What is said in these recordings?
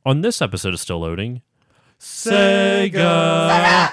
On this episode of Still Loading, Sega!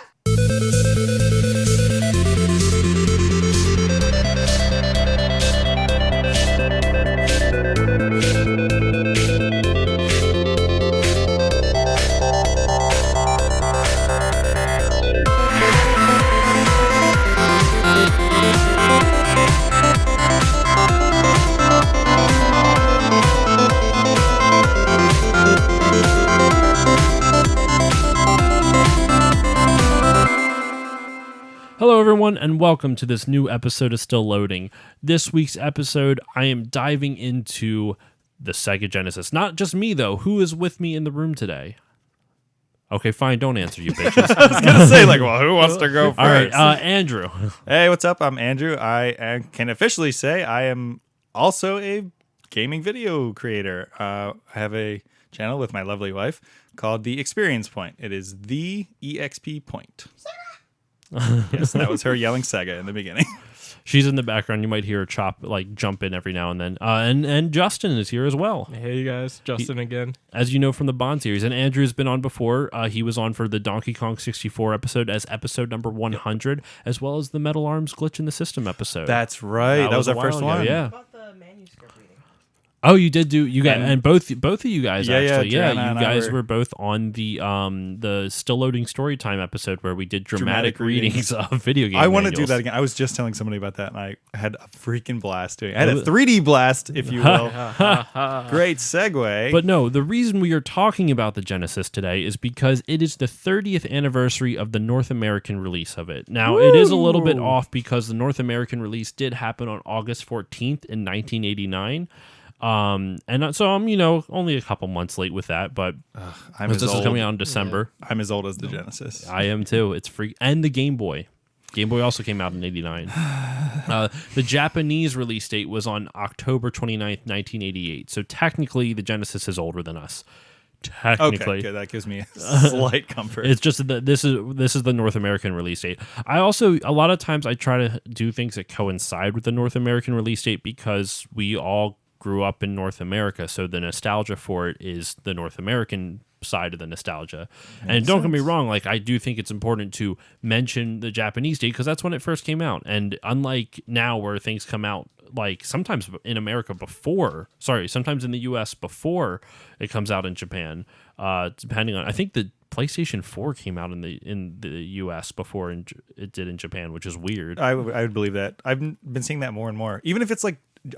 Hello everyone and welcome to this new episode of Still Loading. This week's episode, I am diving into the Sega Genesis. Not just me though, who is with me in the room today? Okay, fine, don't answer you bitches. I was going to say, who wants to go first? All right, Andrew. Hey, what's up? I'm Andrew. I can officially say I am also a gaming video creator. I have a channel with my lovely wife called The Experience Point. It is the EXP Point. Yes, that was her yelling Sega in the beginning. She's in the background. You might hear her jump in every now and then. And Justin is here as well. Hey, you guys. Justin again. As you know from the Bond series. And Andrew's been on before. He was on for the Donkey Kong 64 episode as episode number 100, as well as the Metal Arms Glitch in the System episode. That's right. That was our first one. Yeah. About the manuscript reading. Oh, you did do and both of you guys actually. Yeah, you guys were both on the Still Loading Storytime episode where we did dramatic readings of video games. I want to do that again. I was just telling somebody about that and I had a freaking blast doing it. I had a 3D blast, if you will. Great segue. But no, the reason we are talking about the Genesis today is because it is the 30th anniversary of the North American release of it. Now, It is a little bit off because the North American release did happen on August 14th in 1989. And so I'm, only a couple months late with that, but this is coming out in December. Yeah. I'm as old as the Genesis. I am too. It's free. And the Game Boy. Game Boy also came out in 89. The Japanese release date was on October 29th, 1988. So technically the Genesis is older than us. Technically. Okay, that gives me a slight comfort. It's just that this is the North American release date. I also, a lot of times I try to do things that coincide with the North American release date because we all grew up in North America, so the nostalgia for it is the North American side of the nostalgia. And don't get me wrong, I do think it's important to mention the Japanese date because that's when it first came out. And unlike now where things come out sometimes in America sometimes in the US before it comes out in Japan, depending on, I think the PlayStation 4 came out in the US before it did in Japan, which is weird. I would believe that. I've been seeing that more and more. Even if it's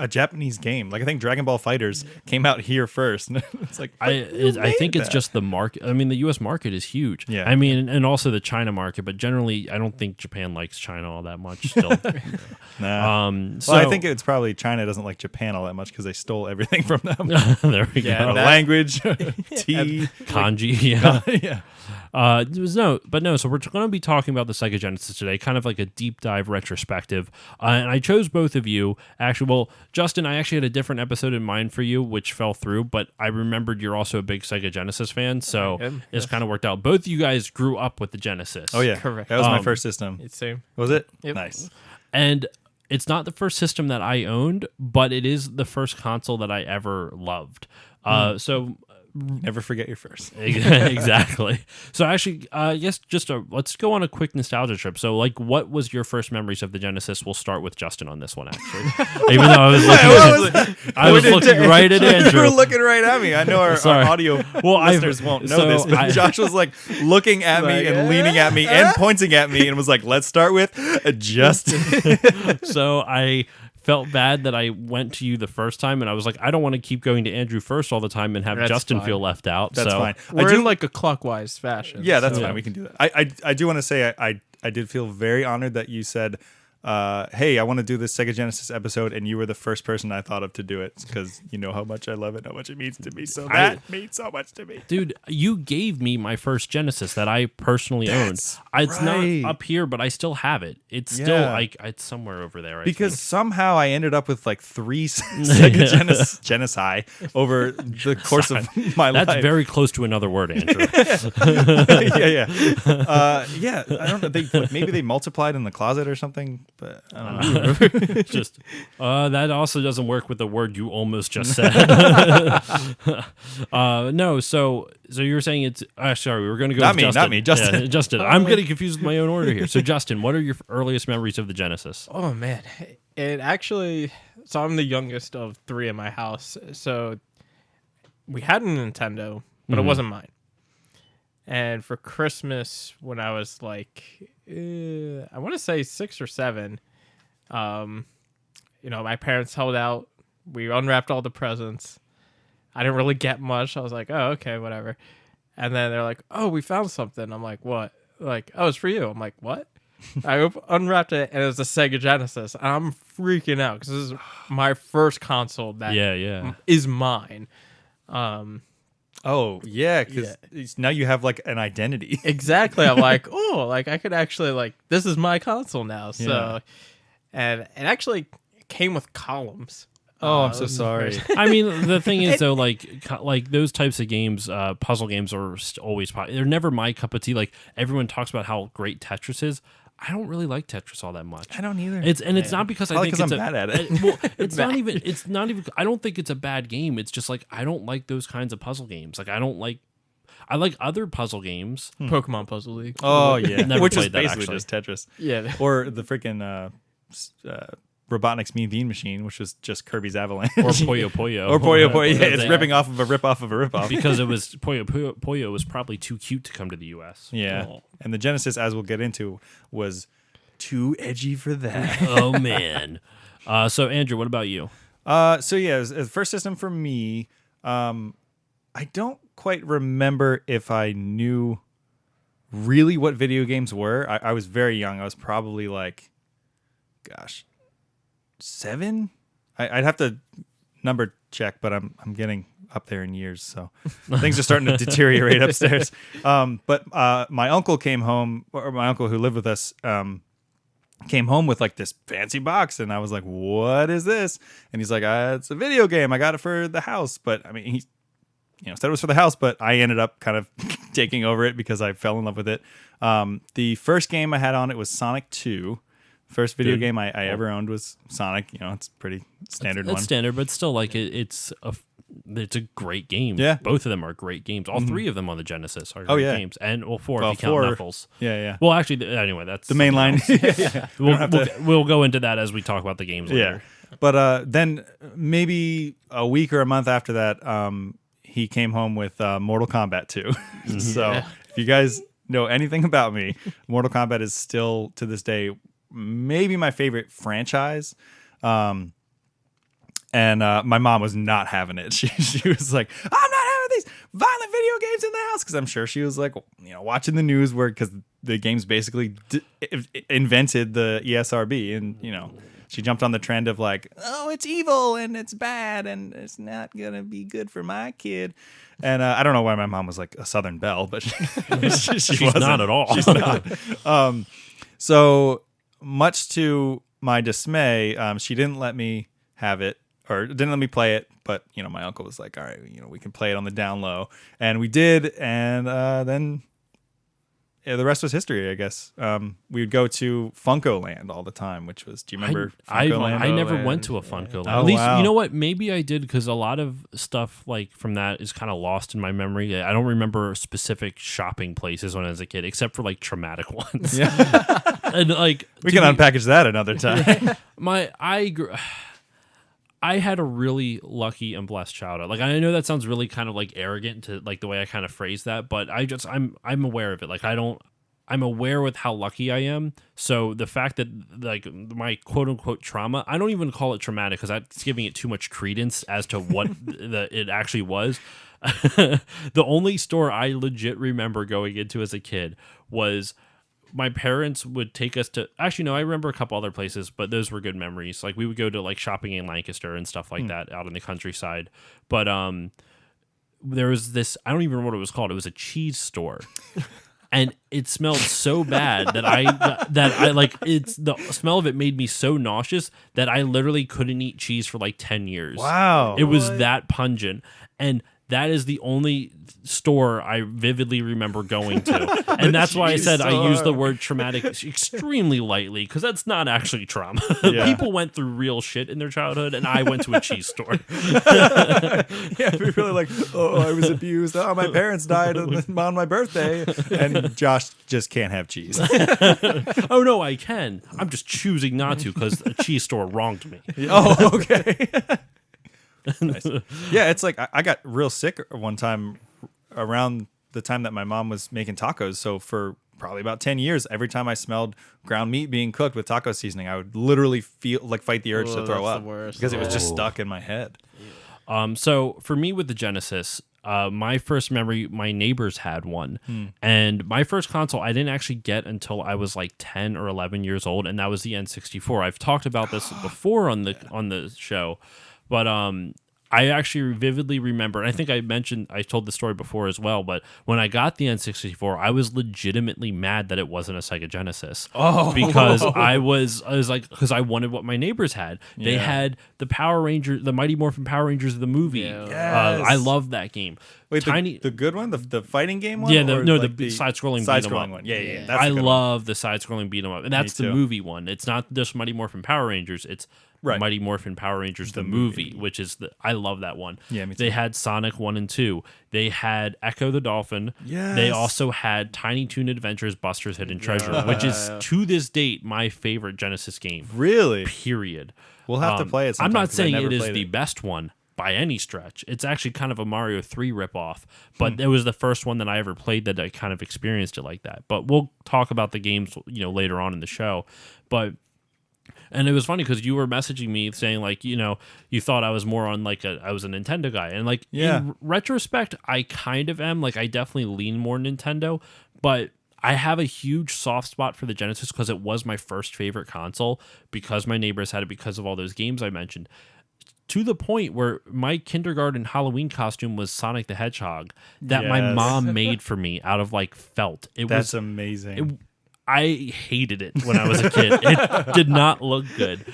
a Japanese game, I think Dragon Ball Fighters came out here first. It's I think it's just the market. I mean, the U.S. market is huge. Yeah. I mean, and also the China market, but generally, I don't think Japan likes China all that much still. Nah. I think it's probably China doesn't like Japan all that much because they stole everything from them. There we go. Language, tea, kanji. Yeah. Yeah. So we're going to be talking about the Sega Genesis today, kind of like a deep dive retrospective. And I chose both of you. Actually, well, Justin, I actually had a different episode in mind for you, which fell through, but I remembered you're also a big Sega Genesis fan, so it's kind of worked out. Both of you guys grew up with the Genesis. Oh, yeah. Correct. That was my first system. It's same. Was it? Yep. Nice. And it's not the first system that I owned, but it is the first console that I ever loved. So never forget your first. Exactly. So actually, yes, let's go on a quick nostalgia trip. So, what was your first memories of the Genesis? We'll start with Justin on this one, actually. Even though I was looking right at Andrew. You were looking right at me. I know our audio listeners won't know this, but Josh was looking at me and leaning at me and pointing at me and was like, "Let's start with Justin." So I felt bad that I went to you the first time, and I was like, I don't want to keep going to Andrew first all the time and have Justin feel left out. That's fine. We're in a clockwise fashion. Yeah, that's fine. We can do that. I do want to say I did feel very honored that you said, hey, I want to do this Sega Genesis episode, and you were the first person I thought of to do it because you know how much I love it, how much it means to me. So that means so much to me. Dude, you gave me my first Genesis that I personally owned. It's not up here, but I still have it. It's still it's somewhere over there. Because somehow I ended up with 3 Sega Genesis over the course of my life. That's very close to another word, Andrew. Yeah. I don't know. Maybe they multiplied in the closet or something. but I don't know. Just that also doesn't work with the word you almost just said. No, so you're saying it's sorry, we were going to go Not with me, Justin. not me, Justin. Yeah, Justin. I'm getting confused with my own order here. So Justin, what are your earliest memories of the Genesis? Oh man, it actually. So I'm the youngest of 3 in my house. So we had a Nintendo, but it wasn't mine. And for Christmas, when I was like, I want to say 6 or 7, my parents held out. We unwrapped all the presents. I didn't really get much. I was like, oh, okay, whatever. And then they're like, oh, we found something. I'm like, what? Like, oh, it's for you. I'm like, what? I unwrapped it, and it was the Sega Genesis. And I'm freaking out because this is my first console that is mine. Oh yeah, because now you have like an identity. Exactly. I'm like, oh, like I could actually this is my console now. So, and it actually came with columns. Oh, I'm so sorry. I mean, the thing is though, like those types of games, puzzle games are always they're never my cup of tea. Like everyone talks about how great Tetris is. I don't really like Tetris all that much. I don't either. It's not because I think it's I'm bad at it. Well, it's not even. I don't think it's a bad game. It's just like I don't like those kinds of puzzle games. Like I like other puzzle games. Pokemon Puzzle League. Oh yeah, Never which is played that, basically actually. just Tetris. Yeah. Or the freaking Robotnik's Mean Bean Machine, which was just Kirby's Avalanche. Or Puyo Puyo. Or Puyo Puyo. Yeah, it's ripping off of a rip off of a rip off. Because it was Puyo was probably too cute to come to the U.S. Yeah, and the Genesis, as we'll get into, was too edgy for that. Oh man. So Andrew, what about you? So yeah, as first system for me, I don't quite remember if I knew really what video games were. I was very young. I was probably like, 7. I'd have to number check, but I'm getting up there in years, so things are starting to deteriorate upstairs. But my uncle came home, or my uncle who lived with us, came home with like this fancy box, and I was like, "What is this?" And he's like, "It's a video game. I got it for the house." But I mean, he, said it was for the house, but I ended up kind of taking over it because I fell in love with it. The first game I had on it was Sonic 2. First video game I ever owned was Sonic. It's pretty standard one. It's standard, but still, like it's a great game. Yeah, both of them are great games. All 3 of them on the Genesis are great games, and 4 if you count Knuckles. Yeah. Well, actually, anyway, that's the main line. We'll go into that as we talk about the games later. Yeah, but then maybe a week or a month after that, he came home with Mortal Kombat 2. So if you guys know anything about me, Mortal Kombat is still to this day maybe my favorite franchise. And my mom was not having it. She was like, "I'm not having these violent video games in the house," because I'm sure she was like, watching the news because the games basically invented the ESRB, and she jumped on the trend of like, "Oh, it's evil and it's bad and it's not gonna be good for my kid." And I don't know why my mom was like a Southern belle, but she's not at all. She's not. So much to my dismay, she didn't let me have it, or didn't let me play it. But my uncle was like, "All right, we can play it on the down low," and we did. And then the rest was history, I guess. We would go to Funko Land all the time, which was, do you remember Funko Land? I never went to a Funko Land. Oh, At least, wow. you know what? Maybe I did, because a lot of stuff like from that is kind of lost in my memory. I don't remember specific shopping places when I was a kid, except for like traumatic ones. Yeah. And like We can unpackage that another time. I had a really lucky and blessed childhood. Like, I know that sounds really kind of like arrogant to like the way I kind of phrase that, but I'm aware of it. Like, I'm aware with how lucky I am. So the fact that like my quote unquote trauma, I don't even call it traumatic because that's giving it too much credence as to what it actually was. The only store I legit remember going into as a kid was my parents would take us to, actually, no, I remember a couple other places, but those were good memories. Like, we would go to like shopping in Lancaster and stuff like that out in the countryside. But there was this, I don't even remember what it was called. It was a cheese store. And it smelled so bad that I like, it's the smell of it made me so nauseous that I literally couldn't eat cheese for like 10 years. Wow. It was that pungent. And that is the only store I vividly remember going to. And that's why I said I use the word traumatic extremely lightly, because that's not actually trauma. Yeah. People went through real shit in their childhood, and I went to a cheese store. Yeah, be really like, oh, I was abused. Oh, my parents died on my birthday. And Josh just can't have cheese. Oh, no, I can. I'm just choosing not to because a cheese store wronged me. Oh, okay. Nice. Yeah, it's like I got real sick one time around the time that my mom was making tacos. So for probably about 10 years, every time I smelled ground meat being cooked with taco seasoning, I would literally fight the urge to throw that's up the worst. because it was just stuck in my head. So for me with the Genesis, my first memory, my neighbors had one. And my first console I didn't actually get until I was like 10 or 11 years old, and that was the N64. I've talked about this before on the show, but I actually vividly remember, and I think I told the story before as well, but when I got the N64, I was legitimately mad that it wasn't a Sega Genesis. Oh. Because I was like, because I wanted what my neighbors had. They Yeah. had the Power Rangers, the Mighty Morphin Power Rangers of the movie. Yeah. Yes. I love that game. Wait, Tiny. the good one, the fighting game one? Yeah, or the like side-scrolling beat 'em side-scrolling up. one. Yeah. That's I the good one. love the side-scrolling beat 'em up, and that's the too. movie one. It's not just Mighty Morphin Power Rangers. It's Right. Mighty Morphin Power Rangers the movie, which is I love that one. Yeah, me They too. had Sonic 1 and 2. They had Echo the Dolphin. Yes. They also had Tiny Toon Adventures Buster's Hidden Treasure, which is to this date my favorite Genesis game. Really? Period. We'll have to play it I'm sometime, not 'cause I saying never it is played the it. best one by any stretch. It's actually kind of a Mario 3 ripoff, but it was the first one that I ever played that I kind of experienced it like that. But we'll talk about the games, later on in the show. And it was funny because you were messaging me saying like, you thought I was more on like I was a Nintendo guy. And like in retrospect, I kind of am. Like I definitely lean more Nintendo, but I have a huge soft spot for the Genesis because it was my first favorite console, because my neighbors had it, because of all those games I mentioned. To the point where my kindergarten Halloween costume was Sonic the Hedgehog that my Yes. mom made for me out of like felt. That's amazing. I hated it when I was a kid. It did not look good.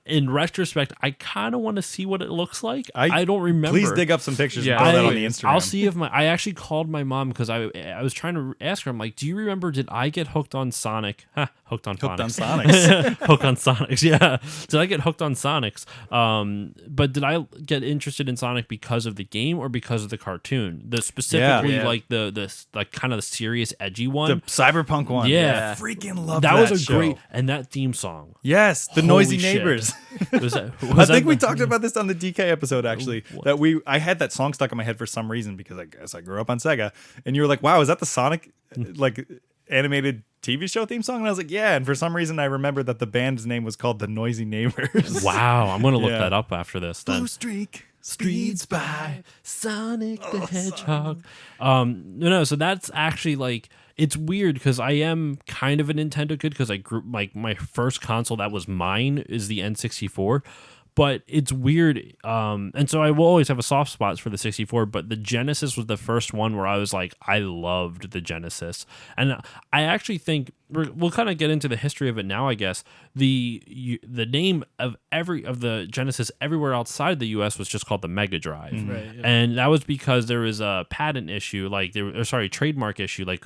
In retrospect, I kind of want to see what it looks like. I don't remember. Please dig up some pictures Yeah, and throw that on please. the Instagram. I'll see if I actually called my mom because I was trying to ask her. I'm like, do you remember? Did I get hooked on Sonic? Hooked on Hooked on Phonics. Sonics. Hooked on Sonics. Yeah. Did I get hooked on Sonics? But did I get interested in Sonic because of the game or because of the cartoon? Specifically Yeah. like the like kind of the serious edgy The one. Cyberpunk one. Yeah. Freaking love that that was a show. great, and that theme song. Yes, the Holy noisy shit. neighbors. Was I think we talked about this on the DK episode actually. I had that song stuck in my head for some reason because I guess I grew up on Sega, and you were like, "Wow, is that the Sonic like animated TV show theme song?" And I was like, "Yeah." And for some reason, I remember that the band's name was called the Noisy Neighbors. Wow, I'm gonna look Yeah. that up after this. Then. Blue streak speeds by. Sonic the Hedgehog. No, so that's actually like, it's weird because I am kind of a Nintendo kid because I grew like my first console that was mine is the N64. But it's weird, and so I will always have a soft spot for the 64, but the Genesis was the first one where I was like, I loved the Genesis. And I actually think, we'll kind of get into the history of it now, I guess. The name of the Genesis everywhere outside the US was just called the Mega Drive. Right, yeah. And that was because there was a patent issue, trademark issue. Like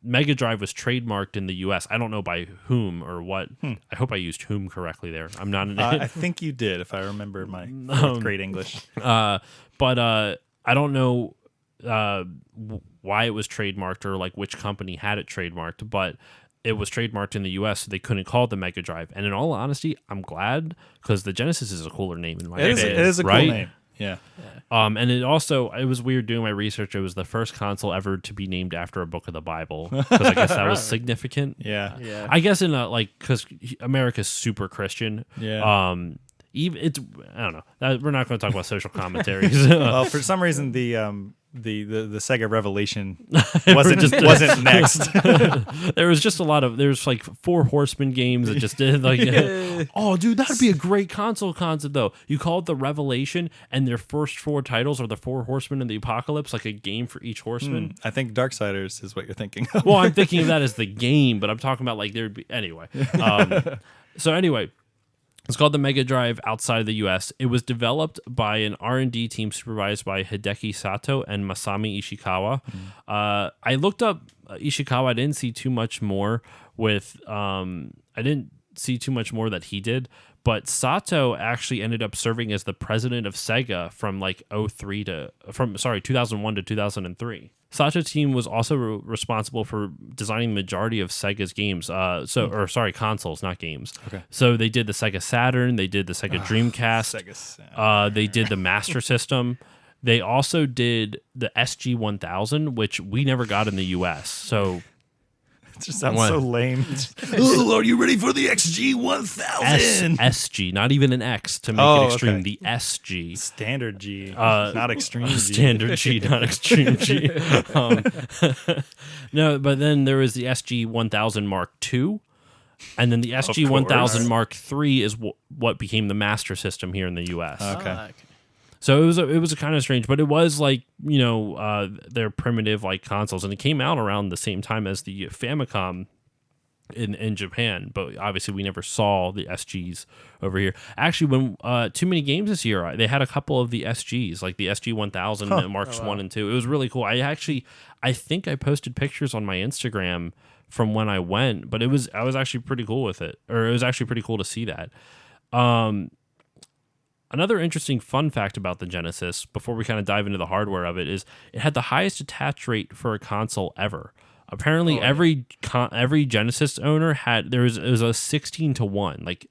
Mega Drive was trademarked in the U.S. I don't know by whom or what. I hope I used whom correctly there. I'm not an I think you did, if I remember my fourth grade English. but I don't know why it was trademarked or like which company had it trademarked, but it was trademarked in the U.S., so they couldn't call it the Mega Drive. And in all honesty, I'm glad because the Genesis is a cooler name in my It opinion. is a right? cool name. Yeah. And it was weird doing my research. It was the first console ever to be named after a book of the Bible because I guess that was significant. Yeah. Yeah. I guess in because America's super Christian. Yeah. Even I don't know. We're not going to talk about social commentaries. Well, for some reason, the Sega Revelation wasn't next. There was just there's like 4 Horsemen games that just did like, oh dude, that'd be a great console concept though. You call it the Revelation, and their first 4 titles are the 4 Horsemen of the Apocalypse, like a game for each horseman. I think Darksiders is what you're thinking of. Well, I'm thinking of that as the game, but I'm talking about like there'd be anyway. So It's called the Mega Drive outside of the U.S. It was developed by an R&D team supervised by Hideki Sato and Masami Ishikawa. I looked up Ishikawa. I didn't see too much more that he did, but Sato actually ended up serving as the president of Sega from like 2001 to 2003. Sato's team was also responsible for designing the majority of Sega's games. Consoles, not games. Okay. So they did the Sega Saturn, they did the Sega Dreamcast, they did the Master System. They also did the SG-1000, which we never got in the U.S. So it just sounds so lame. Are you ready for the XG-1000? SG, not even an X to make it extreme. Okay. The SG. Standard G, not extreme G. Standard G, not extreme G. No, but then there was the SG-1000 Mark II. And then the SG-1000 Mark III is what became the Master System here in the U.S. Okay. So it was kind of strange, but it was like, their primitive like consoles, and it came out around the same time as the Famicom in Japan, but obviously we never saw the SGs over here. Actually, when Too Many Games this year, they had a couple of the SGs, like the SG-1000 and Marks 1 and 2. It was really cool. I think I posted pictures on my Instagram from when I went, but I was actually pretty cool with it, or it was actually pretty cool to see that. Another interesting fun fact about the Genesis, before we kind of dive into the hardware of it, is it had the highest attach rate for a console ever. Apparently, every Genesis owner it was a 16-1. Like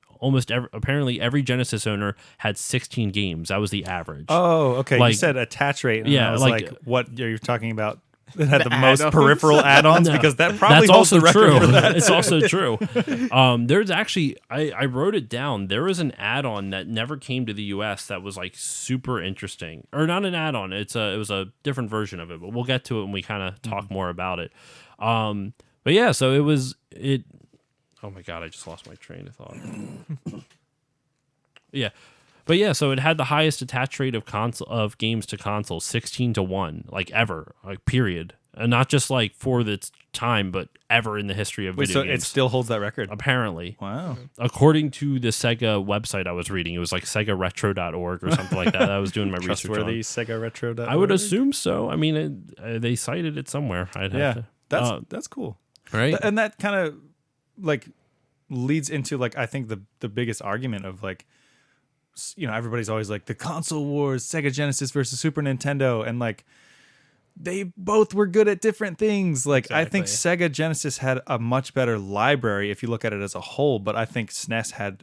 apparently every Genesis owner had 16 games. That was the average. Oh, okay. Like, you said attach rate. And yeah, I was like, what are you talking about? That had the most peripheral add-ons, No, because that probably that's holds also the record true. for that. It's also true. There's actually I wrote it down. There was an add-on that never came to the U.S. that was like super interesting, or not an add-on. It was a different version of it, but we'll get to it when we kind of talk more about it. But yeah, so it was it. Oh my god, I just lost my train of thought. Yeah. But yeah, so it had the highest attach rate of games to consoles, 16-1, like ever, like period, and not just like for the time, but ever in the history of video games. It still holds that record. Apparently, wow. According to the Sega website I was reading, it was like SegaRetro.org or something like that. I was doing my research on. Trustworthy SegaRetro.org. I would assume so. I mean, they cited it somewhere. That's cool, right? And that kind of like leads into like I think the biggest argument of like, everybody's always like the console wars, Sega Genesis versus Super Nintendo, and like they both were good at different things. Like exactly. I think Sega Genesis had a much better library if you look at it as a whole, but I think SNES had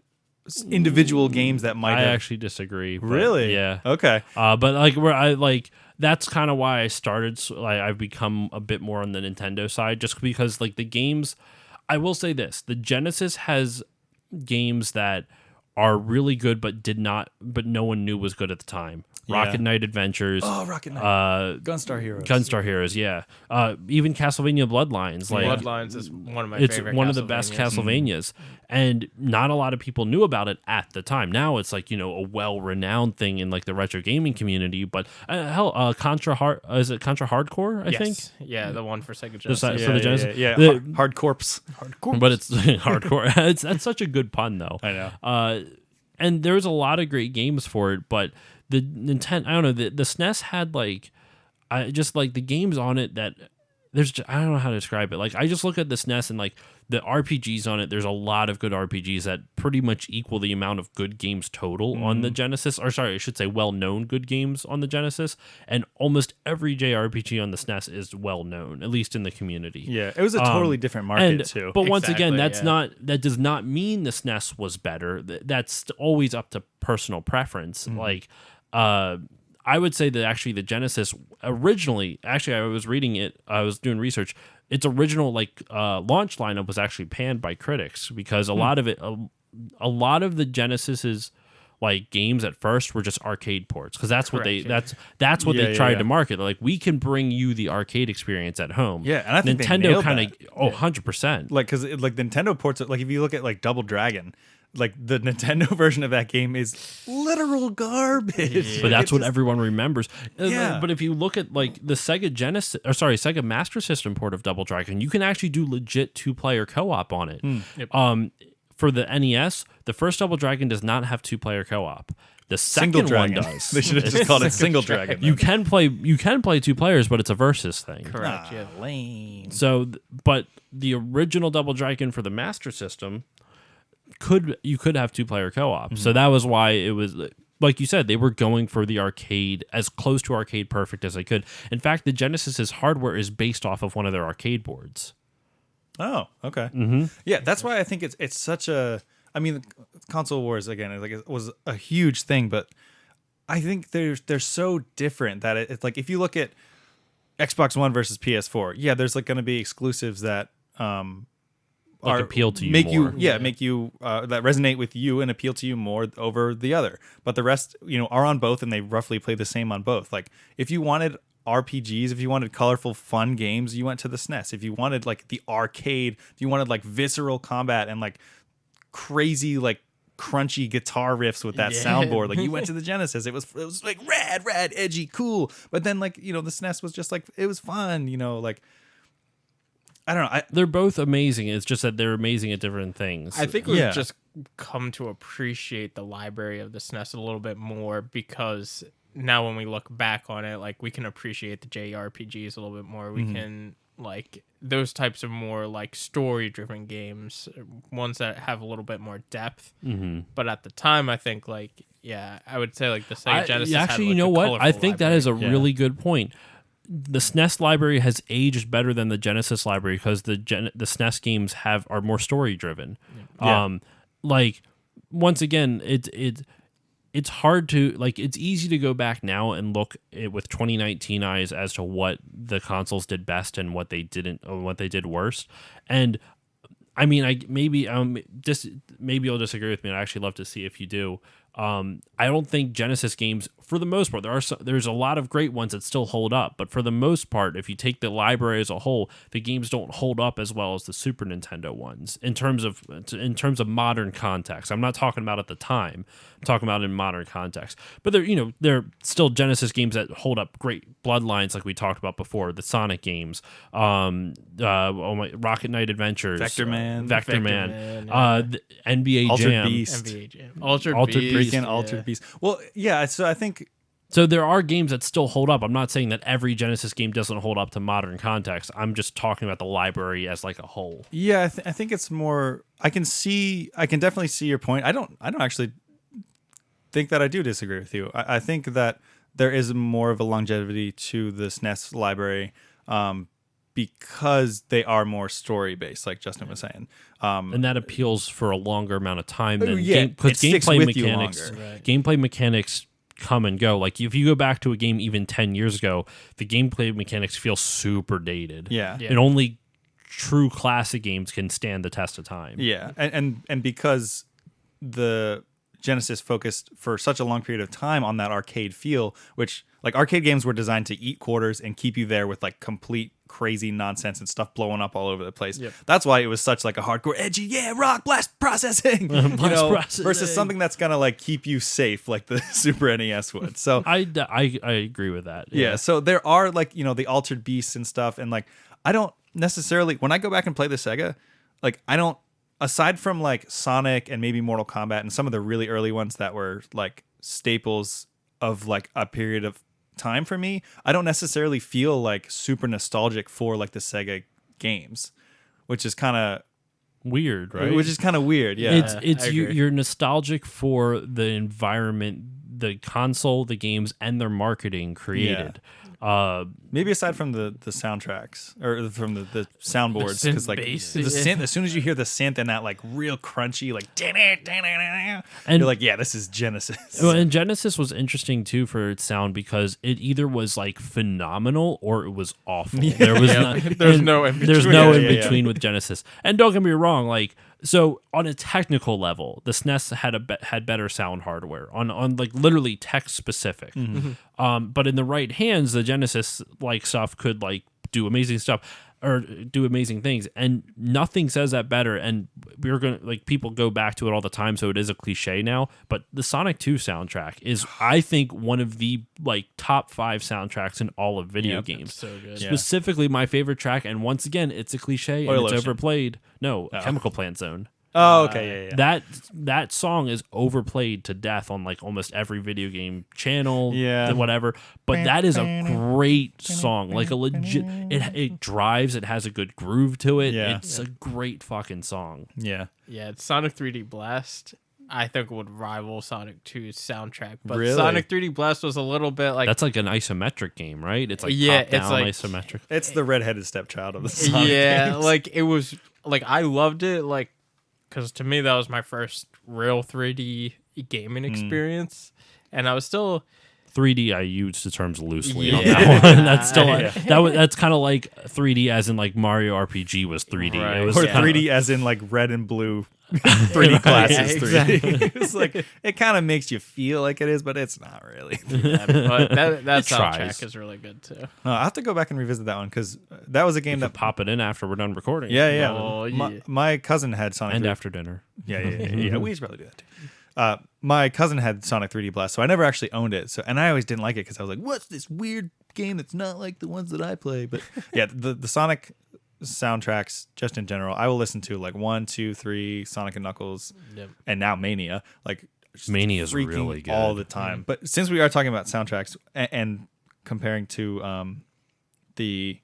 individual games that might. I actually disagree. Really? Yeah. Okay. But like that's kind of why I started. Like I've become a bit more on the Nintendo side, just because like the games. I will say this: the Genesis has games that are really good, but no one knew was good at the time. Yeah. Rocket Knight Adventures. Oh, Rocket Knight. Gunstar Heroes. Yeah. Even Castlevania Bloodlines. Like Bloodlines is one of my favorite. It's one of the best Castlevanias. And not a lot of people knew about it at the time. Now it's like, a well-renowned thing in like the retro gaming community. But Contra Hardcore, I think? Yeah, the one for Sega Genesis. For the Genesis. Yeah. Hard Corpse. But it's hardcore. That's such a good pun, though. I know. And there's a lot of great games for it, but the Nintendo, I don't know, the SNES had like, the games on it that I don't know how to describe it. Like I just look at the SNES and like the RPGs on it. There's a lot of good RPGs that pretty much equal the amount of good games total on the Genesis. Or sorry, I should say well-known good games on the Genesis. And almost every JRPG on the SNES is well-known, at least in the community. Yeah, it was a totally different market too. But once again, that does not mean the SNES was better. That's always up to personal preference. Like, I would say that actually the Genesis originally, I was reading it, I was doing research. Its original launch lineup was actually panned by critics because a lot of the Genesis's like games at first were just arcade ports because that's what they tried to market. They're like, we can bring you the arcade experience at home. Yeah, and I think Nintendo kind of 100%. Like because like Nintendo ports, like if you look at like Double Dragon. Like the Nintendo version of that game is literal garbage. But that's what everyone remembers. Yeah. But if you look at like the Sega Master System port of Double Dragon, you can actually do legit 2-player co-op on it. Yep. for the NES, the first Double Dragon does not have 2-player co-op. The Single second one Dragon. does. They should have just called it Single Dragon. You can play 2 players, but it's a versus thing. Correct. Yeah. Lame. So, but the original Double Dragon for the Master System you could have 2-player co-op. So that was why it was, like you said, they were going for the arcade, as close to arcade perfect as they could. In fact, the Genesis's hardware is based off of one of their arcade boards. Oh, okay. Mm-hmm. Yeah, that's why I think it's such a. I mean, console wars again, it was a huge thing, but I think they're so different that it's like if you look at Xbox One versus PS4, yeah, there's like going to be exclusives that appeal to you make more. make you that resonate with you and appeal to you more over the other. But the rest, are on both, and they roughly play the same on both. Like if you wanted RPGs, if you wanted colorful, fun games, you went to the SNES. If you wanted like the arcade, if you wanted like visceral combat and like crazy like crunchy guitar riffs with that soundboard, like you went to the Genesis. It was like rad, edgy, cool. But then like the SNES was just like it was fun. Like I don't know. They're both amazing. It's just that they're amazing at different things. I think we've just come to appreciate the library of the SNES a little bit more because now when we look back on it, like we can appreciate the JRPGs a little bit more. We can like those types of more like story-driven games, ones that have a little bit more depth. But at the time, I think like I would say like the Sega Genesis. Actually, had, like, you know what? I think that library. is a really good point. The SNES library has aged better than the Genesis library because the SNES games are more story driven. Like once again, it's hard to like. It's easy to go back now and look with 2019 eyes as to what the consoles did best and what they didn't, or what they did worst. And I mean, maybe you'll disagree with me. I'd actually love to see if you do. I don't think Genesis games, for the most part, there's a lot of great ones that still hold up, but for the most part, if you take the library as a whole, the games don't hold up as well as the Super Nintendo ones in terms of modern context. I'm not talking about at the time. I'm talking about in modern context. But they're still Genesis games that hold up great. Bloodlines, like we talked about before, the Sonic games, Rocket Knight Adventures, Vector Man, the NBA Altered Jam, Beast. Altered Beast. Altered Beast. Well, yeah. So I think. So there are games that still hold up. I'm not saying that every Genesis game doesn't hold up to modern context. I'm just talking about the library as like a whole. Yeah, I think it's more. I can definitely see your point. I don't actually think that I do disagree with you. I think that there is more of a longevity to the SNES library. Because they are more story based, like Justin was saying, and that appeals for a longer amount of time than because gameplay mechanics come and go. Like if you go back to a game even 10 years ago, the gameplay mechanics feel super dated. And only true classic games can stand the test of time. Yeah, and because the Genesis focused for such a long period of time on that arcade feel, which like arcade games were designed to eat quarters and keep you there with like complete crazy nonsense and stuff blowing up all over the place. That's why it was such like a hardcore edgy rock blast processing, versus something that's gonna like keep you safe like the Super NES would. So I agree with that. So there are like the Altered Beasts and stuff, and like I don't necessarily, when I go back and play the Sega, like I don't, aside from like Sonic and maybe Mortal Kombat and some of the really early ones that were like staples of like a period of time for me, I don't necessarily feel like super nostalgic for like the Sega games, which is kind of weird, right? Which is kind of weird. Yeah, it's you're nostalgic for the environment, the console, the games, and their marketing created. Maybe aside from the soundtracks or from the soundboards, because like the synth, as soon as you hear the synth and that like real crunchy like and you're like, yeah, this is Genesis. Well, and Genesis was interesting too for its sound because it either was like phenomenal or it was awful. There was there's no in between with Genesis. And don't get me wrong, like, so on a technical level, the SNES had better sound hardware on like literally tech specific. But in the right hands, the Genesis like stuff could like do amazing stuff or do amazing things, and nothing says that better. And we're gonna like people go back to it all the time, so it is a cliche now. But the Sonic 2 soundtrack is, I think, one of the like top 5 soundtracks in all of video games. So good. Specifically, my favorite track, and once again, it's a cliche and it's overplayed. No, Chemical Plant Zone. Oh, okay, yeah. That song is overplayed to death on like almost every video game channel, Yeah. whatever. But that is a great song, like a legit. It drives. It has a good groove to it. Yeah. It's a great fucking song. Yeah. Yeah, Sonic 3D Blast, I think would rival Sonic 2's soundtrack. But Really? Sonic 3D Blast was a little bit like That's like an isometric game, right? It's like Yeah, top down it's like- isometric. It's the redheaded stepchild of the Sonic yeah, games. like it was like I loved it, like because to me that was my first real 3D gaming experience, and I was still 3D, I use the terms loosely on Yeah. that one. That's still Yeah. that's kind of like 3D as in like Mario RPG was 3D. Right. It was or Yeah. 3D as in like red and blue 3D glasses. Yeah, 3D. It's like it kind of makes you feel like it is, but it's not really. but that It soundtrack tries. is really good too. I'll have to go back and revisit that one because that was a game You that can pop it in after we're done recording. yeah. Oh, My, yeah. my cousin had Sonic And 3D. after dinner. Yeah. We should probably do that too. My cousin had Sonic 3D Blast, so I never actually owned it. So, and I always didn't like it because I was like, "What's this weird game that's not like the ones that I play?" But yeah, the Sonic soundtracks, just in general, I will listen to like 1, 2, 3, Sonic and Knuckles, Yep. and now Mania. Like just Mania's freaking really good. all the time. But since we are talking about soundtracks and comparing to the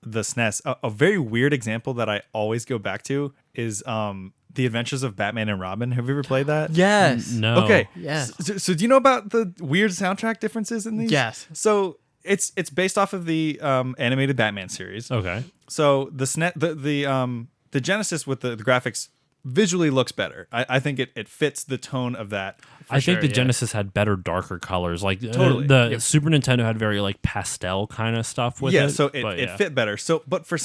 SNES, a very weird example that I always go back to is The Adventures of Batman and Robin. Have you ever played that? Yes. No. Okay. Yes. So do you know about the weird soundtrack differences in these? Yes. So it's based off of the animated Batman series. Okay. So the the Genesis with the graphics visually looks better. I think it fits the tone of that. I think sure, the yeah. Genesis had better, darker colors. Like Totally. the Super Nintendo had very like pastel kind of stuff with Yeah, it. so but it fit better. So, but for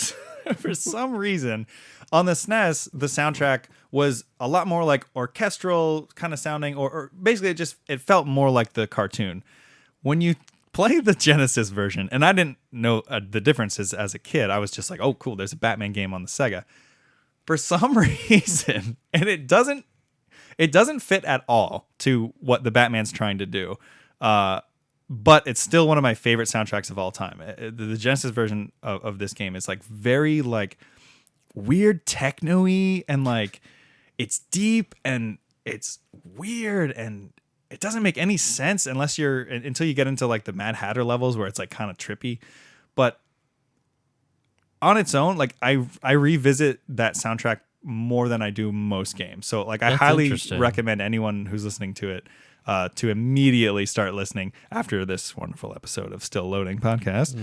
for some reason, on the SNES, the soundtrack was a lot more like orchestral kind of sounding, or basically it felt more like the cartoon. When you play the Genesis version, and I didn't know the differences as a kid, I was just like, oh, cool, there's a Batman game on the Sega. For some reason, and it doesn't fit at all to what the Batman's trying to do. But it's still one of my favorite soundtracks of all time. The Genesis version of this game is like very like weird techno-y, and like it's deep and it's weird and it doesn't make any sense until you get into like the Mad Hatter levels where it's like kind of trippy. But on its own, like I revisit that soundtrack more than I do most games. So like I That's highly interesting. recommend anyone who's listening to it to immediately start listening after this wonderful episode of Still Loading podcast.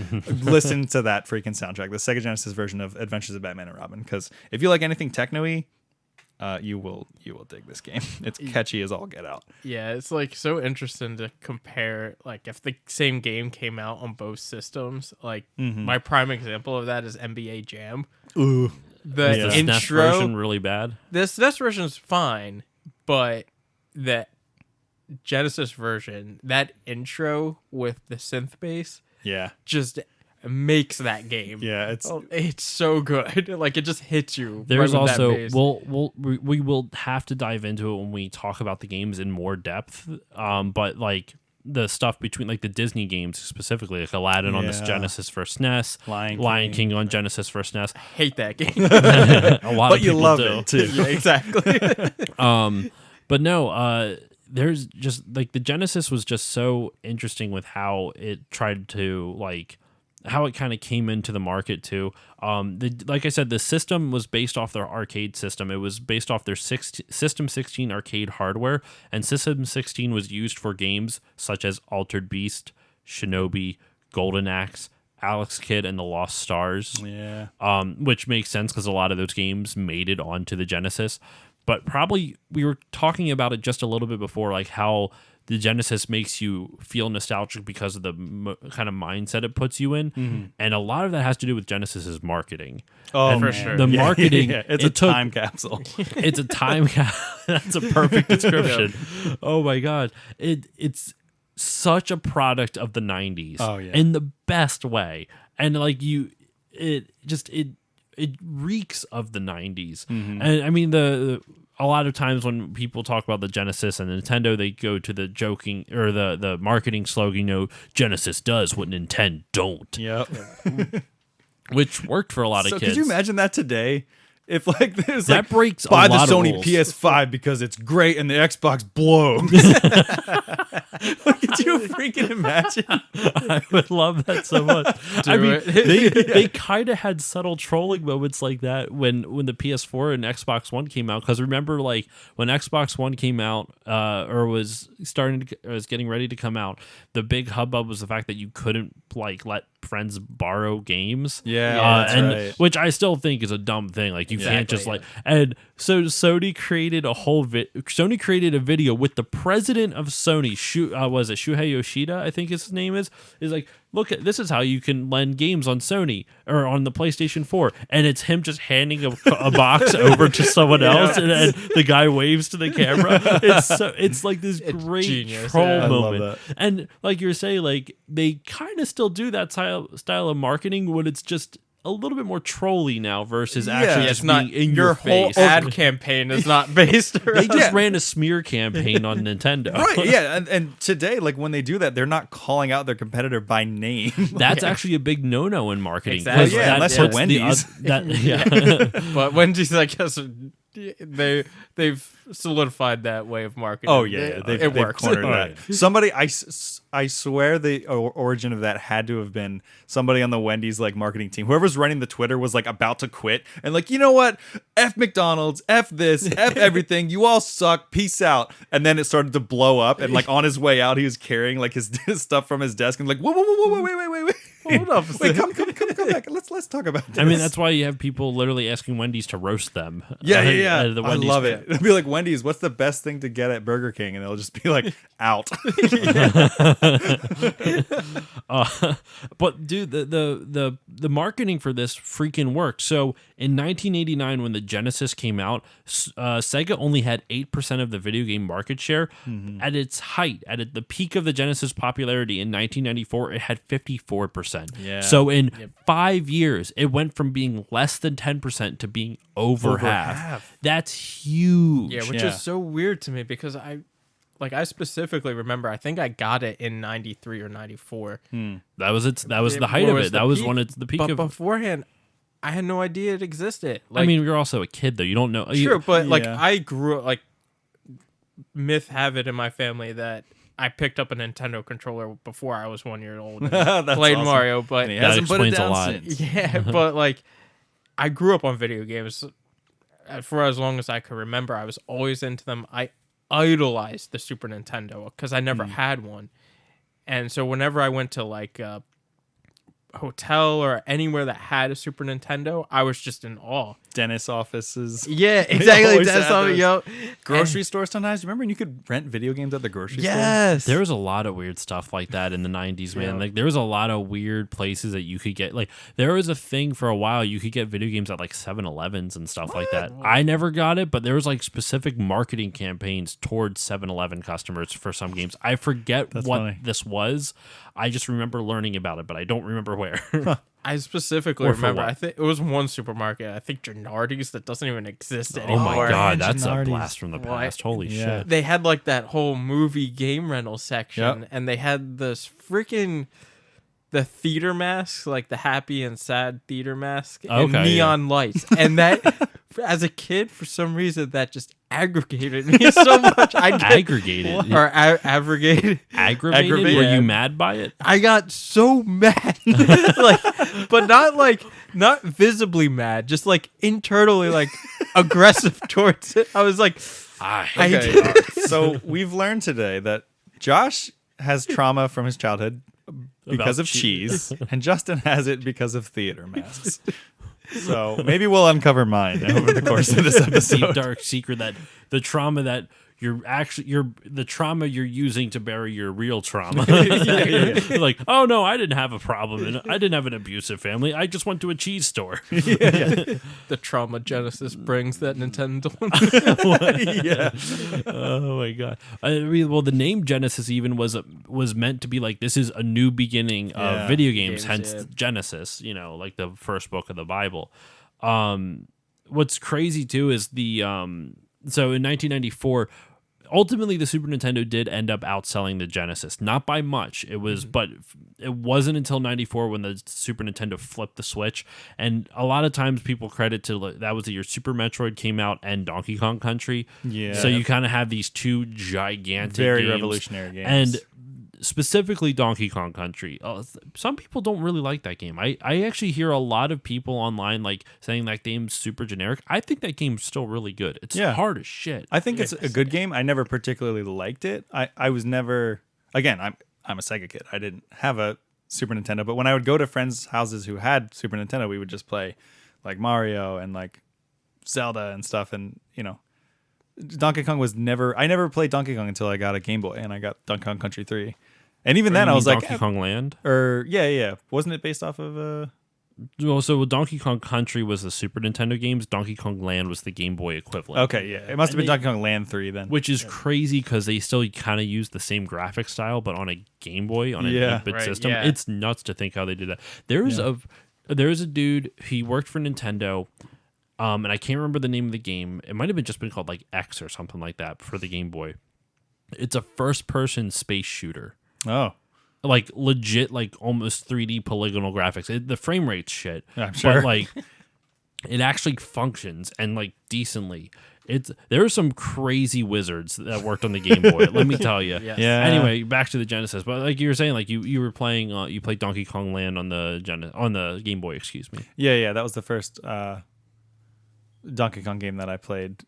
Listen to that freaking soundtrack, the Sega Genesis version of Adventures of Batman and Robin. Because if you like anything techno-y, you will dig this game. It's catchy as all get out. Yeah, it's like so interesting to compare. Like if the same game came out on both systems, like my prime example of that is NBA Jam. Ooh. The Is the SNES intro, version really bad? this version is fine, but the Genesis version, that intro with the synth bass, Yeah. just makes that game. Yeah. It's so good. Like it just hits you. There's right with that also bass. we will have to dive into it when we talk about the games in more depth. But like the stuff between like the Disney games specifically, like Aladdin on this Yeah. Genesis for SNES, Lion King on Genesis for SNES. hate that game. A lot But of you people love do. it too. Yeah, exactly. But no, there's just like the Genesis was just so interesting with how it tried to like how it kind of came into the market too. Like I said, the system was based off their arcade system. It was based off their System 16 arcade hardware, and System 16 was used for games such as Altered Beast, Shinobi, Golden Axe, Alex Kidd, and the Lost Stars. Yeah. Which makes sense because a lot of those games made it onto the Genesis. But probably we were talking about it just a little bit before, like how the Genesis makes you feel nostalgic because of the kind of mindset it puts you in. And a lot of that has to do with Genesis's marketing. Oh, And for man. sure. The marketing, It's it a took- time capsule. It's a time That's a perfect description. Oh my God. It's such a product of the 90s. Oh, yeah. In the best way. And like it reeks of the 90s. And I mean a lot of times when people talk about the Genesis and Nintendo, they go to the joking or the marketing slogan, Genesis does what Nintendo don't, Yep. which worked for a lot of So kids. could you imagine that today? If like there's That like breaks a buy the lot of Sony rules. PS5 because it's great and the Xbox blows. Could you freaking imagine? I would love that so much. I Do mean, it. they kind of had subtle trolling moments like that when the PS4 and Xbox One came out. Because remember, like when Xbox One came out, or was getting ready to come out, the big hubbub was the fact that you couldn't like let friends borrow games. Yeah, that's right. Which I still think is a dumb thing. Like you can't just like. And so Sony created Sony created a video with the president of Sony, was it Shuhei Yoshida? I think his name is like, look at this is how you can lend games on Sony or on the PlayStation 4, and it's him just handing a box over to someone else, and the guy waves to the camera. It's like this great genius. troll Yeah, I love moment, that. and like you're saying, like they kind of still do that style of marketing when it's just a little bit more trolly now versus actually It's just not being in your your whole face. ad campaign is not based They around. just ran a smear campaign on Nintendo. Right, yeah, and today, like when they do that, they're not calling out their competitor by name. That's actually a big no-no in marketing. Exactly. 'cause Yeah, that unless you're puts the Wendy's. But Wendy's, I guess, they've solidified that way of marketing. Oh yeah, they've works. cornered Oh, that. Somebody, I swear the origin of that had to have been somebody on the Wendy's like marketing team. Whoever's running the Twitter was like about to quit and like, you know what? F McDonald's, F this, F everything. You all suck. Peace out. And then it started to blow up. And like on his way out, he was carrying like his stuff from his desk and like, whoa, wait. Hold up. Wait, come back. Let's talk about this. I mean, that's why you have people literally asking Wendy's to roast them. Yeah. At the I Wendy's love it. It'll be like, Wendy's, what's the best thing to get at Burger King? And they'll just be like, out. But dude, the marketing for this freaking worked. So in 1989, when the Genesis came out, Sega only had 8% of the video game market share. At its height, at the peak of the Genesis popularity in 1994, it had 54%. Yeah. So in 5 years, it went from being less than 10% to being over half. That's huge. Yeah, which Yeah. is so weird to me because I specifically remember, I think I got it in 93 or 94. That was the height of it. That was when it's the peak but of. beforehand, I had no idea it existed. I mean, you're also a kid though. You don't know. True, but like Yeah. I grew up, like myth have it in my family that I picked up a Nintendo controller before I was 1 year old and That's played awesome. Mario, but And he That hasn't put it explains a down lot. since. yeah, but like I grew up on video games for as long as I could remember. I was always into them. I idolized the Super Nintendo because I never had one, and so whenever I went to like a hotel or anywhere that had a Super Nintendo, I was just in awe. Dentist offices. Yeah, They exactly. always That's had all, those. yo. Grocery store sometimes. Remember when you could rent video games at the grocery store? Yes. There was a lot of weird stuff like that in the 90s, man. Yeah. Like there was a lot of weird places that you could get. Like there was a thing for a while you could get video games at like 7-Elevens and stuff like that. I never got it, but there was like specific marketing campaigns towards 7-Eleven customers for some games. I forget what funny. this was. I just remember learning about it, but I don't remember where. I specifically Or for remember. what? I think it was one supermarket. I think Gennardi's that doesn't even exist Oh anymore. my god, Man, that's a Gennardi's. blast from the What? past. Holy Yeah. shit. They had like that whole movie game rental section, Yep. and they had this freaking the theater masks, like the happy and sad theater mask, and Okay, neon lights, and that as a kid, for some reason, that just aggravated me so much. Aggregated. or abrogated. Aggravated? Were Yeah. you mad by it? I got so mad, like, but not visibly mad, just like internally, like aggressive towards it. I was like, I Okay. So we've learned today that Josh has trauma from his childhood because About of cheese, and Justin has it because of theater masks. So maybe we'll uncover mine over the course of this deep episode. dark secret that the trauma that the trauma you're using to bury your real trauma. Like, oh no, I didn't have a problem and I didn't have an abusive family. I just went to a cheese store. the trauma Genesis brings that Nintendo. Yeah. Oh my god. I mean, well, the name Genesis even was meant to be like this is a new beginning of Yeah. video games, Games, hence yeah. Genesis. You know, like the first book of the Bible. What's crazy too is the so in 1994. ultimately the Super Nintendo did end up outselling the Genesis, not by much. It was, but it wasn't until '94 when the Super Nintendo flipped the switch. And a lot of times people credit to that was the year Super Metroid came out and Donkey Kong Country. Yeah. So you kind of have these two gigantic, very games. revolutionary games. And specifically Donkey Kong Country. Some people don't really like that game. I actually hear a lot of people online saying that game's super generic. I think that game's still really good. It's hard as shit. I think it's a good game. I never particularly liked it. I was never, again, I'm a Sega kid. I didn't have a Super Nintendo, but when I would go to friends' houses who had Super Nintendo, we would just play like Mario and like Zelda and stuff. And, Donkey Kong I never played Donkey Kong until I got a Game Boy and I got Donkey Kong Country 3. And even then I was like, Donkey Kong Land? Yeah. Wasn't it based off of Well, so Donkey Kong Country was the Super Nintendo games. Donkey Kong Land was the Game Boy equivalent. Okay, yeah. It must have been Donkey Kong Land 3 then. Which is crazy because they still kind of use the same graphic style, but on a Game Boy, on an 8-bit system. Yeah. It's nuts to think how they did that. There's a dude, he worked for Nintendo, and I can't remember the name of the game. It might have just been called like X or something like that for the Game Boy. It's a first-person space shooter. Oh. Like legit, like almost 3D polygonal graphics. The frame rate's shit. I'm sure. But it actually functions and decently. There are some crazy wizards that worked on the Game Boy. Let me tell you. Yes. Yeah. Anyway, back to the Genesis. But like you were saying, you were playing, you played Donkey Kong Land on the Game Boy. Excuse me. Yeah. That was the first Donkey Kong game that I played.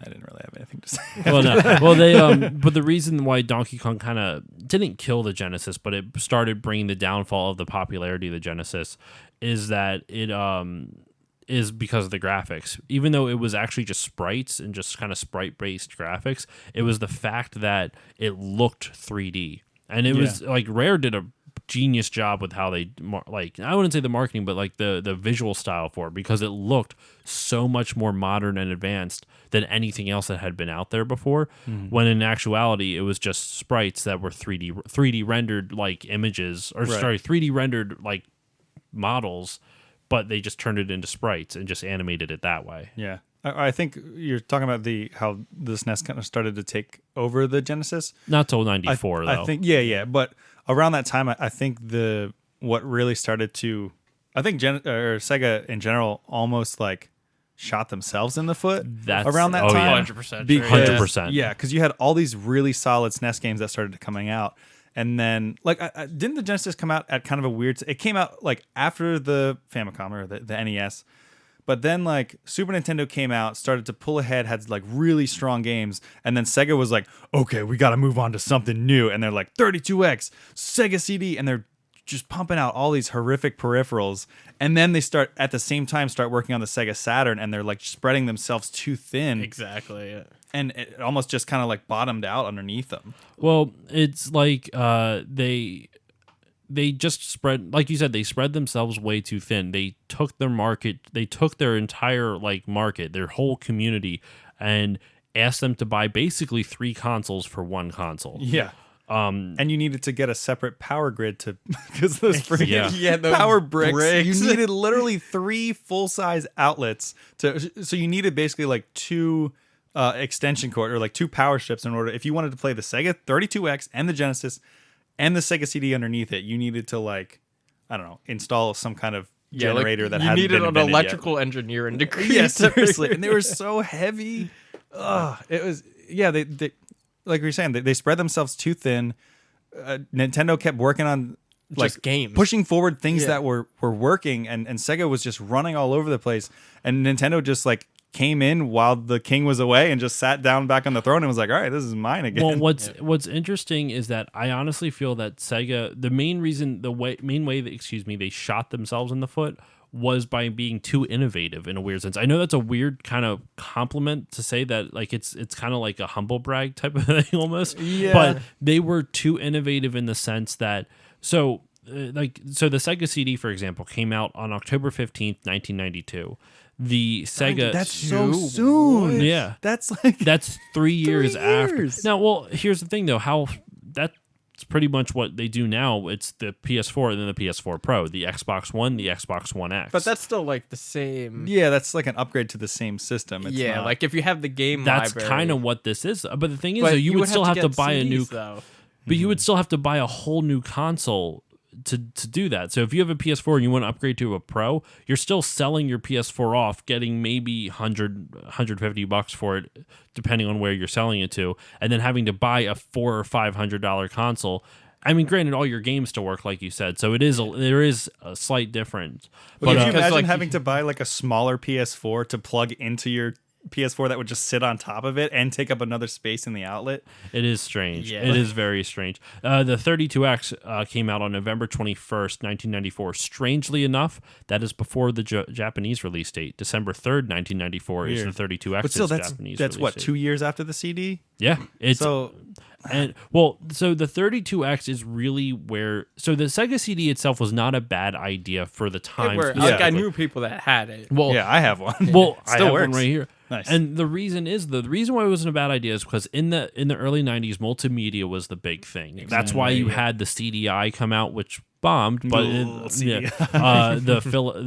I didn't really have anything to say. Well, no. Well, they but the reason why Donkey Kong kind of didn't kill the Genesis, but it started bringing the downfall of the popularity of the Genesis, is that it is because of the graphics. Even though it was actually just sprites and just kind of sprite-based graphics, it was the fact that it looked 3D, and it was Rare did a genius job with how they I wouldn't say the marketing, but the visual style for it, because it looked so much more modern and advanced than anything else that had been out there before. When in actuality it was just sprites that were 3D rendered images, or 3D rendered models, but they just turned it into sprites and just animated it that way. Yeah. I think you're talking about how the SNES kind of started to take over the Genesis. Not till 94 though. I think but around that time I think what really started to Sega in general almost shot themselves in the foot around that time. 100%. Because, 100%. Yeah, because you had all these really solid SNES games that started coming out. And then, didn't the Genesis come out at kind of a weird... It came out, after the Famicom or the NES. But then, Super Nintendo came out, started to pull ahead, had, really strong games. And then Sega was like, okay, we got to move on to something new. And they're like, 32X, Sega CD. And they're just pumping out all these horrific peripherals. And then they start working on the Sega Saturn, and they're spreading themselves too thin. Exactly. Yeah. And it almost just kind of bottomed out underneath them. Well, it's they just spread, like you said, they spread themselves way too thin. They took their market, they took their entire market, their whole community, and asked them to buy basically 3 consoles for 1 console. Yeah. And you needed to get a separate power grid because those freaking those power bricks. bricks. You needed literally 3 full-size outlets so you needed basically 2 extension cord or 2 power strips in order. If you wanted to play the Sega 32X and the Genesis and the Sega CD underneath it, you needed to install some kind of generator that hadn't been invented. You needed an yet. electrical engineer in degree. Yeah, seriously. And they were so heavy. It was they like we were saying, they spread themselves too thin. Nintendo kept working on Just games. pushing forward things that were working, and Sega was just running all over the place. And Nintendo just came in while the king was away and just sat down back on the throne and was like, all right, this is mine again. Well, what's interesting is that I honestly feel that Sega, the main way that they shot themselves in the foot was by being too innovative in a weird sense. I know that's a weird kind of compliment to say that, it's kind of like a humble brag type of thing almost. Yeah. But they were too innovative in the sense that so the Sega CD, for example, came out on October 15th, 1992. The Sega... That's so soon. Yeah. That's That's 3 years after. years. Now, well, here's the thing, though. That's it's pretty much what they do now. It's the PS4 and then the PS4 Pro, the Xbox One, the Xbox One X. But that's still like the same. Yeah, that's like an upgrade to the same system. It's Yeah, not- like if you have the game that's library. kind of what this is. But the thing is, But though, you would still have to get buy a new. CDs, though. But you would still have to buy a whole new console to do that. So if you have a PS4 and you want to upgrade to a Pro, you're still selling your PS4 off, getting maybe 150 bucks for it, depending on where you're selling it to, and then having to buy a $400 or $500 console. I mean, granted, all your games to work, like you said, so there is a slight difference. But could you because, imagine like, having to buy like a smaller PS4 to plug into your PS4 that would just sit on top of it and take up another space in the outlet? It is strange. Yeah. It is very strange. The 32X came out on November 21st, 1994. Strangely enough, that is before the Japanese release date. December 3rd, 1994 is the 32X's But still, Japanese that's release what, date. 2 years after the CD? Yeah. It's So And well, so the 32X is really where. So the Sega CD itself was not a bad idea for the time. Like I specifically. knew people that had it. Well, yeah, I have one. well, I Still have one works. right here. Nice. And the reason is the reason why it wasn't a bad idea is because in the early 90s, multimedia was the big thing. That's why you had the CDI come out, which bombed, but the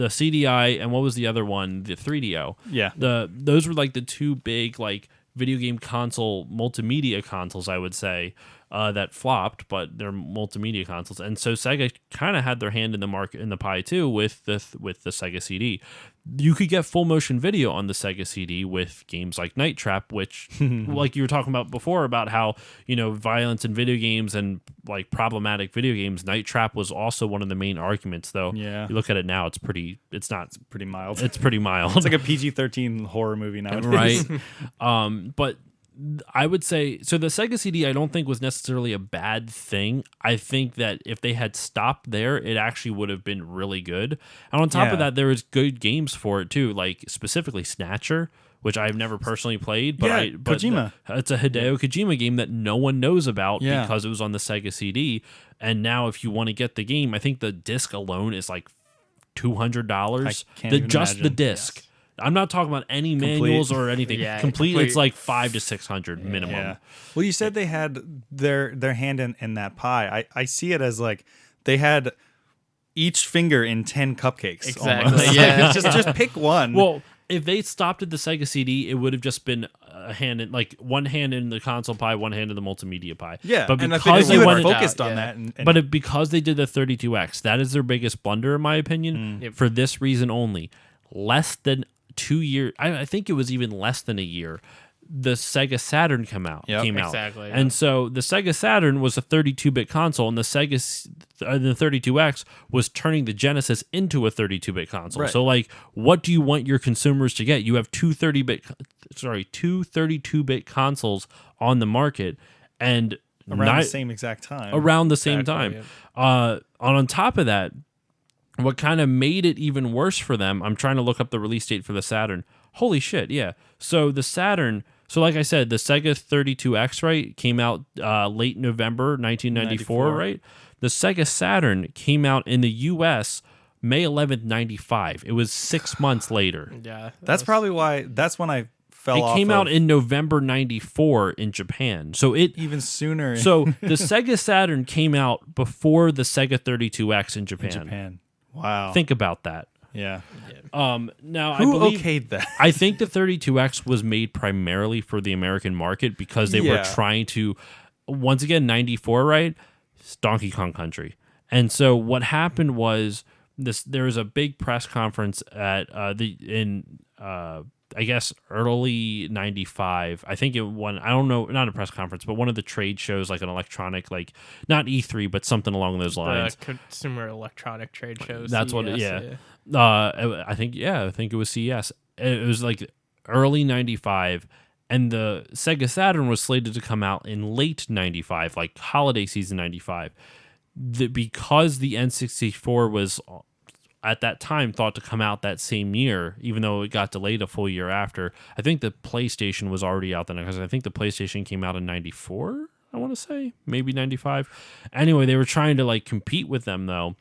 CDI and what was the other one? The 3DO. Yeah. Those were like the two big like video game console multimedia consoles, I would say, that flopped, but they're multimedia consoles. And so Sega kind of had their hand in the market in the pie too with the Sega CD. You could get full motion video on the Sega CD with games like Night Trap, which like you were talking about before about how, violence in video games and like problematic video games. Night Trap was also one of the main arguments, though. Yeah. You look at it now, it's pretty mild. it's pretty mild. It's like a PG-13 horror movie nowadays. Right. But I would say, so the Sega CD I don't think was necessarily a bad thing. I think that if they had stopped there, it actually would have been really good. And on top of Yeah. that, there was good games for it too, like specifically Snatcher, which I've never personally played. But Yeah, Kojima. It's a Hideo Kojima game that no one knows about Yeah. because it was on the Sega CD. And now if you want to get the game, I think the disc alone is like $200. I can't even just the imagine. disc. Yes. I'm not talking about any Complete. manuals or anything. Yeah, complete. complete. It's like $500 to $600 minimum. Yeah. Well, you said they had their hand in that pie. I see it as like they had each finger in 10 cupcakes. Exactly, Almost. yeah. just pick one. Well, if they stopped at the Sega CD, it would have just been a hand in, like one hand in the console pie, one hand in the multimedia pie. yeah, but and I because think they they wanted, focused out, on yeah. that. And but because they did the 32X, that is their biggest blunder, in my opinion. Yep. For this reason only, less than 2 years. I think it was even less than a year. The Sega Saturn came out. Exactly, And yeah. so the Sega Saturn was a 32-bit console, and the 32X was turning the Genesis into a 32-bit console. Right. So, like, what do you want your consumers to get? You have two 32-bit consoles on the market, and around the same exact time. around the same Exactly, time. On top of that, what kind of made it even worse for them, I'm trying to look up the release date for the Saturn. Holy shit, yeah. So the Saturn, like I said, the Sega 32X, right, came out late November 1994, 94. right? The Sega Saturn came out in the U.S. May 11th, 95. It was 6 months later. Yeah, That's probably why. That's when I fell off. It came out of in November 94 in Japan. So it even sooner. so the Sega Saturn came out before the Sega 32X in in Japan. Wow. Think about that. yeah. Now Who I believe okayed that? I think the 32X was made primarily for the American market because they were Yeah. trying to, once again, 94, right? It's Donkey Kong Country. And so what happened was there was a big press conference at I guess early 95. I think I don't know, not a press conference, but one of the trade shows, like an electronic, like not E3, but something along those lines. consumer electronic trade shows. That's what, CES, yeah. I think it was CES. It was like early 95, and the Sega Saturn was slated to come out in late 95, like holiday season 95. Because the N64 was at that time thought to come out that same year, even though it got delayed a full year after. I think the PlayStation was already out then, because I think the PlayStation came out in 94, I want to say, maybe 95. Anyway, they were trying to like compete with them though,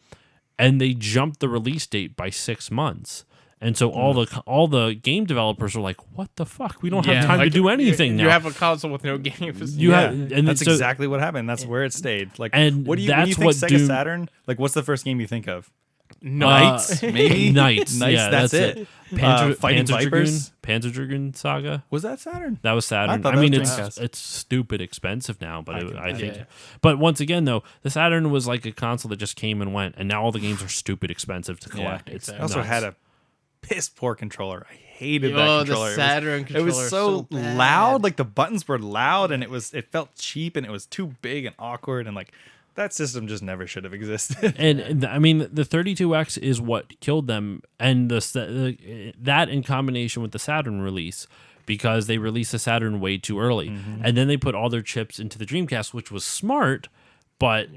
and they jumped the release date by 6 months. And so all the game developers are like, "What the fuck? We don't have time to like, do anything now." You have a console with no games. And that's so, exactly what happened. That's where it stayed. Like, and when you that's think what Sega Doom- Saturn, like, what's the first game you think of? Knights, maybe Knights. Knights. Yeah, that's it. Fighting Vipers. Panzer Dragoon Saga. Was that Saturn? That was Saturn. thought I that mean, was it's Dreamcast. it's stupid expensive now, but I think. imagine. But once again, though, the Saturn was like a console that just came and went, and now all the games are stupid expensive to collect. It's exactly. I also nuts. had a piss poor controller. I hated that Oh, controller. the Saturn It controller. was so bad. loud. Like the buttons were loud, and it felt cheap, and it was too big and awkward, and like that system just never should have existed. And I mean, the 32X is what killed them, and that in combination with the Saturn release, because they released the Saturn way too early, and then they put all their chips into the Dreamcast, which was smart, but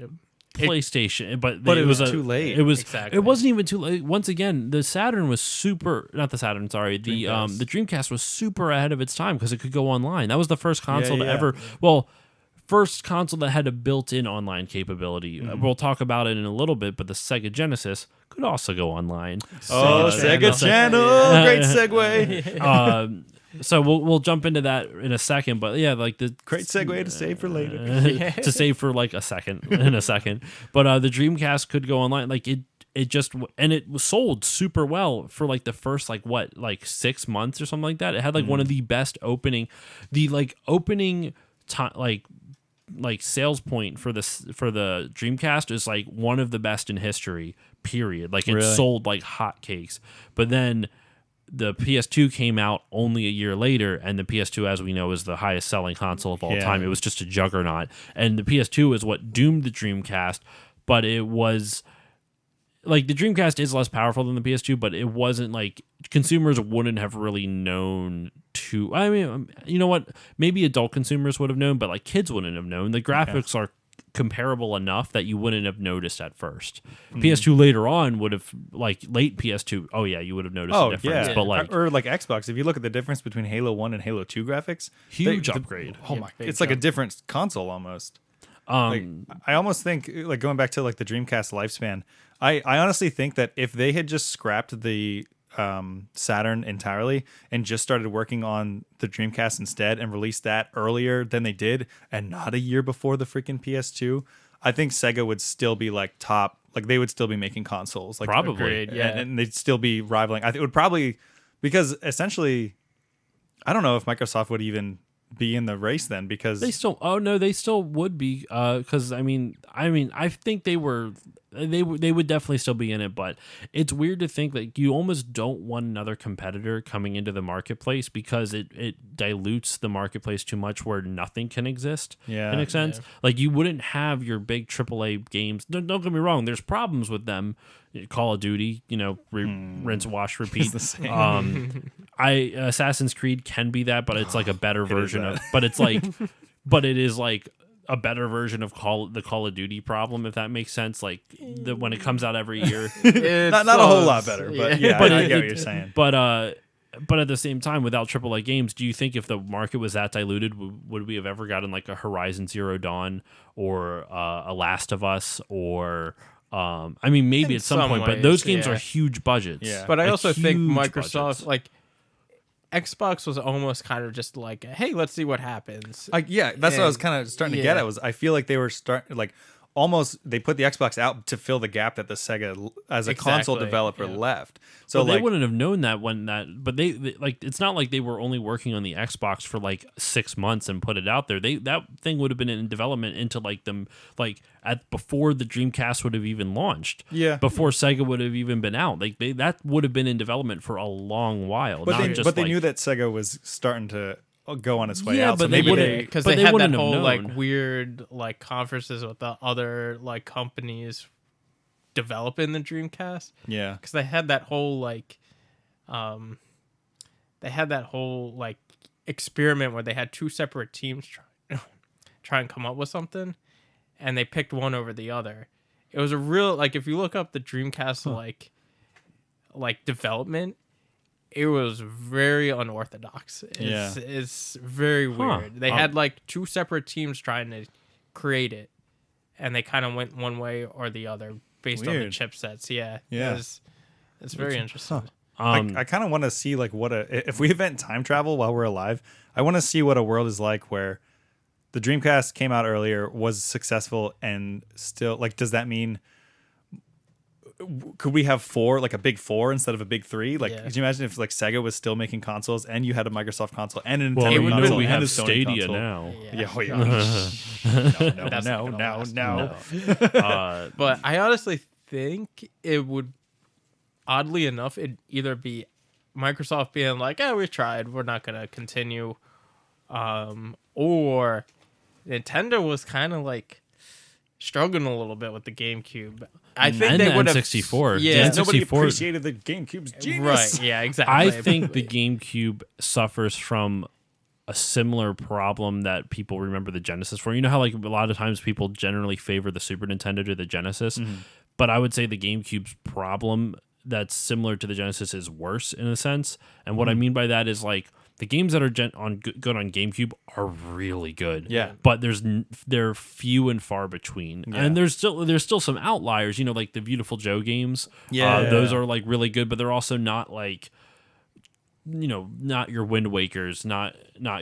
PlayStation, but it was a- too late. It was. Exactly. It wasn't even too late. Once again, the Saturn was not the Saturn. Sorry, the Dreamcast was super ahead of its time because it could go online. That was the first console to yeah. ever. Well. First console that had a built-in online capability. We'll talk about it in a little bit, but the Sega Genesis could also go online. Sega Channel. Great segue. So we'll jump into that in a second, but yeah, like the Great segue to save for later. to save for like a second in a second. But the Dreamcast could go online. Like it just and it was sold super well for like the first like 6 months or something like that. It had like one of the best opening time like sales point for the Dreamcast is like one of the best in history, period. Like it Really? sold like hotcakes. But then the PS2 came out only a year later, and the PS2, as we know, is the highest selling console of all Yeah. time. It was just a juggernaut. And the PS2 is what doomed the Dreamcast, but it was like the Dreamcast is less powerful than the PS2, but it wasn't like consumers wouldn't have really known to. I mean, you know what? Maybe adult consumers would have known, but like kids wouldn't have known. The graphics are comparable enough that you wouldn't have noticed at first. PS2 later on would have like late PS2. Oh yeah, you would have noticed the difference. But like or like Xbox, if you look at the difference between Halo 1 and Halo 2 graphics, huge upgrade. Oh my! big It's like a jump. different console almost. Like, I almost think, like going back to like the Dreamcast lifespan, I honestly think that if they had just scrapped the Saturn entirely and just started working on the Dreamcast instead and released that earlier than they did and not a year before the freaking PS2, I think Sega would still be like top. Like they would still be making consoles. Like Probably. Agreed, yeah. and they'd still be rivaling. I think it would probably, because essentially, I don't know if Microsoft would even be in the race then, because they still. Oh no, they still would be. Because I mean, I think they were. They would definitely still be in it, but it's weird to think that you almost don't want another competitor coming into the marketplace because it dilutes the marketplace too much where nothing can exist. Yeah. In a sense, like you wouldn't have your big AAA games. Don't get me wrong. There's problems with them. Call of Duty, rinse, wash, repeat. the same. Assassin's Creed can be that, but it's like a better version that. of. But it's like, but it is like a better version of the Call of Duty problem, if that makes sense. Like when it comes out every year, not a whole lot better, but yeah, But I get what you're saying. But at the same time, without AAA games, do you think if the market was that diluted, would we have ever gotten like a Horizon Zero Dawn or a Last of Us or? I mean, maybe In at some some point, but ways, those games yeah. are huge budgets. Yeah. But I Like, also think huge Microsoft, budgets. like Xbox, was almost kind of just like, hey, let's see what happens. Yeah, that's what I was And- kind of starting to get yeah. at. Was I feel like they were almost they put the Xbox out to fill the gap that the Sega as a console Exactly, developer yeah. left. So Well, they like, wouldn't have known that but they like it's not like they were only working on the Xbox for like 6 months and put it out there. That thing would have been in development into like them like at before the Dreamcast would have even launched. Yeah. Before Sega would have even been out. Like that would have been in development for a long while. but not they like, knew that Sega was starting to go on its way Yeah, out. but So they maybe wouldn't- they Because but they they had that wouldn't have whole known. like weird like conferences with the other like companies developing the Dreamcast. yeah. Because they had that whole like experiment where they had two separate teams try and come up with something, and they picked one over the other. It was a real like if you look up the Dreamcast like development, it was very unorthodox. It's very weird. They had like two separate teams trying to create it, and they kind of went one way or the other based on the Weird. chipsets. Yeah, Yeah. It's very interesting. I kind of want to see like if we invent time travel while we're alive, I want to see what a world is like where the Dreamcast came out earlier, was successful, and still like, does that mean could we have four, like a big four instead of a big three? Like, could you imagine if like Sega was still making consoles and you had a Microsoft console and a Nintendo console we and have a Sony Stadia console? now. No. But I honestly think it would, oddly enough, it'd either be Microsoft being like, we tried, we're not going to continue. Or Nintendo was kind of like struggling a little bit with the GameCube. I think and they the would have. N64. Yeah, The Nobody N64 appreciated the GameCube's genius. Right. Yeah, exactly. I think the GameCube suffers from a similar problem that people remember the Genesis for. You know how like a lot of times people generally favor the Super Nintendo to the Genesis, but I would say the GameCube's problem that's similar to the Genesis is worse in a sense. And what I mean by that is like the games that are good on GameCube are really good. Yeah. But they're few and far between. Yeah. And there's still some outliers, you know, like the Beautiful Joe games. Yeah. Those are like really good, but they're also not like, you know, not your Wind Wakers, not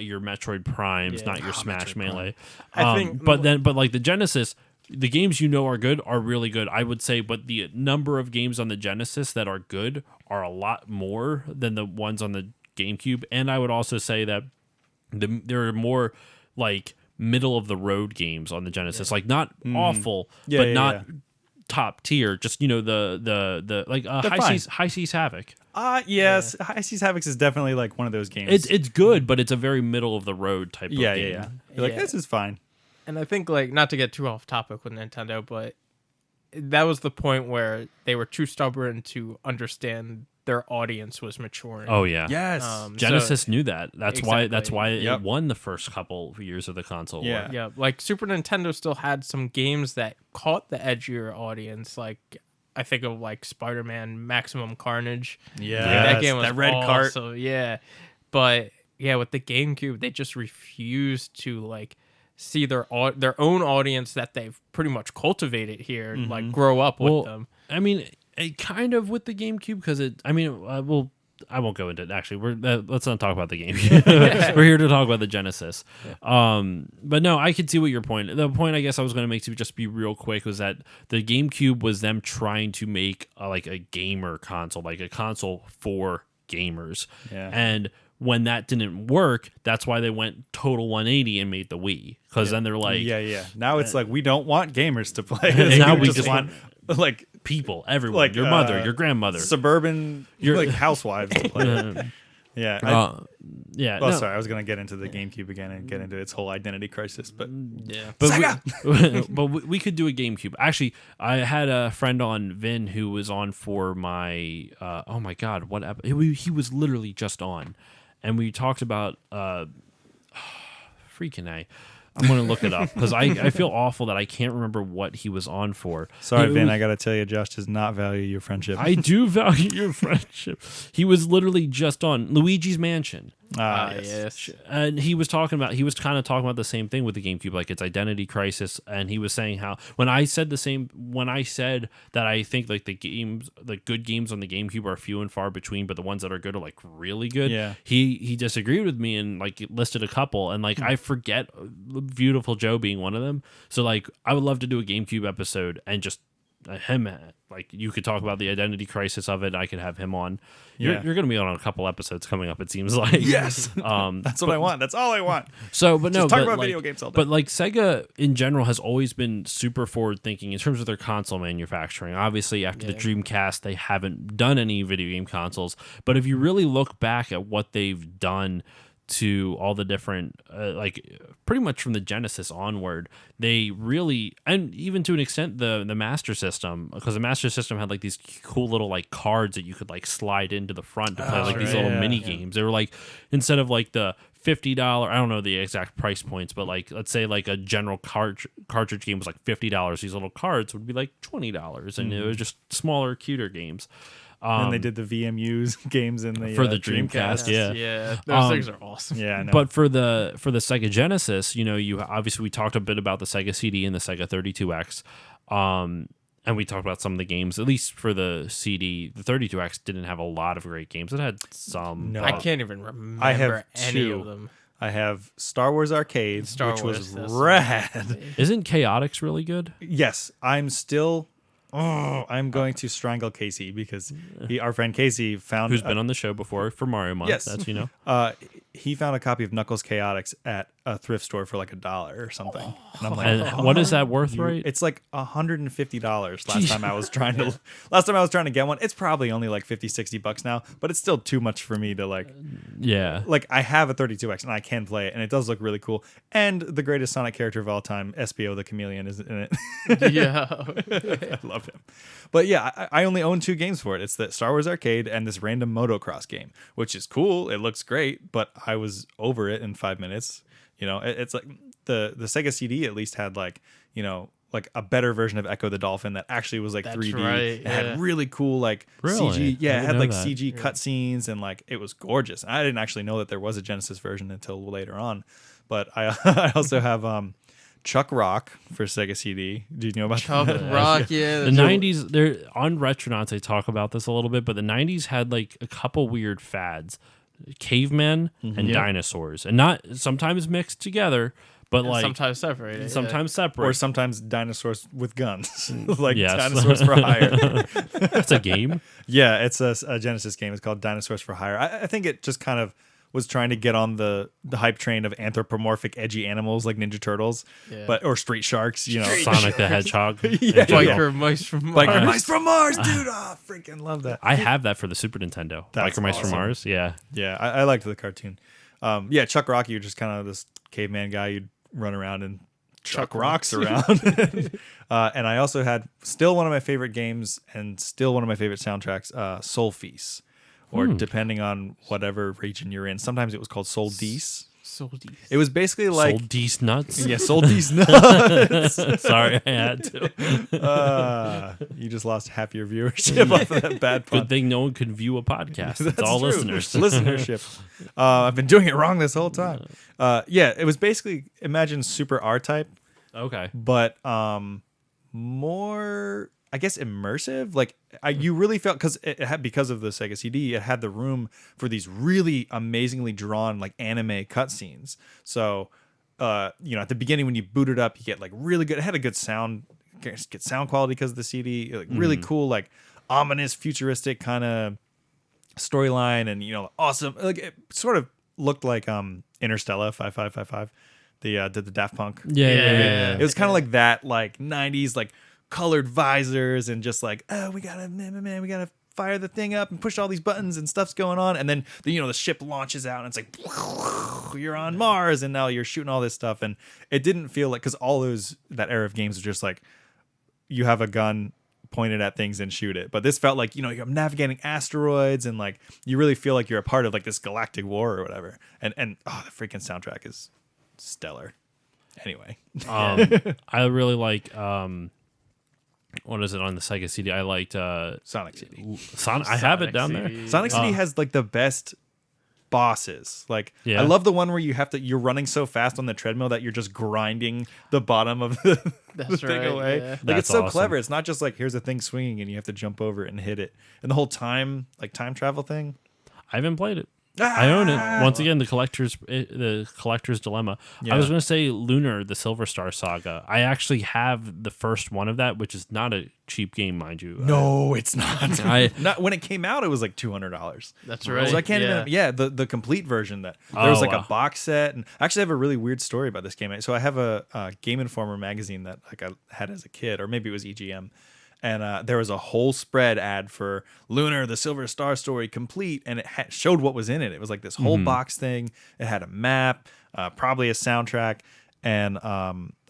your Metroid Primes, not your Smash Melee. I think but like the Genesis, the games you know are good are really good, I would say, but the number of games on the Genesis that are good are a lot more than the ones on the GameCube. And I would also say that there are more like middle of the road games on the Genesis, like not awful, but not top tier. Just, you know, the like High Seas Havoc. Yes, High Seas Havoc is definitely like one of those games. It's good, but it's a very middle of the road type of game. Yeah. You're like, this is fine. And I think, like, not to get too off topic with Nintendo, but that was the point where they were too stubborn to understand their audience was maturing. Oh yeah. Yes. Genesis knew that. That's why Exactly. it won the first couple of years of the console war. Yeah, like Super Nintendo still had some games that caught the edgier audience. Like I think of like Spider-Man Maximum Carnage. Yeah. That game was that red cart. awesome. Yeah. But yeah, with the GameCube, they just refused to like see their own audience that they've pretty much cultivated here, like grow up with them. I mean, it kind of with the GameCube because I won't go into it. Actually, let's not talk about the GameCube. We're here to talk about the Genesis. But no, I could see what your point. The point I guess I was going to make to just be real quick was that the GameCube was them trying to make like a gamer console, like a console for gamers. Yeah. And when that didn't work, that's why they went total 180 and made the Wii. Because then they're like, Now it's like we don't want gamers to play. Now we we just just want like people, everyone, like your mother, your grandmother, suburban, like housewives to play. Yeah. Well, sorry, I was gonna get into the GameCube again and get into its whole identity crisis, but but we could do a GameCube. Actually, I had a friend on Vin who was on for my oh my god, what he was literally just on, and we talked about freaking A. I'm going to look it up because I feel awful that I can't remember what he was on for. Sorry, Vin, I got to tell you, Josh does not value your friendship. I do value your friendship. He was literally just on Luigi's Mansion. Yes. And he was kind of talking about the same thing with the GameCube, like its identity crisis. And he was saying how when I said that I think like the good games on the GameCube are few and far between, but the ones that are good are like really good. Yeah. He disagreed with me and like listed a couple, and like I forget Beautiful Joe being one of them. So like I would love to do a GameCube episode and just him, like you could talk about the identity crisis of it. I could have him on. You're going to be on a couple episodes coming up, it seems like. Yes. That's what I want. That's all I want. So, but no, talk about video games all day. But like Sega in general has always been super forward thinking in terms of their console manufacturing. Obviously, after the Dreamcast, they haven't done any video game consoles. But if you really look back at what they've done to all the different like pretty much from the Genesis onward, they really, and even to an extent the Master System, because the Master System had like these cool little like cards that you could like slide into the front to play like these little mini games. They were like, instead of like the $50, I don't know the exact price points, but like let's say like a general cartridge game was like $50, these little cards would be like $20, and it was just smaller, cuter games. And they did the VMUs games in the for the Dreamcast. Yeah, those things are awesome. Yeah, I know. But for the Sega Genesis, you know, you obviously we talked a bit about the Sega CD and the Sega 32X, and we talked about some of the games. At least for the CD, the 32X didn't have a lot of great games. It had some. No. I can't even remember I have any two. of them. I have Star Wars Arcade, Star which Wars, was that's rad. Isn't Chaotix really good? Yes, I'm still. Oh, I'm going to strangle Casey because our friend Casey found Who's been on the show before for Mario Month? Yes. That's, you know. He found a copy of Knuckles Chaotix at a thrift store for like $1 or something, and I'm like, And what is that worth, right? It's like $150 last time I was trying to get one. It's probably only like $50-$60 now, but it's still too much for me to like. Yeah. Like I have a 32X and I can play it, and it does look really cool. And the greatest Sonic character of all time, SBO the Chameleon, is in it. Yeah. I love him. But yeah, I only own 2 games for it. It's the Star Wars Arcade and this random motocross game, which is cool. It looks great, but I was over it in 5 minutes. You know, it's like the Sega CD at least had like, you know, like a better version of Echo the Dolphin that actually was like That's 3D. right, It had yeah. really cool like Really? CG. Yeah, I it didn't had know like that. CG cutscenes and like it was gorgeous. And I didn't actually know that there was a Genesis version until later on. But I also have Chuck Rock for Sega CD. Do you know about Chuck that? Rock, yeah. The 90s, they're on Retronauts, they talk about this a little bit, but the 90s had like a couple weird fads. Cavemen and dinosaurs. And not sometimes mixed together, but like sometimes separated. sometimes separate. Or sometimes dinosaurs with guns, like Yes. Dinosaurs for Hire. That's a game. Yeah, it's a Genesis game. It's called Dinosaurs for Hire. I think it just kind of was trying to get on the hype train of anthropomorphic, edgy animals like Ninja Turtles, Yeah. or Street Sharks. You know, Sonic the Hedgehog. Yeah. Biker Mice from Mars. Biker Mice from Mars, dude. Oh, freaking love that. I have that for the Super Nintendo. That's Biker Mice from awesome. Mars. Yeah. Yeah, I liked the cartoon. Yeah, Chuck Rock, you're just kind of this caveman guy. You'd run around and chuck rocks around. And I also had still one of my favorite games and still one of my favorite soundtracks, Soul Feast. Or depending on whatever region you're in. Sometimes it was called Soul Dees. Soldies. It was basically like... Sold D's nuts. Yeah, Soul Dees nuts. Sorry, I had to. You just lost half your viewership off of that bad pun. Good thing no one could view a podcast. It's That's all true. listeners. Listenership. I've been doing it wrong this whole time. Yeah, it was basically, imagine Super R-Type, Okay. but more, I guess, immersive. Like you really felt, because it had, because of the Sega CD, it had the room for these really amazingly drawn like anime cutscenes. So you know, at the beginning when you boot it up, you get like really good. It had a good sound quality because of the CD. Like really cool, like ominous, futuristic kind of storyline, and you know, awesome. Like it sort of looked like Interstellar 5555. The Daft Punk. Yeah. It was kind of like that, like 90s, like colored visors and just like, oh, we gotta fire the thing up and push all these buttons and stuff's going on. And then the ship launches out and it's like, you're on Mars and now you're shooting all this stuff. And it didn't feel like, because all that era of games are just like, you have a gun pointed at things and shoot it. But this felt like, you're navigating asteroids and like, you really feel like you're a part of like this galactic war or whatever. And the freaking soundtrack is stellar. Anyway. I really like what is it on the Sega CD? I liked Sonic CD. I have it down CD. there. Sonic CD has like the best bosses. Like Yeah. I love the one where you're running so fast on the treadmill that you're just grinding the bottom of the That's thing right, away. yeah. Like That's it's so awesome. clever. It's not just like here's a thing swinging and you have to jump over it and hit it. And the whole time travel thing. I haven't played it. I own it. Once again, the collector's dilemma. Yeah. I was going to say Lunar, the Silver Star Saga. I actually have the first one of that, which is not a cheap game, mind you. No, it's not. I- Not when it came out, it was like $200. That's right. So I can't even. Yeah, the complete version that there was like a box set, and I actually have a really weird story about this game. So I have a Game Informer magazine that like I had as a kid, or maybe it was EGM, and there was a whole spread ad for Lunar, the Silver Star Story complete, and it showed what was in it. It was like this whole box thing. It had a map, probably a soundtrack, and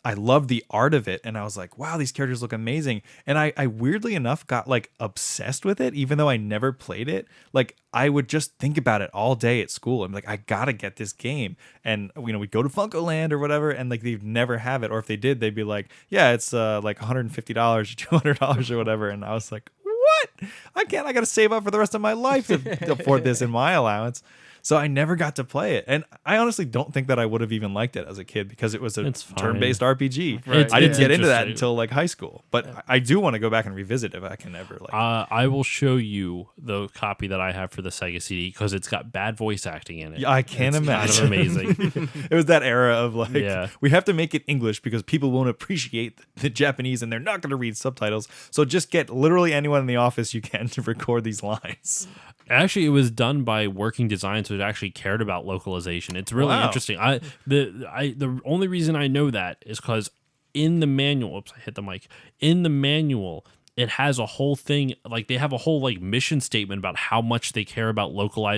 I loved the art of it, and I was like, wow, these characters look amazing. And I weirdly enough got like obsessed with it, even though I never played it. Like I would just think about it all day at school. I'm like, I gotta get this game. And we'd go to Funko Land or whatever, and like they'd never have it. Or if they did, they'd be like, yeah, it's like $150 or $200 or whatever. And I was like, what? I can't. I got to save up for the rest of my life to afford this in my allowance. So I never got to play it. And I honestly don't think that I would have even liked it as a kid because it was a It's fine. turn-based RPG. Right. I didn't It's get into that interesting. until like high school. But I do want to go back and revisit if I can ever. Like, I will show you the copy that I have for the Sega CD because it's got bad voice acting in it. yeah, I can't Kind of imagine. amazing. It was that era of like, Yeah. we have to make it English because people won't appreciate the Japanese and they're not going to read subtitles. So just get literally anyone in the office you can to record these lines. Actually, it was done by Working Design, so it actually cared about localization. It's really Wow. interesting. The only reason I know that is because in the manual, oops, I hit the mic. In the manual, it has a whole thing, like they have a whole like mission statement about how much they care about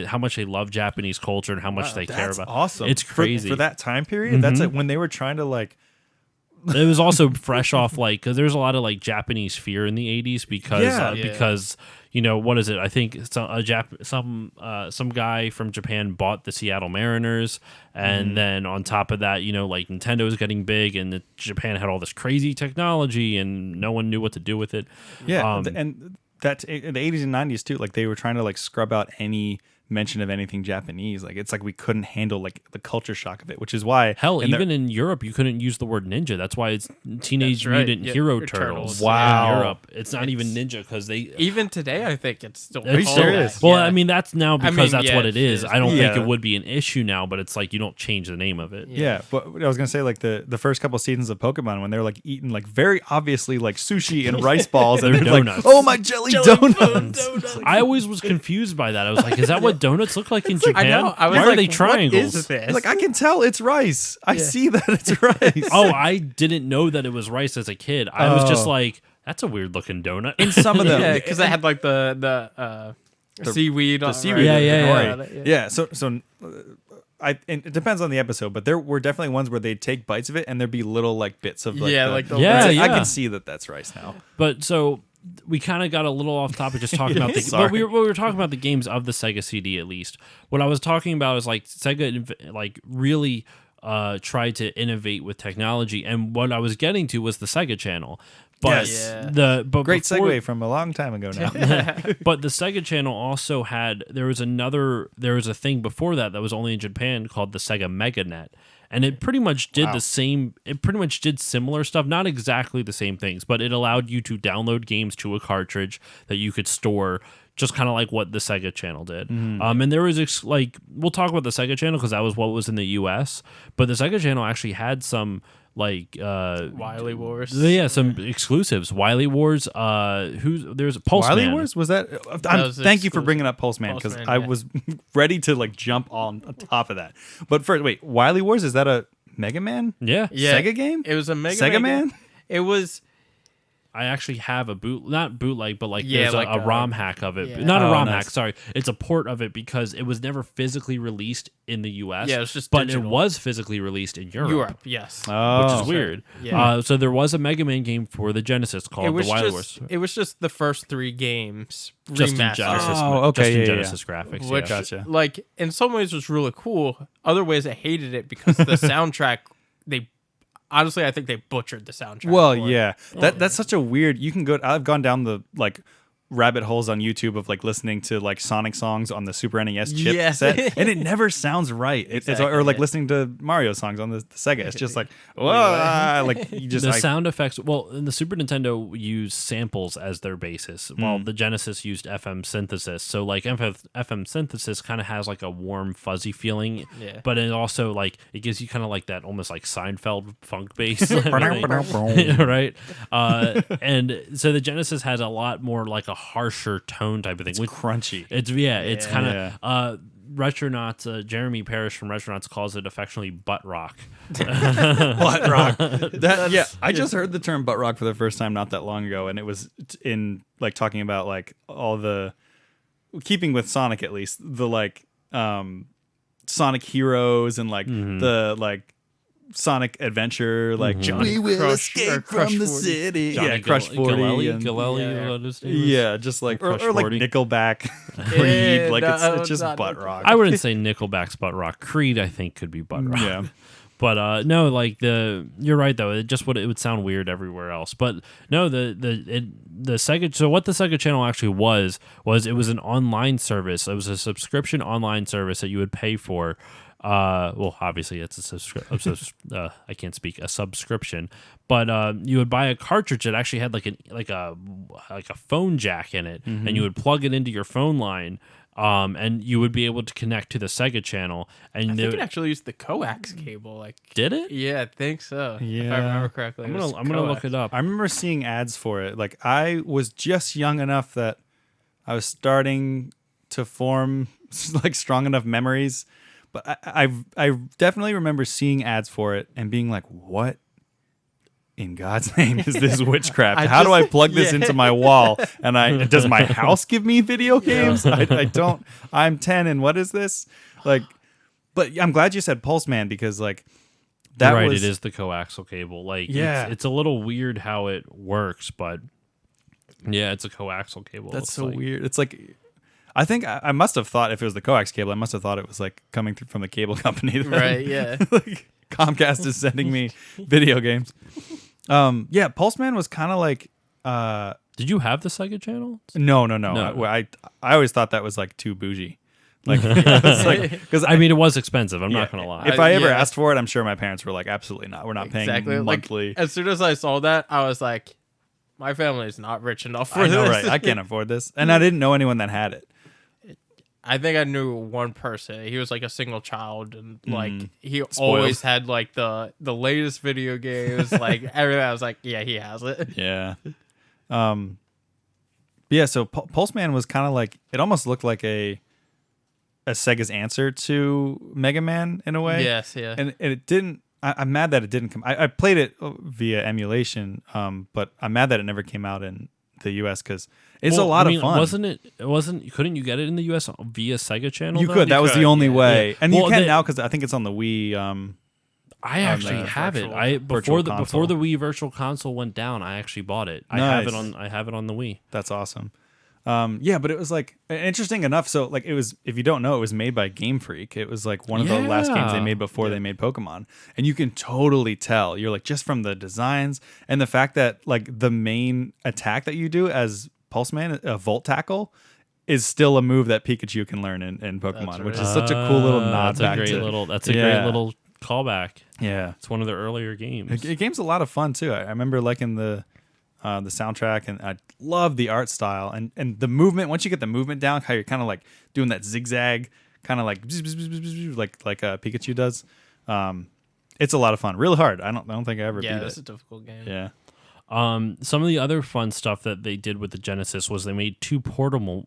how much they love Japanese culture and how much they care That's about. awesome. It's crazy. For that time period. That's like when they were trying to like, It was also fresh off like because there's a lot of like Japanese fear in the 80s because Yeah. because you know what is it? I think some guy from Japan bought the Seattle Mariners, and then on top of that, you know, like Nintendo was getting big, and Japan had all this crazy technology, and no one knew what to do with it. yeah. And that in the 80s and 90s too, like they were trying to like scrub out any mention of anything Japanese. Like it's like we couldn't handle like the culture shock of it, which is why Hell, and even in Europe, you couldn't use the word ninja. That's why it's Teenage That's right. Mutant Yeah, Hero or Turtles. Turtles. Wow. In Europe, it's not even ninja because they. Even today, I think it's still. Are you called serious? that. Well, Yeah. I mean, that's now because mean, that's yeah, what it it is. is. I don't think Yeah. it would be an issue now, but it's like you don't change the name of it. yeah, but I was gonna say like the first couple seasons of Pokemon when they're like eating like very obviously like sushi and rice balls and They're it's like, donuts. oh my jelly donuts. I always was confused by that. I was like, is that what donuts look like in Japan? I know. I was Why like, are they what triangles? is this? Like I can tell it's rice. I see that it's rice. Oh, I didn't know that it was rice as a kid. I was just Oh. like, that's a weird looking donut. in some of them, yeah, because I had like the seaweed. the on- seaweed, Yeah, the yeah, nori. Yeah. So and it depends on the episode, but there were definitely ones where they'd take bites of it and there'd be little like bits of like Yeah, the, like the Yeah, I yeah. can see that that's rice now. But so we kind of got a little off topic just talking about the Sorry. but we were talking about the games of the Sega CD at least. What I was talking about is like Sega like really tried to innovate with technology, and what I was getting to was the Sega Channel. But Yes. Yeah. Great before- segue from a long time ago now. But the Sega Channel also had there was a thing before that was only in Japan called the Sega MegaNet. And it pretty much did the same. It pretty much did similar stuff, not exactly the same things, but it allowed you to download games to a cartridge that you could store, just kind of like what the Sega Channel did. And there was like we'll talk about the Sega Channel because that was what was in the U.S. But the Sega Channel actually had some like Wily Wars. yeah, some exclusives. Wily Wars. There's Pulse Wily Man. Wars was that? was Thank you for exclusive. bringing up Pulse Man because Pulse Man, I yeah. was ready to like jump on top of that. But first, wait, Wily Wars, is that a Mega Man? Yeah. Yeah. Sega game? It was a Mega Sega Man. Man? It was. I actually have a not bootleg, but like Yeah, there's like a a- ROM hack of it. yeah. Not a Oh, ROM nice. hack, sorry. It's a port of it because it was never physically released in the US. Yeah, it was just but digital. it was physically released in Europe. Europe, yes. Oh, Which is weird. Yeah. So there was a Mega Man game for the Genesis called It was the Wily just. Wars. It was just the first 3 games Just in remastered. Genesis, Oh, okay, just in yeah, yeah, Genesis graphics. Which, yeah. Gotcha. like, in some ways was really cool. Other ways I hated it because the soundtrack, honestly, I think they butchered the soundtrack. Well, for it. yeah. That's such a weird. You can go. I've gone down the like rabbit holes on YouTube of like listening to like Sonic songs on the Super NES chip Yes. set, and it never sounds right. It's or like yeah. listening to Mario songs on the Sega. It's just like whoa, like you just The like, sound effects, well, in the Super Nintendo used samples as their basis, while the Genesis used FM synthesis. So, like, FM synthesis kind of has like a warm, fuzzy feeling, Yeah. but it also like it gives you kind of like that almost like Seinfeld funk bass, right? And so the Genesis has a lot more like a harsher tone type of thing. Which, crunchy. it's it's kind of Yeah. Retronauts. Jeremy Parrish from Retronauts calls it affectionately butt rock. Butt rock. I just heard the term butt rock for the first time not that long ago, and it was in like talking about like all the keeping with Sonic at least the like Sonic Heroes and like the like Sonic Adventure like Johnny we will Crush- or escape Crush from the 40. city. Johnny Crush 40 Galelli, and- Yeah. what his name is? yeah, just like Crush or like 40. Nickelback, Creed, like no, it's just not butt Nickelback. rock. I wouldn't say Nickelback's butt rock. Creed, I think, could be butt rock. Yeah. But no, like you're right though. It would sound weird everywhere else. But no, the Sega. So what the Sega Channel actually was it was an online service. It was a subscription online service that you would pay for. Well, obviously it's I can't speak, a subscription, but you would buy a cartridge that actually had like a phone jack in it, and you would plug it into your phone line. And you would be able to connect to the Sega Channel, and I think it actually used the coax cable. Like, did it? Yeah, I think so. Yeah. If I remember correctly. I'm gonna look it up. I remember seeing ads for it. Like I was just young enough that I was starting to form like strong enough memories, but I definitely remember seeing ads for it and being like, "What in God's name is this witchcraft? How do I plug this into my wall? And does my house give me video games? I don't. I'm 10, and what is this? Like, but I'm glad you said Pulse Man, because like that You're right, was, it is the coaxial cable. Like, Yeah. it's a little weird how it works, but yeah, it's a coaxial cable. That's It's so like- weird. It's like, I think I must have thought if it was the coax cable, I must have thought it was like coming through from the cable company. Then. Right, yeah. Like Comcast is sending me video games. Yeah, Pulse Man was kind of like, Did you have the Sega Channel? no. No. I always thought that was like too bougie. Like, because I mean, it was expensive. I'm not gonna lie. if I ever Yeah. asked for it, I'm sure my parents were like, absolutely not. We're not paying Exactly. monthly. Like, as soon as I saw that, I was like, my family is not rich enough for I know, this. right? I can't afford this, and I didn't know anyone that had it. I think I knew one person. He was like a single child, and like he Spoiled. always had like the latest video games, like everything. I was like, yeah, he has it. Yeah. Yeah, so Pulse Man was kind of like, it almost looked like a Sega's answer to Mega Man in a way. Yes, yeah. And it didn't, I'm mad that it didn't come. I played it via emulation, but I'm mad that it never came out in the US, because it's a lot of fun. Couldn't you get it in the US via Sega Channel? You though? could. That was could, the only yeah. way. Yeah. And Well, you can they- now, because I think it's on the Wii. I actually the have it. virtual Before console. the Wii Virtual Console went down, I actually bought it. I Nice. have it on the Wii. That's awesome. Yeah, but it was like interesting enough. So like, it was, if you don't know, it was made by Game Freak. It was like one of the last games they Yeah. made before they made Pokemon. And you can totally tell, you're like, just from the designs and the fact that like the main attack that you do as Pulse Man, a Volt Tackle, is still a move that Pikachu can learn in Pokemon, which is such a cool little nod That's back a great to little. That's a Yeah. great little callback. Yeah. It's one of the earlier games. The game's a lot of fun too. I remember liking the soundtrack, and I love the art style and the movement. Once you get the movement down, how you're kind of like doing that zigzag, kind of like like Pikachu does. It's a lot of fun. Really hard. I don't think I ever Yeah, beat that's a it. difficult game. Yeah. Some of the other fun stuff that they did with the Genesis was they made two portable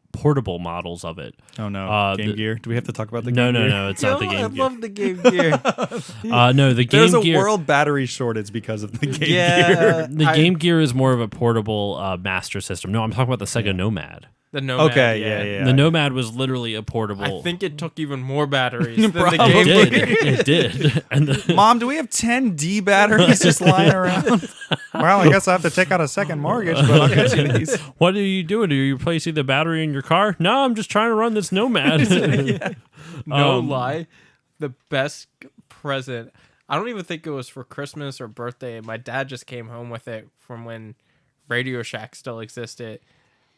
models of it. Oh no. Game the- Gear. Do we have to talk about the No, Game no, Gear? no, it's not the Game Gear. the Game Gear. No, the Game There's a Gear. world battery shortage because of the Game Gear. Yeah. The Game Gear is more of a portable Master System. No, I'm talking about the Sega Nomad. The Nomad. Okay, yeah. The Nomad was literally a portable. I think it took even more batteries than the Probably. Game it Gear. did. It did. And the, Mom, do we have 10 D batteries just lying around? Well, I guess I have to take out a second mortgage, but I'll get you these. what are you doing? Are you replacing the battery in your car? No, I'm just trying to run this Nomad. No lie. The best present. I don't even think it was for Christmas or birthday. My dad just came home with it from when Radio Shack still existed.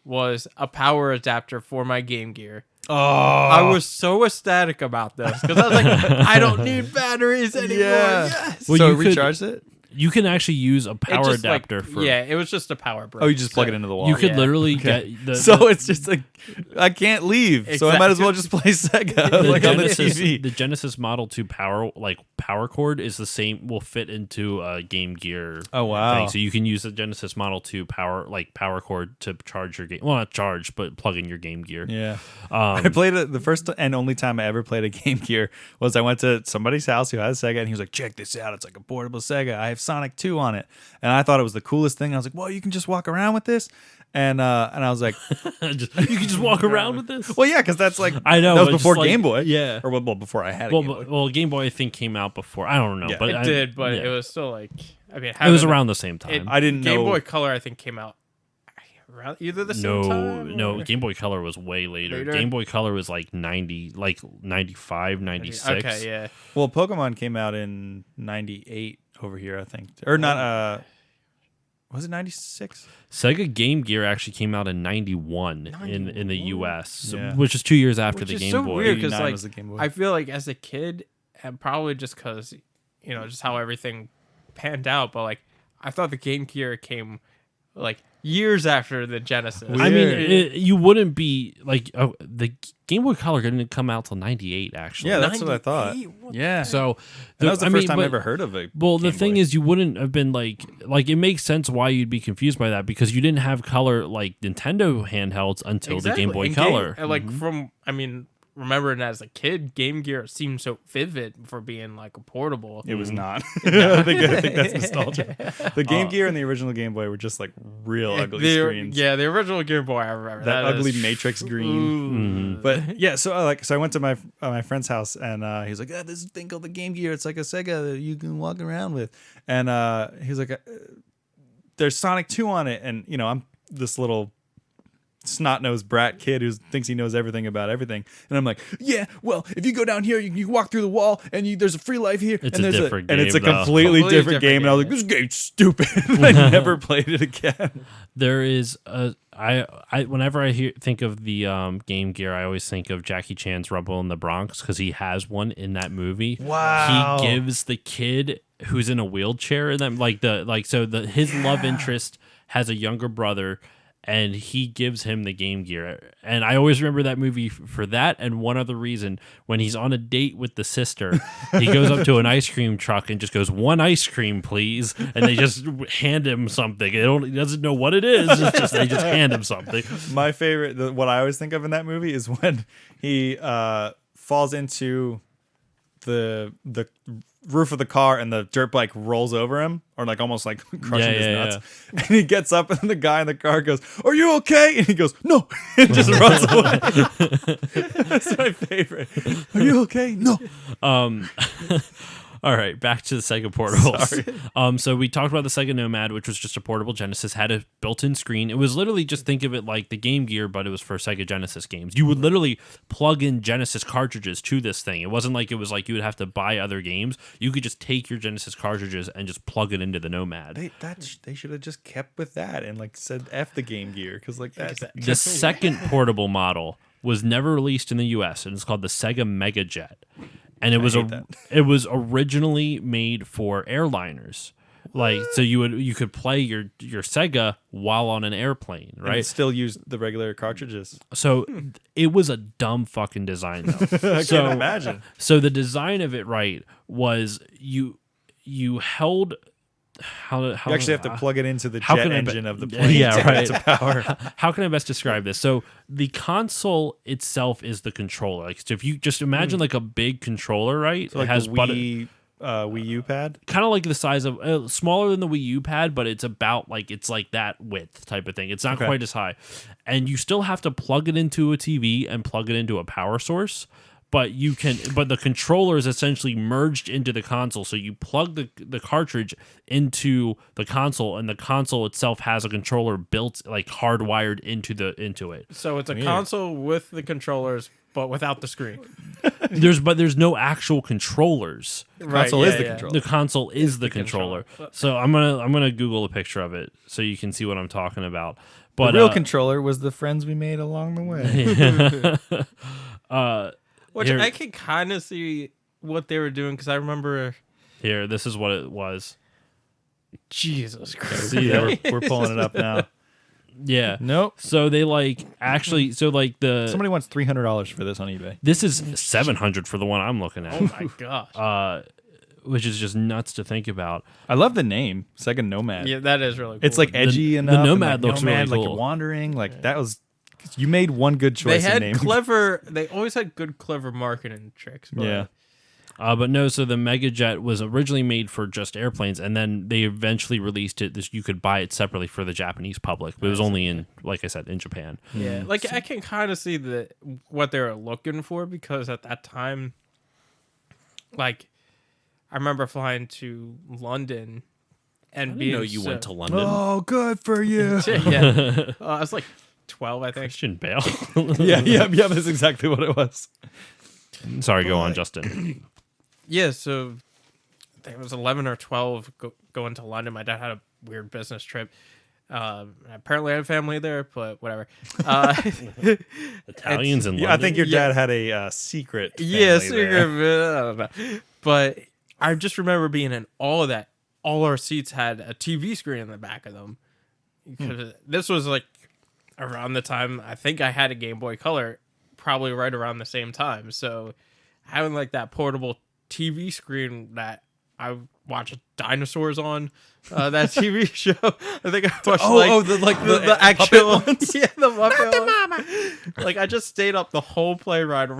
Was a power adapter for my Game Gear. Oh, I was so ecstatic about this because I was like, I don't need batteries anymore. Yeah. Yes. Well, so you it could- recharged it? You can actually use a It power just, like, adapter for. Yeah, it was just a power brick. Oh, you just plug So- it into the wall. You could Yeah. literally Okay. get the. So the, it's just like, I can't leave, so I might as well just play Sega the like on the Genesis, TV. the Genesis Model 2 power cord is the same. Will fit into a Game Gear. Oh, wow. Thing. So you can use the Genesis Model 2 power cord to charge your game. Well, not charge, but plug in your Game Gear. Yeah. I played it, the first and only time I ever played a Game Gear was I went to somebody's house who had a Sega, and he was like, check this out. It's like a portable Sega. I have Sonic 2 on it. And I thought it was the coolest thing. I was like, well, you can just walk around with this? And I was like, you can just walk around with this. well, yeah, because that's like, I know, that was but just before like- Game Boy. yeah. Or well, before I had a Game Boy. Well, Game Boy I think came out before. I don't know, Yeah. but It did, but it was still like, I mean, it was around the same time. I didn't Game know. Boy Color, I think, came out either the same time? No. Or? Game Boy Color was way later. Later? Game Boy Color was like 95, 96. Okay, yeah. Well, Pokemon came out in 98 over here, I think. Or not, was it 96? Sega Game Gear actually came out in 91 in the US, Yeah. which is 2 years after Which the is Game so Boy. weird because 89 was the Game Boy. I feel like as a kid, and probably just because just how everything panned out, but like I thought the Game Gear came like years after the Genesis. I mean, Weird. you wouldn't be like the Game Boy Color didn't come out till 98 actually. Yeah, that's what I thought. 98? What? Yeah. So And that was the first time I but- ever heard of it. Well, the thing is, you wouldn't have been like it makes sense why you'd be confused by that because you didn't have color like Nintendo handhelds until the Game Boy And Color. and like remembering as a kid, Game Gear seemed so vivid for being like a portable. It was not. I think that's nostalgia. The Game Gear and the original Game Boy were just like real ugly screens. Yeah, the original Game Boy, I remember That is- ugly matrix green. But yeah, so I went to my friend's house and he was like, this thing called the Game Gear. It's like a Sega that you can walk around with. And he was like, there's Sonic 2 on it. And I'm this little snot-nosed brat kid who thinks he knows everything about everything, and I'm like, yeah, well, if you go down here, you walk through the wall, and there's a free life here, It's and a there's different and it's a game, though. completely different Completely game, and I was like, different this game's stupid. And I never played it again. There is I whenever I think of the Game Gear, I always think of Jackie Chan's Rumble in the Bronx because he has one in that movie. Wow. He gives the kid who's in a wheelchair and then his love interest has a younger brother. And he gives him the Game Gear. And I always remember that movie for that. And one other reason, when he's on a date with the sister, he goes up to an ice cream truck and just goes, 1 ice cream, please. And they just hand him something. He doesn't know what it is. It's just they just hand him something. My favorite, what I always think of in that movie is when he falls into the roof of the car and the dirt bike rolls over him, or like almost like crushing his nuts. And he gets up and the guy in the car goes, "Are you okay?" And he goes, "No," and just runs away. That's my favorite. Are you okay? No. All right, back to the Sega portables. So we talked about the Sega Nomad, which was just a portable Genesis, had a built-in screen. It was literally just think of it like the Game Gear, but it was for Sega Genesis games. You would literally plug in Genesis cartridges to this thing. It wasn't like you would have to buy other games. You could just take your Genesis cartridges and just plug it into the Nomad. They should have just kept with that and like said F the Game Gear, because like that's The second portable model was never released in the US, and it's called the Sega Mega Jet. And it was originally made for airliners. Like, so you could play your Sega while on an airplane, right? And it still used the regular cartridges. So it was a dumb fucking design though. I can't imagine. So the design of it, right, was you held how You actually have to plug it into the how jet can I engine of the plane. Yeah, to right. get it to power. How can I best describe this? So the console itself is the controller. Like, so if you just imagine like a big controller, right? So like it has the Wii U pad. kind of like the size of smaller than the Wii U pad, but it's about it's like that width type of thing. It's not quite as high, and you still have to plug it into a TV and plug it into a power source. But the controller is essentially merged into the console. So you plug the cartridge into the console, and the console itself has a controller built, like hardwired into it. So it's a console with the controllers, but without the screen. There's no actual controllers. The console is the yeah. controller. The console is the controller. So I'm gonna Google a picture of it so you can see what I'm talking about. But The real controller was the friends we made along the way. Which Here- I can kind of see what they were doing because I remember. here, this is what it was. Jesus Christ. See, we're pulling it up now. Yeah. Nope. So they actually Somebody wants $300 for this on eBay. this is 700 for the one I'm looking at. Oh my gosh. Which is just nuts to think about. I love the name Sega Nomad. Yeah, that is really cool. It's like edgy The enough. and, Nomad like, looks Nomad, really like cool. wandering. Like that was. You made one good they choice in had name. they always had good, clever marketing tricks. But Yeah. But no, so the Mega Jet was originally made for just airplanes, and then they eventually released it. You could buy it separately for the Japanese public. But it was only in, like I said, in Japan. Yeah, like I can kind of see what they were looking for because at that time, like, I remember flying to London and I being didn't know you went to London. Oh, good for you. yeah. I was like 12, I think. Christian Bale. yeah. That's exactly what it was. Sorry, go on, Justin. Yeah, so I think it was 11 or 12 going to London. My dad had a weird business trip. Apparently I had family there, but whatever. Italians in London. Yeah, I think your dad had a secret. Yeah, family secret. there. I don't know. But I just remember being in all of that. All our seats had a TV screen in the back of them. Because this was like around the time I think I had a Game Boy Color, probably right around the same time. So having like that portable TV screen that I watched dinosaurs on, that TV show. I think I watched the actual ones? yeah, the Muppet one. Like I just stayed up the whole play ride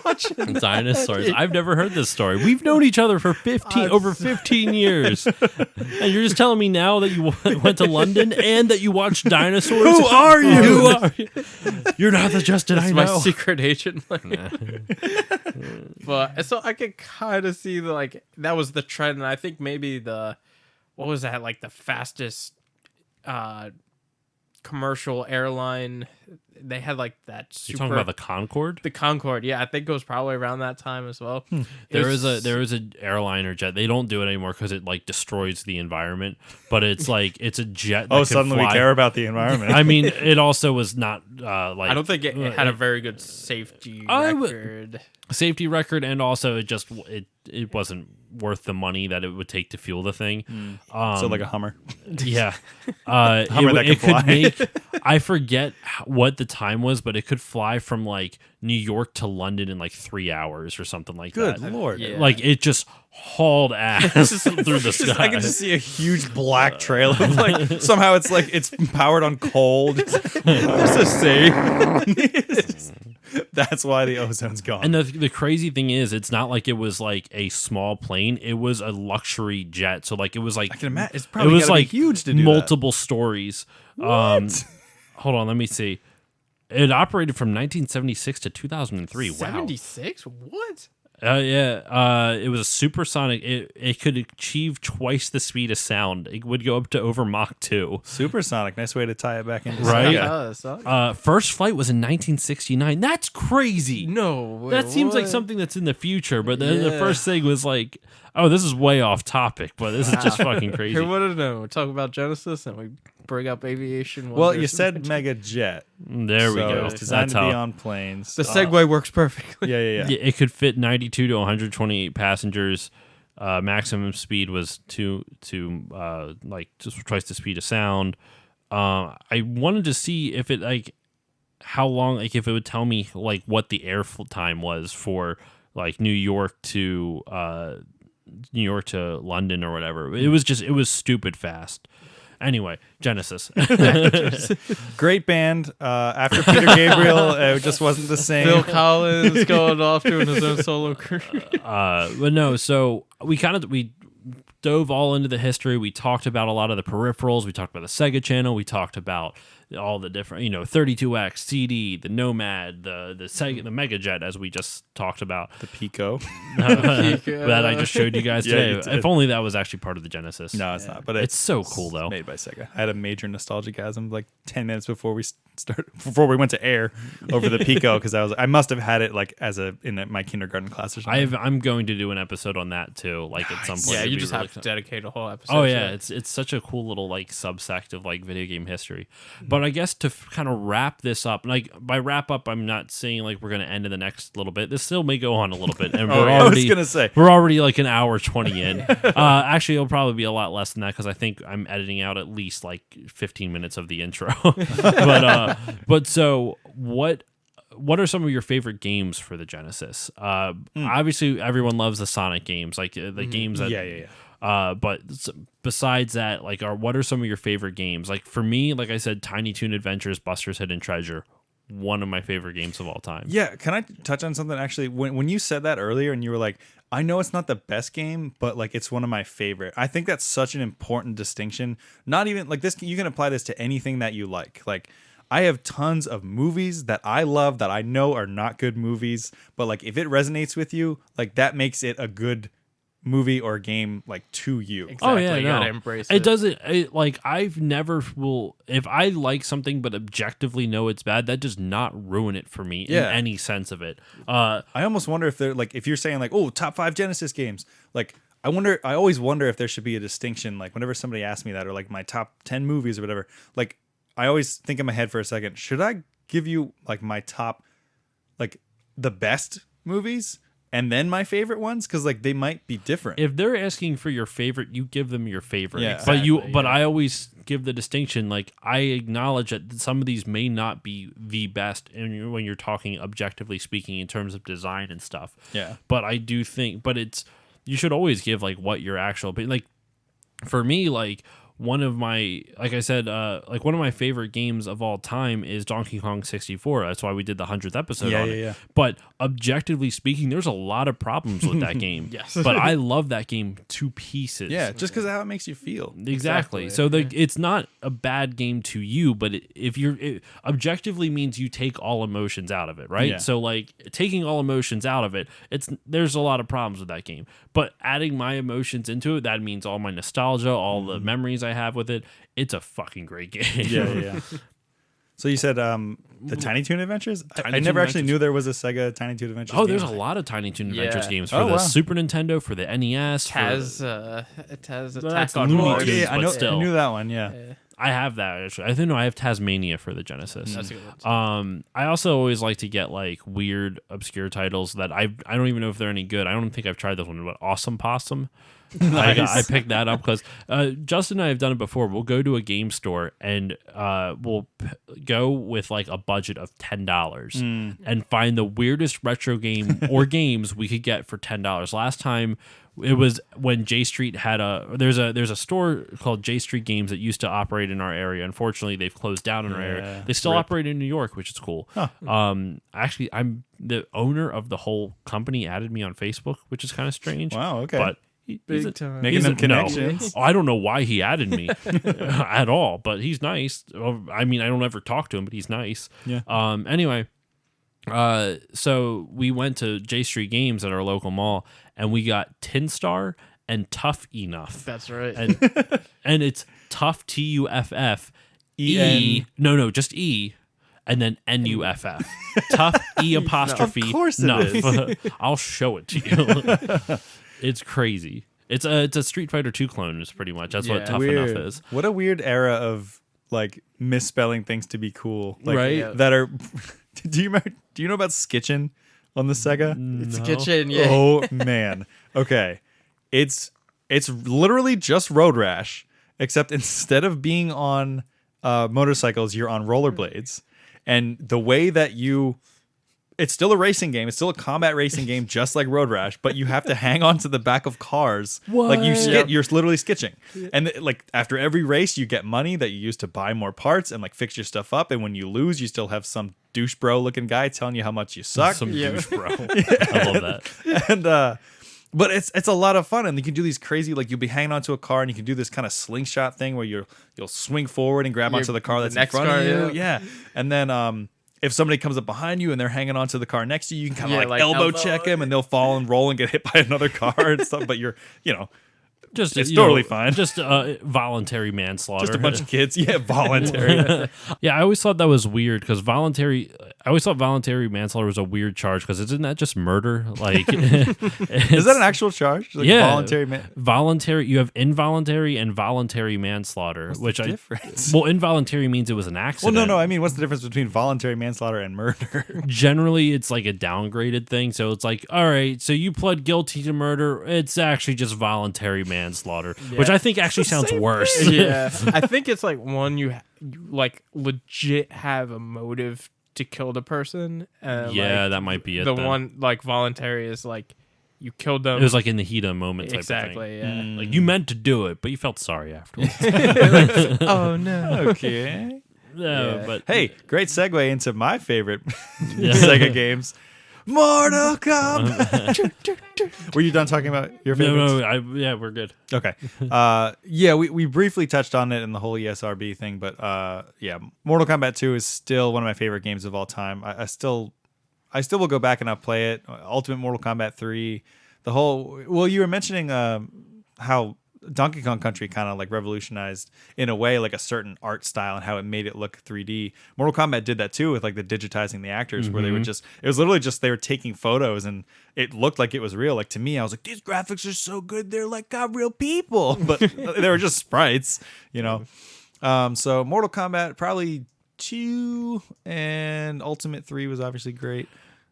watching dinosaurs. I've never heard this story. We've known each other for over 15 years, and you're just telling me now that you went to London and that you watched dinosaurs. Who are you? Who are you? You're not the Justin I my know. secret agent. But so I could kind of see that was the trend, and I think maybe what was that, like the fastest commercial airline? They had like that super. You're talking about the Concorde? The Concorde, yeah, I think it was probably around that time as well. There is a airline or jet. They don't do it anymore because it like destroys the environment. But it's like it's a jet. That Suddenly we care about the environment. I mean, it also was not like I don't think it had a very good safety record. Safety record, and also it wasn't worth the money that it would take to fuel the thing. So like a Hummer. Yeah, Hummer that it can could fly. make. I forget what the time was, but it could fly from like New York to London in like 3 hours or something like Good that. Lord. Yeah. Like it just hauled ass through the sky. I can just see a huge black trail of like somehow it's powered on coal. Just a safe. That's why the ozone's gone. And the crazy thing is, it's not like it was like a small plane. It was a luxury jet. So like it was like I can imagine it's it probably was gotta like be huge to do multiple stories. What? Hold on, let me see. It operated from 1976 to 2003. Wow. 76? What? It was a supersonic. It could achieve twice the speed of sound. It would go up to over Mach 2. Supersonic. Nice way to tie it back into Right? Sega. First flight was in 1969. That's crazy. No way. That seems like what? something that's in the future, but then the Yeah. first thing was like, oh, this is way off topic, but this is just fucking crazy. Who would have known? We talk about Genesis and we bring up aviation. Well, wonders. you said Mega Jet. There we so go. It's designed That's to how. be on planes. the segue works perfectly. Yeah. Yeah, it could fit 92 to 128 passengers. Maximum speed was like just twice the speed of sound. I wanted to see if it like how long, like if it would tell me like what the air time was for like New York to London or whatever. It was stupid fast. Anyway, Genesis. Great band. After Peter Gabriel, it just wasn't the same. Phil Collins going off doing his own solo career. But no, so we dove all into the history. We talked about a lot of the peripherals. We talked about the Sega channel. We talked about all the different, 32X, CD, the Nomad, the Sega, the Mega Jet, as we just talked about. The Pico. That I just showed you guys Yeah, today. you did. If only that was actually part of the Genesis. No, it's not. But It's so cool, though. Made by Sega. I had a major nostalgiasm like 10 minutes before we went to air over the Pico because I must have had it like in my kindergarten class or something. I'm going to do an episode on that too, like at some point. Yeah, It'd you be just really have to fun. dedicate a whole episode. Oh to yeah, it. it's such a cool little like subsect of like video game history. But I guess to kind of wrap this up, like by wrap up, I'm not saying like we're gonna end in the next little bit. This still may go on a little bit, and I was gonna say we're already like an hour 20 in. Actually, it'll probably be a lot less than that because I think I'm editing out at least like 15 minutes of the intro. but so what are some of your favorite games for the Genesis? Obviously, everyone loves the Sonic games, like the games that. Yeah. But besides that, like, what are some of your favorite games? Like for me, like I said, Tiny Toon Adventures, Buster's Hidden Treasure, one of my favorite games of all time. Yeah, can I touch on something actually? When you said that earlier and you were like, I know it's not the best game, but like it's one of my favorite. I think that's such an important distinction. Not even like this, you can apply this to anything that you like. Like I have tons of movies that I love that I know are not good movies, but like if it resonates with you, like that makes it a good movie or game like to you. Exactly. Oh yeah, You no. gotta embrace it. It doesn't like I've never will if I like something but objectively know it's bad, that does not ruin it for me in Yeah. any sense of it. I almost wonder if they're like if you're saying like, oh, top 5 Genesis games, like I always wonder if there should be a distinction. Like whenever somebody asks me that, or like my top 10 movies or whatever, like I always think in my head for a second, should I give you like my top, like the best movies and then my favorite ones? Because like they might be different. If they're asking for your favorite, you give them your favorite. Yeah. But I always give the distinction. Like I acknowledge that some of these may not be the best, and when you're talking objectively speaking in terms of design and stuff. Yeah. But I do think, you should always give like what your actual. But like for me, like. One of my, like I said, like one of my favorite games of all time is Donkey Kong 64. That's why we did the 100th episode on it. Yeah. But objectively speaking, there's a lot of problems with that game. Yes. But I love that game to pieces. Yeah, just because of how it makes you feel. Exactly. So it's not a bad game to you, but if it objectively means you take all emotions out of it, right? Yeah. So like taking all emotions out of it, there's a lot of problems with that game. But adding my emotions into it, that means all my nostalgia, all the memories I have with it. It's a fucking great game. Yeah. So you said the Tiny Toon Adventures? I Tiny never Toon actually Adventures. knew there was a Sega Tiny Toon Adventures Oh, game. there's a lot of Tiny Toon Adventures Yeah. games for Oh, the wow. Super Nintendo, for the NES. Taz Attack That's on Looney Mars. Tunes, yeah, I but know. still. I knew that one. Yeah. I have that actually. I think I have Tasmania for the Genesis. That's a good one. I also always like to get like weird, obscure titles that I don't even know if they're any good. I don't think I've tried this one, but Awesome Possum. I picked that up because Justin and I have done it before. We'll go to a game store and we'll go with like a budget of $10 and find the weirdest retro game or games we could get for $10. Last time it was when J Street had there's a store called J Street Games that used to operate in our area. Unfortunately, they've closed down in our area. They still operate in New York, which is cool. Actually, I'm the owner of the whole company. Added me on Facebook, which is kind of strange. Wow. Okay. But Big time. Making them connections. No. I don't know why he added me at all, but he's nice. I mean, I don't ever talk to him, but he's nice. Yeah. Anyway, so we went to J Street Games at our local mall, and we got Tin Star and Tough Enough. That's right. And it's Tough TUFF E-N. No, just E. And then NUFF. Tough E apostrophe. Of course it Nuff. I'll show it to you. It's crazy. It's a Street Fighter 2 clone, is pretty much. That's what Yeah. Tough Weird. Enough is. What a weird era of like misspelling things to be cool. Like, Right? That are. Do you know about Skitchin on the Sega? It's a kitchen. Yeah. Oh man. Okay. It's literally just Road Rash, except instead of being on motorcycles, you're on rollerblades. And the way that it's still a racing game. It's still a combat racing game, just like Road Rash, but you have to hang on to the back of cars. Like you skit, you're literally skitching. And like after every race, you get money that you use to buy more parts and like fix your stuff up. And when you lose, you still have some douche bro looking guy telling you how much you suck. Some douche, bro. I love that. And but it's a lot of fun, and you can do these crazy, like you'll be hanging onto a car and you can do this kind of slingshot thing where you'll swing forward and grab onto the car that's in next front car, of you. Yeah. And then if somebody comes up behind you and they're hanging onto the car next to you, you can kind of like elbow check them and they'll fall and roll and get hit by another car and stuff. But Just It's totally fine. Just voluntary manslaughter. just a bunch of kids. Yeah, voluntary. Yeah, I always thought that was weird because I always thought voluntary manslaughter was a weird charge because isn't that just murder? Like, Is that an actual charge? Like Yeah. voluntary. You have involuntary and voluntary manslaughter, What's the difference? well, involuntary means it was an Well, accident. no. I mean, what's the difference between voluntary manslaughter and murder? Generally, it's like a downgraded thing. So it's like, all right, so you pled guilty to murder. It's actually just voluntary manslaughter, which I think actually sounds worse. Yeah. I think it's like one you like legit have a motive to kill the person. And Yeah, like, that might be it. the then. one like voluntary is like you killed them. It was like in the heat of the moment type of exactly. thing. Yeah. Like you meant to do it, but you felt sorry afterwards. Oh no. Okay. Yeah, but Hey, great segue into my favorite Sega games. Mortal Kombat. Were you done talking about your favorites? yeah, we're good. Okay. Yeah, we briefly touched on it in the whole ESRB thing, but yeah, Mortal Kombat 2 is still one of my favorite games of all time. I still will go back and I'll play it. Ultimate Mortal Kombat 3, the whole. Well, you were mentioning how Donkey Kong Country kind of like revolutionized in a way like a certain art style and how it made it look 3D. Mortal Kombat did that too with like the digitizing the actors where they would just it was literally just they were taking photos and it looked like it was real. Like to me, I was like, these graphics are so good, they're like got real people, but they were just sprites, you know. So Mortal Kombat probably 2 and Ultimate 3 was obviously great.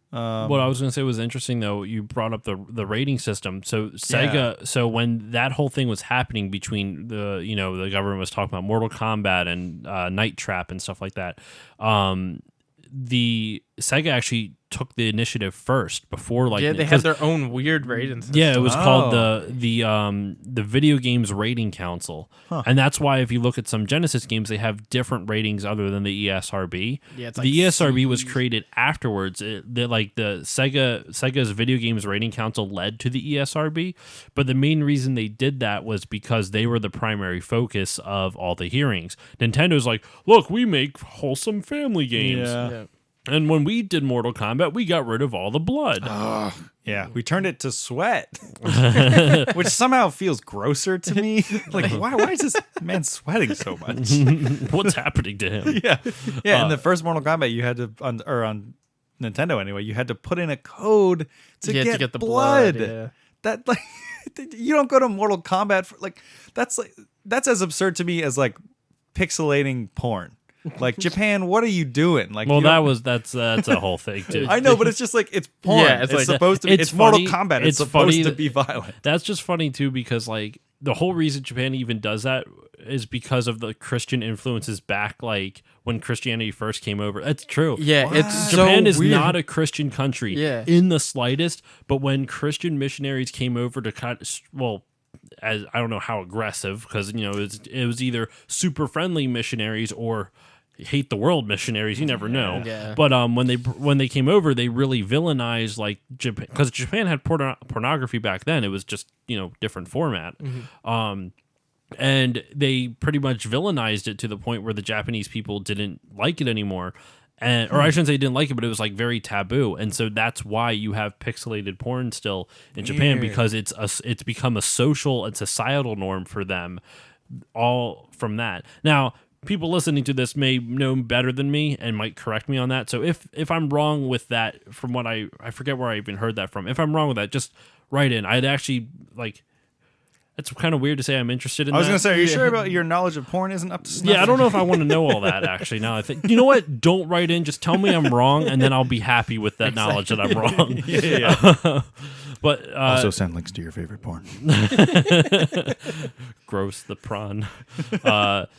What I was going to say was interesting, though. You brought up the rating system. So Sega. So when that whole thing was happening between the government was talking about Mortal Kombat and Night Trap and stuff like that, the Sega actually took the initiative first before they had their own weird rating system. Yeah, it was called the Video Games Rating Council, and that's why if you look at some Genesis games, they have different ratings other than the ESRB. Yeah, it's the ESRB was created afterwards. The Sega's Video Games Rating Council led to the ESRB, but the main reason they did that was because they were the primary focus of all the hearings. Nintendo's like, look, we make wholesome family games. Yeah. And when we did Mortal Kombat, we got rid of all the blood. Yeah, we turned it to sweat, which somehow feels grosser to me. Like, why is this man sweating so much? What's happening to him? Yeah. In the first Mortal Kombat, you had to, on Nintendo anyway, you had to put in a code to get the blood. Yeah. That like, you don't go to Mortal Kombat for that's as absurd to me as like pixelating porn. Like Japan, what are you doing? Like, well, that's a whole thing too. I know, but it's just like it's porn. Yeah, it's like, supposed to be. It's Mortal Kombat. It's supposed funny to be violent. That's just funny too because like the whole reason Japan even does that is because of the Christian influences back like when Christianity first came over. That's true. Yeah, Wow. it's Japan so is weird. not a Christian country in the slightest. But when Christian missionaries came over to as I don't know how aggressive because it was either super friendly missionaries or hate the world missionaries. You never know. Yeah. But when they came over, they really villainized like Japan because Japan had pornography back then. It was just different format. And they pretty much villainized it to the point where the Japanese people didn't like it anymore. Or I shouldn't say didn't like it, but it was like very taboo, and so that's why you have pixelated porn still in Japan because it's become a social and societal norm for them. All from that. Now, people listening to this may know better than me and might correct me on that. So if I'm wrong with that, from what I forget where I even heard that from. If I'm wrong with that, just write in. I'd actually like. It's kind of weird to say I'm interested in that. I was going to say, are you sure about your knowledge of porn isn't up to snuff? Yeah, I don't know if I want to know all that, actually. Now I think, you know what? Don't write in. Just tell me I'm wrong, and then I'll be happy with that knowledge that I'm wrong. Yeah. But also send links to your favorite porn. Gross, the prawn.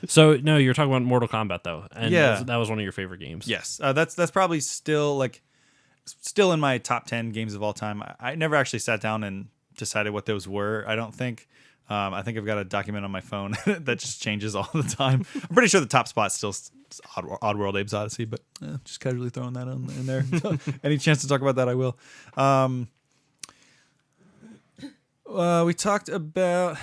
So, no, you're talking about Mortal Kombat, though. And that was one of your favorite games. Yes. That's probably still in my top 10 games of all time. I never actually sat down and decided what those were, I don't think. I think I've got a document on my phone that just changes all the time. I'm pretty sure the top spot's still Oddworld Abe's Odyssey, but just casually throwing that in there. Any chance to talk about that, I will. We talked about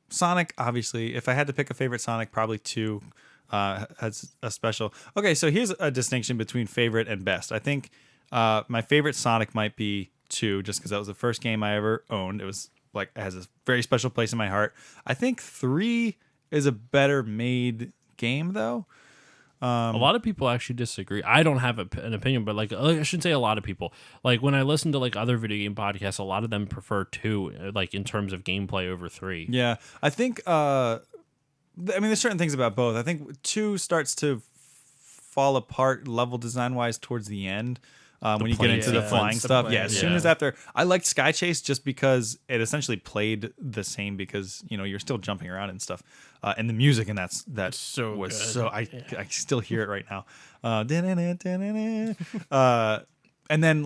Sonic, obviously. If I had to pick a favorite Sonic, probably 2 has a special. Okay, so here's a distinction between favorite and best. I think my favorite Sonic might be 2, just because that was the first game I ever owned. It was it has a very special place in my heart. I think 3 is a better made game, though. A lot of people actually disagree. I don't have an opinion, but I shouldn't say a lot of people. Like when I listen to other video game podcasts, a lot of them prefer 2, in terms of gameplay over 3. Yeah, I think. There's certain things about both. I think 2 starts to fall apart level design wise towards the end. When you get into the flying stuff. As soon as after, I liked Sky Chase just because it essentially played the same because, you're still jumping around and stuff. And the music and that so was good. so, I still hear it right now. And then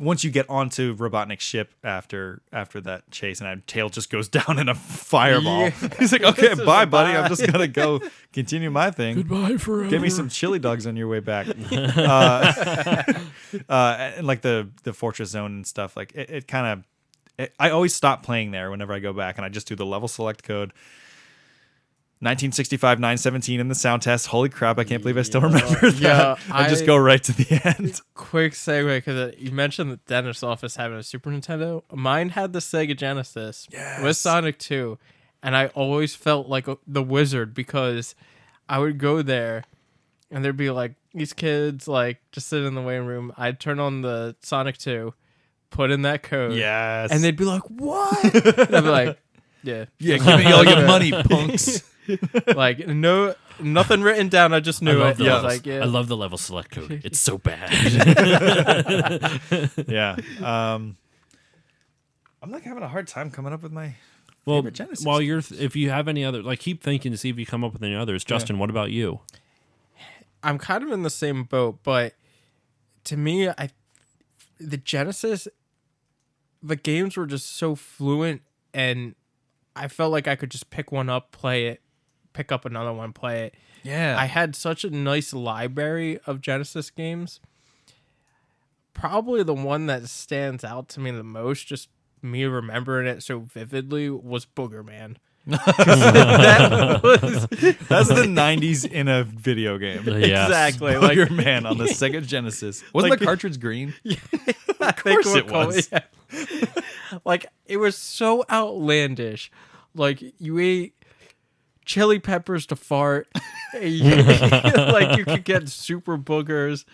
once you get onto Robotnik's ship after that chase and Tail just goes down in a fireball. Yeah. He's like, okay, bye, buddy. I'm just going to go continue my thing. Goodbye forever. Give me some chili dogs on your way back. And the fortress zone and stuff, it kind of, I always stop playing there whenever I go back and I just do the level select code. 1965 917 in the sound test. Holy crap, I can't believe I still remember that. Yeah, I just go right to the end. Quick segue, because you mentioned the dentist's office having a Super Nintendo. Mine had the Sega Genesis with Sonic 2, and I always felt like the wizard, because I would go there and there'd be like these kids like just sitting in the waiting room. I'd turn on the Sonic 2, put in that code, Yes. and they'd be like, "What?" And I'd be like, "Yeah, give me all your money, punks. like nothing written down. I just knew it." I was like, "Yeah." I love the level select code. It's so bad. Yeah. I'm like having a hard time coming up with my favorite Genesis. While if you have any other, like, keep thinking to see if you come up with any others. Justin, what about you? I'm kind of in the same boat, but to me, the Genesis, the games were just so fluent, and I felt like I could just pick one up, play it, pick up another one, play it. Yeah. I had such a nice library of Genesis games. Probably the one that stands out to me the most, just me remembering it so vividly, was Booger Man. That's the 90s in a video game. Yes. Exactly. Booger Man on the Sega Genesis. Wasn't Like- the cartridge green? Of course it was. Like, it was so outlandish. Like, you ate chili peppers to fart. Like, you could get super boogers.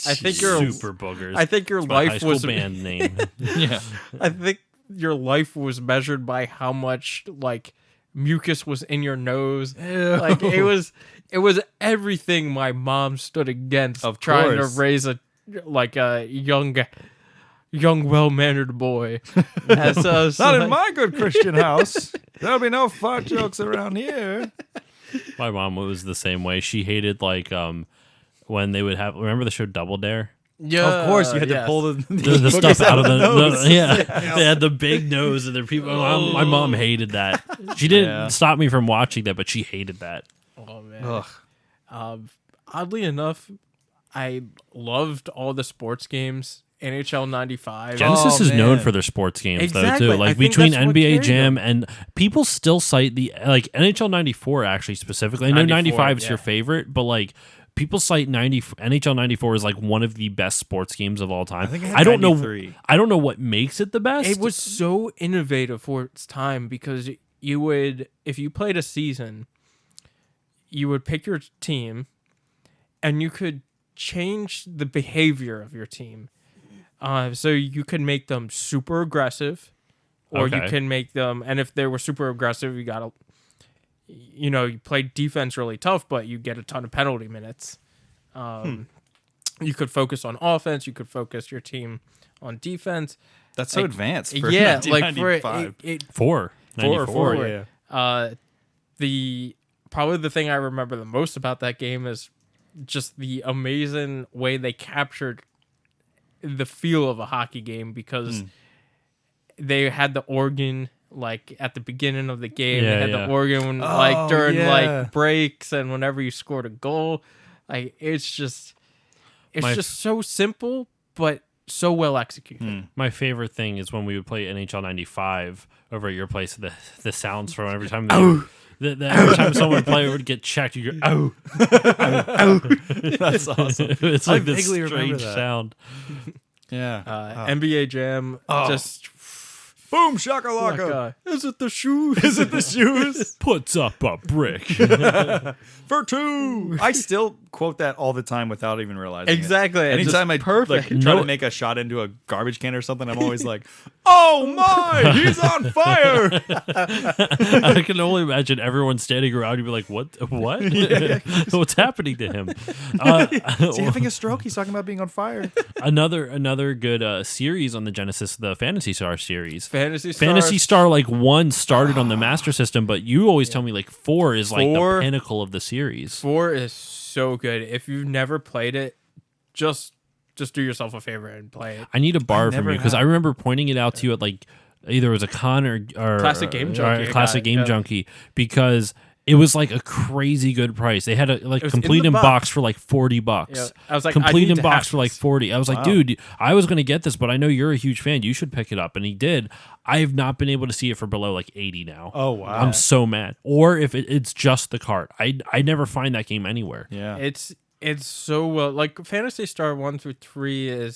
I think Super Boogers. I think your It's my high life school was band name. Yeah. I think your life was measured by how much like mucus was in your nose. Like, it was everything my mom stood against Of trying course. to raise a young well-mannered boy. And so it's Not in like- my good Christian house. There'll be no fart jokes around here. My mom was the same way. She hated, like, when they would have, remember the show Double Dare? Yeah, Of course, you had to yes. pull the The boogers stuff out of the nose. yeah. They had the big nose, and their people. My mom hated that. She didn't Yeah. stop me from watching that, but she hated that. Oh man. Ugh. Oddly enough, I loved all the sports games. NHL 95. Genesis Oh, is known man. for their sports games, Exactly. though, I too. Like, think between that's what NBA carried Jam and people still cite the, like, NHL 94, actually, specifically. I know 95 is yeah. your favorite, but, like, people cite NHL 94 as, like, one of the best sports games of all time. I think I had I don't 93. know. I don't know what makes it the best. It was so innovative for its time, because you would, if you played a season, you would pick your team and you could change the behavior of your team. So you could make them super aggressive, or you Okay. can make them, and if they were super aggressive, you got to, you play defense really tough, but you get a ton of penalty minutes. You could focus on offense. You could focus your team on defense. That's so Like, advanced for yeah, like for 1995. it 94. yeah. probably the thing I remember the most about that game is just the amazing way they captured the feel of a hockey game, because they had the organ like at the beginning of the game. Yeah, They had yeah. the organ like during yeah. like breaks and whenever you scored a goal. Like, it's just so simple but so well executed. My favorite thing is when we would play NHL 95 over at your place. The sounds from every time every time someone player would get checked, you go, "Oh!" That's awesome. It's I like this vaguely remember strange that. sound. Yeah. NBA Jam, just Boom like, shakalaka. is it the shoes? Is it the shoes? Puts up a brick. For two. I still quote that all the time without even realizing it. Exactly. It's Anytime I just perfect. like try to make a shot into a garbage can or something, I'm always like, "Oh my, he's on fire!" I can only imagine everyone standing around you be like, "What? What's happening to him?" Is he having a stroke? He's talking about being on fire. Another good series on the Genesis, the Phantasy Star series. Fantasy Star. Phantasy Star, like, 1 started on the Master System, but you always tell me, like, 4 is like 4 the pinnacle of the series. 4 is so good. If you've never played it, just do yourself a favor and play it. I need to borrow from never you because have. I remember pointing it out to you at, like, either it was a con or Classic Game Junkie, Classic I got it, Game yeah. Junkie, because It was like a crazy good price. They had a like was complete in the in box for like $40. Yeah, I was like, I complete need in to box have for like this. 40. I was like, dude, I was gonna get this, but I know you're a huge fan. You should pick it up, and he did. I have not been able to see it for below like 80 now. Oh wow. I'm so mad. Or if it's just the cart, I never find that game anywhere. Yeah. It's so well, like Phantasy Star 1 through 3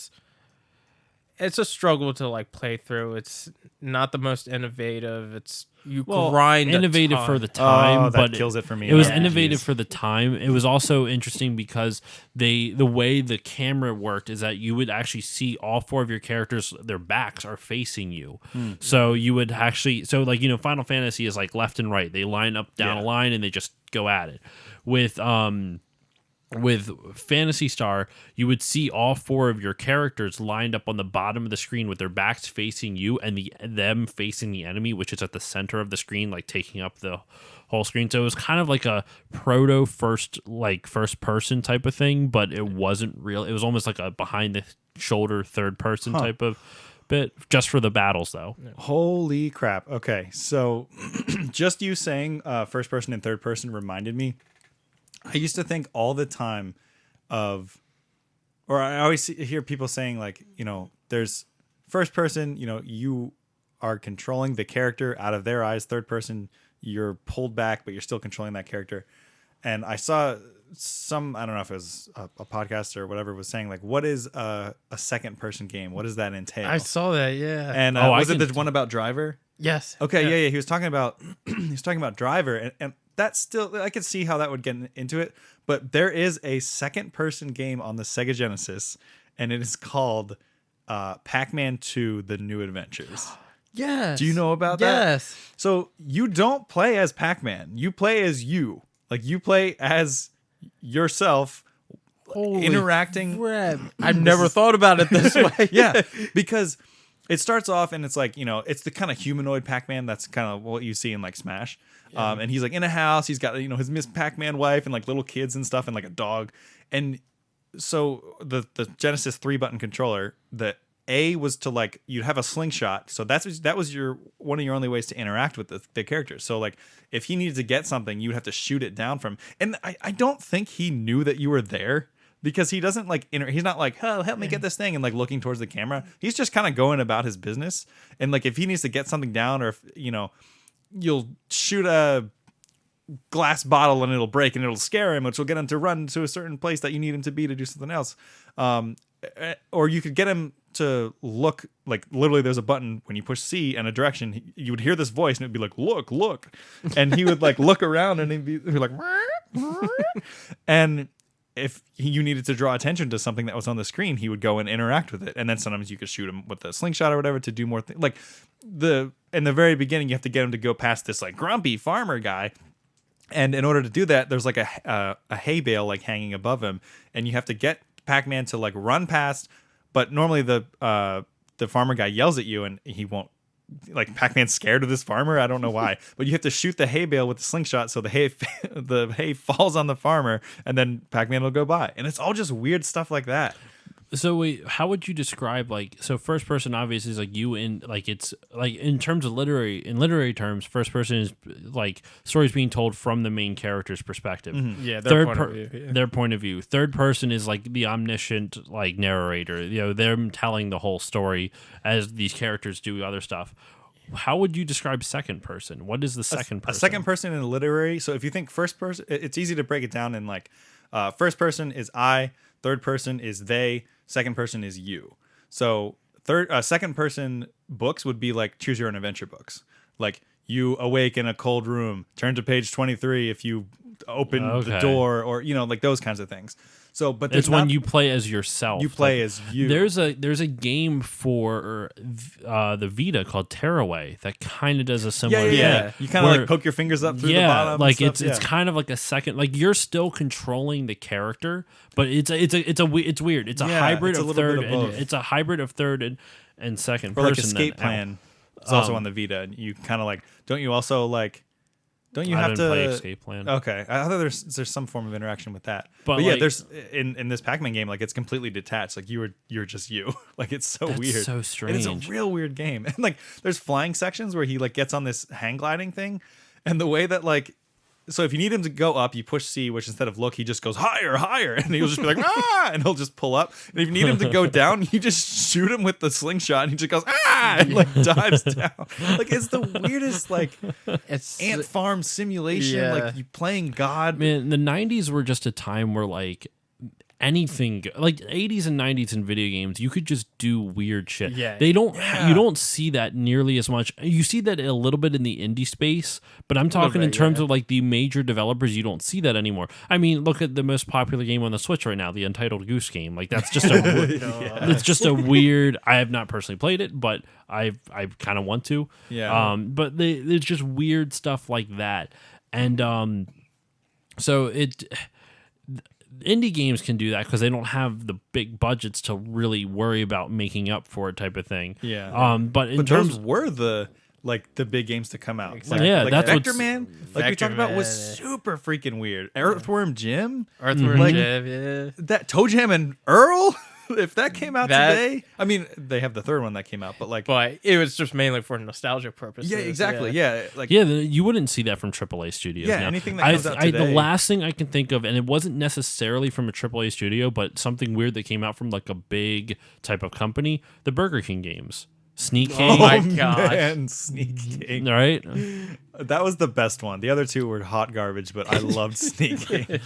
it's a struggle to like play through. It's not the most innovative. It's you grind a innovative ton. for the time, that but kills it for me. It was Yeah. innovative Jeez. for the time. It was also interesting because the way the camera worked is that you would actually see all 4 of your characters, their backs are facing you. So you would actually, like, Final Fantasy is like left and right. They line up down a line and they just go at it. With Phantasy Star, you would see all 4 of your characters lined up on the bottom of the screen with their backs facing you and them facing the enemy, which is at the center of the screen, like taking up the whole screen. So it was kind of like a proto first person type of thing, but it wasn't real. It was almost like a behind the shoulder third person type of bit, just for the battles though. Holy crap. Okay. So just you saying first person and third person reminded me. I used to think all the time of, or I always hear people saying like, there's first person, you are controlling the character out of their eyes. Third person, you're pulled back, but you're still controlling that character. And I saw I don't know if it was a podcast or whatever, was saying like, what is a second person game? What does that entail? I saw that, yeah. And was it the one about Driver? Yes. Okay, yeah. He was talking about Driver, and that's still, I could see how that would get into it. But there is a second person game on the Sega Genesis, and it is called Pac-Man 2: The New Adventures. Yes. Do you know about that? Yes. So you don't play as Pac-Man. You play as you. Like, you play as yourself. Holy interacting. crap. I've never thought about it this way. Yeah, because it starts off and it's like, it's the kind of humanoid Pac-Man. That's kind of what you see in like Smash. Yeah. And he's like in a house. He's got, his Miss Pac-Man wife and like little kids and stuff and like a dog. And so the Genesis 3-button controller, the A was to like, you'd have a slingshot. So that was one of your only ways to interact with the characters. So like if he needed to get something, you'd have to shoot it down from. And I don't think he knew that you were there. Because he doesn't like, he's not like, oh, help me get this thing and like looking towards the camera. He's just kind of going about his business. And like, if he needs to get something down, or if, you'll shoot a glass bottle and it'll break and it'll scare him, which will get him to run to a certain place that you need him to be to do something else. Or you could get him to look, like literally there's a button when you push C and a direction, you would hear this voice and it'd be like, look. And he would like look around and he'd be like, and if you needed to draw attention to something that was on the screen, he would go and interact with it. And then sometimes you could shoot him with a slingshot or whatever to do more things. Like in the very beginning, you have to get him to go past this like grumpy farmer guy. And in order to do that, there's like a hay bale like hanging above him. And you have to get Pac-Man to like run past. But normally the farmer guy yells at you and he won't. Like Pac-Man's scared of this farmer. I don't know why, but you have to shoot the hay bale with the slingshot so the hay falls on the farmer, and then Pac-Man will go by. And it's all just weird stuff like that. So wait, how would you describe first person obviously is like you in like it's like in terms of literary terms, first person is like stories being told from the main character's perspective. Mm-hmm. Yeah, their point of view. Yeah. Their point of view. Third person is like the omniscient like narrator. Them telling the whole story as these characters do other stuff. How would you describe second person? What is the second person? A second person in literary. So if you think first person, it's easy to break it down in like first person is I, third person is they, second person is you. So second person books would be like choose your own adventure books. Like you awake in a cold room, turn to page 23 if you open the door, or like those kinds of things. So, but it's when you play as yourself. You play as you. There's a game for the Vita called Tearaway that kind of does a similar thing. Yeah. You kind of like poke your fingers up through the bottom. Like it's kind of like a second. Like you're still controlling the character, but it's weird. It's a hybrid of third. It's a hybrid of third and second person. Or like Escape Plan. It's also on the Vita. And you kind of like. Don't you also like? Don't you have to play Escape Plan? Okay, I thought there's some form of interaction with that. But like, yeah, there's in this Pac-Man game, like it's completely detached. Like you're just you. Like it's so weird. So strange. It's a real weird game. And like there's flying sections where he like gets on this hang gliding thing, and the way that like so if you need him to go up, you push C, which instead of look, he just goes higher, higher, and he'll just be like, ah, and he'll just pull up. And if you need him to go down, you just shoot him with the slingshot, and he just goes, ah, and like dives down. Like it's the weirdest like It's ant farm simulation, Yeah. like you playing God. Man, the 90s were just a time where like anything, like 80s and 90s in video games, you could just do weird shit. Yeah. They don't you don't see that nearly as much. You see that a little bit in the indie space, but I'm talking in bit, terms yeah. of like the major developers, you don't see that anymore. I mean, look at the most popular game on the Switch right now, the Untitled Goose Game. Like that's just a it's just a weird, I have not personally played it, but I kind of want to. Yeah. But it's just weird stuff like that. And so indie games can do that because they don't have the big budgets to really worry about making up for it, type of thing. Yeah. But in But terms, those were the big games to come out. Exactly. Yeah, like that's Vector what's- Man, like we Vector talked about, was Man. super freaking weird. Earthworm Jim, Earthworm Like- Jim, yeah. that Toe Jam and Earl. If that came out That- today, I mean, they have the third one that came out, but like, But it was just mainly for nostalgia purposes. yeah, exactly, yeah, like, yeah, you wouldn't see that from AAA studios. Yeah, now. anything that comes out The today. last thing I can think of, and it wasn't necessarily from a AAA studio, but something weird that came out from like a big type of company, the Burger King games. Sneak King, my gosh. man, Sneak King. right? That was the best one. The other two were hot garbage, but I loved Sneak King.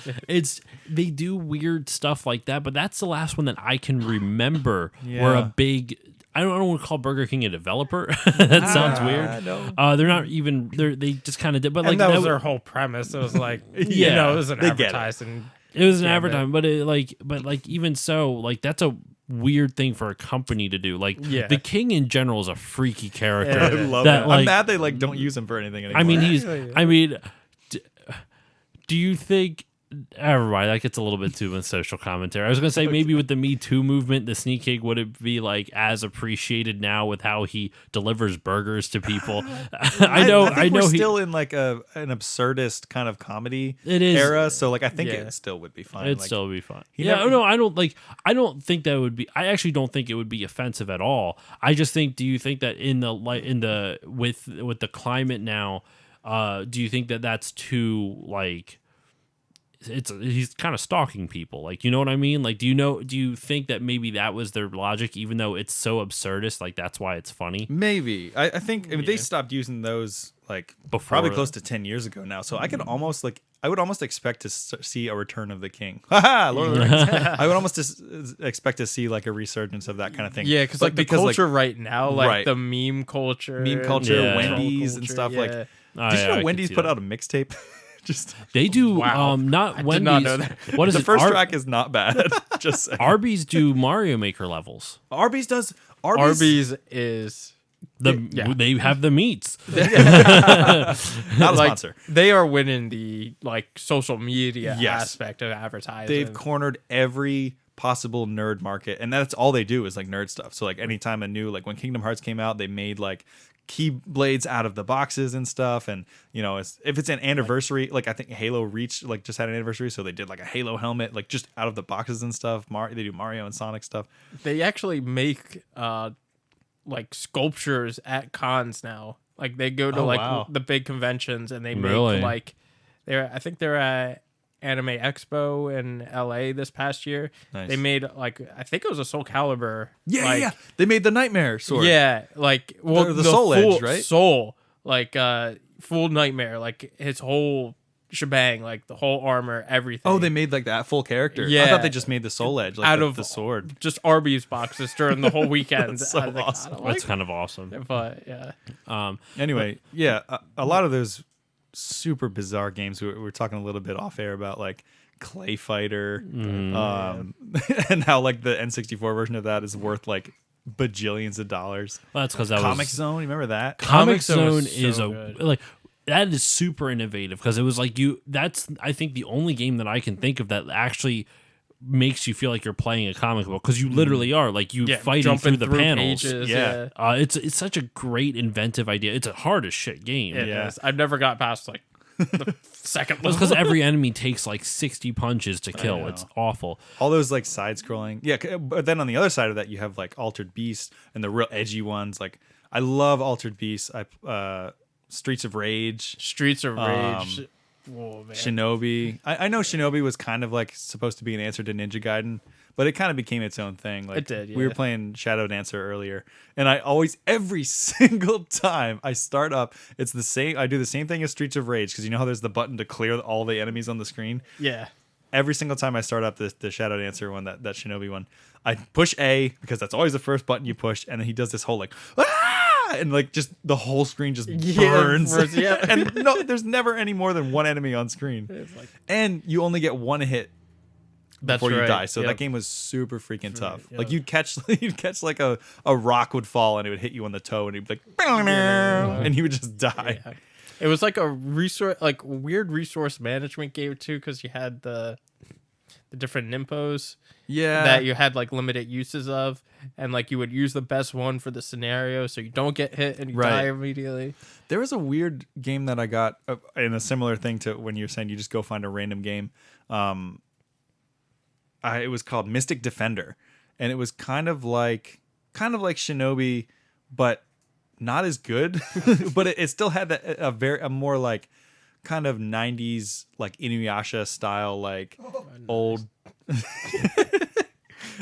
They do weird stuff like that, but that's the last one that I can remember where Yeah. a big. I don't want to call Burger King a developer. That sounds weird. No. They're not even. They just kind of did, but And like that was that- their whole premise. It was like, Yeah, you know, it was an they get it. advertising. It was an Damn it. advertisement, but even so, like that's a weird thing for a company to do. Like Yeah. the king in general is a freaky character. Yeah. I love that, that. like- I'm mad they like don't use him for anything anymore. I mean, Exactly. do you think? Everybody, that gets a little bit too much social commentary. I was gonna say maybe with the Me Too movement, the Sneak King would it be like as appreciated now with how he delivers burgers to people? I know think we're he still in like an absurdist kind of comedy It is. era, so like I think Yeah. it still would be fine. It'd like, still be fun. he Yeah, never- no, I don't think that would be. I actually don't think it would be offensive at all. I just think. Do you think that with the climate now? Do you think that that's too like? He's kind of stalking people, like, you know what I mean? Like, do you think that maybe that was their logic, even though it's so absurdist, like that's why it's funny? maybe. I think they stopped using those like Before- probably close to 10 years ago now. So I could almost like I would almost expect to see a return of the king. Haha, Lord of the Rings. I would almost expect to see like a resurgence of that kind of thing. Yeah, because But like the culture right now, like Right. the meme culture, culture, Wendy's Wendy's and stuff like. yeah. Oh, Did you yeah, I know could Wendy's see put that. out a mixtape? Just They do. Wow. Not I did Wendy's. not know that. What is the it? first track is not bad. Just saying. Arby's do Mario Maker levels. Arby's does Arby's is Yeah. They have the meats. not a like sponsor. they are winning the like social media Yes. aspect of advertising. They've cornered every possible nerd market, and that's all they do is like nerd stuff. So like anytime a new like when Kingdom Hearts came out, they made like keyblades out of the boxes and stuff, and you know if it's an anniversary, like I think Halo Reach like just had an anniversary, so they did like a Halo helmet like just out of the boxes and stuff. They do Mario and Sonic stuff. They actually make like sculptures at cons now. Like they go to Oh, like wow. the big conventions and they make Really? like I think they're at Anime Expo in LA this past year. Nice. They made like I think it was a Soul Calibur. Yeah, like, yeah. They made the Nightmare sword. Yeah, like well The Soul Edge, full right? Soul, like full Nightmare, like his whole shebang, like the whole armor, everything. Oh, they made like that full character. I Yeah. thought they just made the Soul Edge, like Out the, of the sword. just Arby's boxes during the whole weekend. That's so I was like, awesome. I don't That's like kind of awesome. it, but yeah. Anyway, yeah, a lot of those super bizarre games. We were talking a little bit off air about like Clay Fighter, and how like the N64 version of that is worth like bajillions of dollars. Well, that's because that Comic was Zone, you remember that? Comic Comic Zone Zone is is so a good. like that is super innovative because it was like that's I think the only game that I can think of that actually makes you feel like you're playing a comic book because you literally are like you Yeah, fighting jumping through the panels. pages, Yeah. It's such a great inventive idea. It's a hard as shit game. It Yeah. is. I've never got past like the second It's because every enemy takes like 60 punches to kill. know. It's awful. All those like side scrolling. Yeah, but then on the other side of that, you have like Altered Beast and the real edgy ones. Like I love Altered Beast. Streets of Rage. Streets of Rage. Whoa, man. Shinobi. I know Shinobi was kind of like supposed to be an answer to Ninja Gaiden, but it kind of became its own thing. Like It did, we were yeah. playing Shadow Dancer earlier, and I always, every single time I start up, it's the same. I do the same thing as Streets of Rage, because you know how there's the button to clear all the enemies on the screen. Yeah. Every single time I start up the Shadow Dancer one, that Shinobi one, I push A because that's always the first button you push, and then he does this whole like and like just the whole screen just burns. Yeah. And no, there's never any more than one enemy on screen, Like, and you only get one hit that's before you right. die. So Yep. that game was super freaking tough. yeah. Like you'd catch like a rock would fall and it would hit you on the toe, and you'd be like, and you would just die. Yeah. It was like a resource, like weird resource management game too, because you had the different nimpos Yeah. that you had like limited uses of, and like you would use the best one for the scenario, so you don't get hit and you Right. die immediately. There was a weird game that I got in a similar thing to when you're saying you just go find a random game. It was called Mystic Defender, and it was kind of like Shinobi, but not as good. But it still had a more like kind of 90s like Inuyasha style like old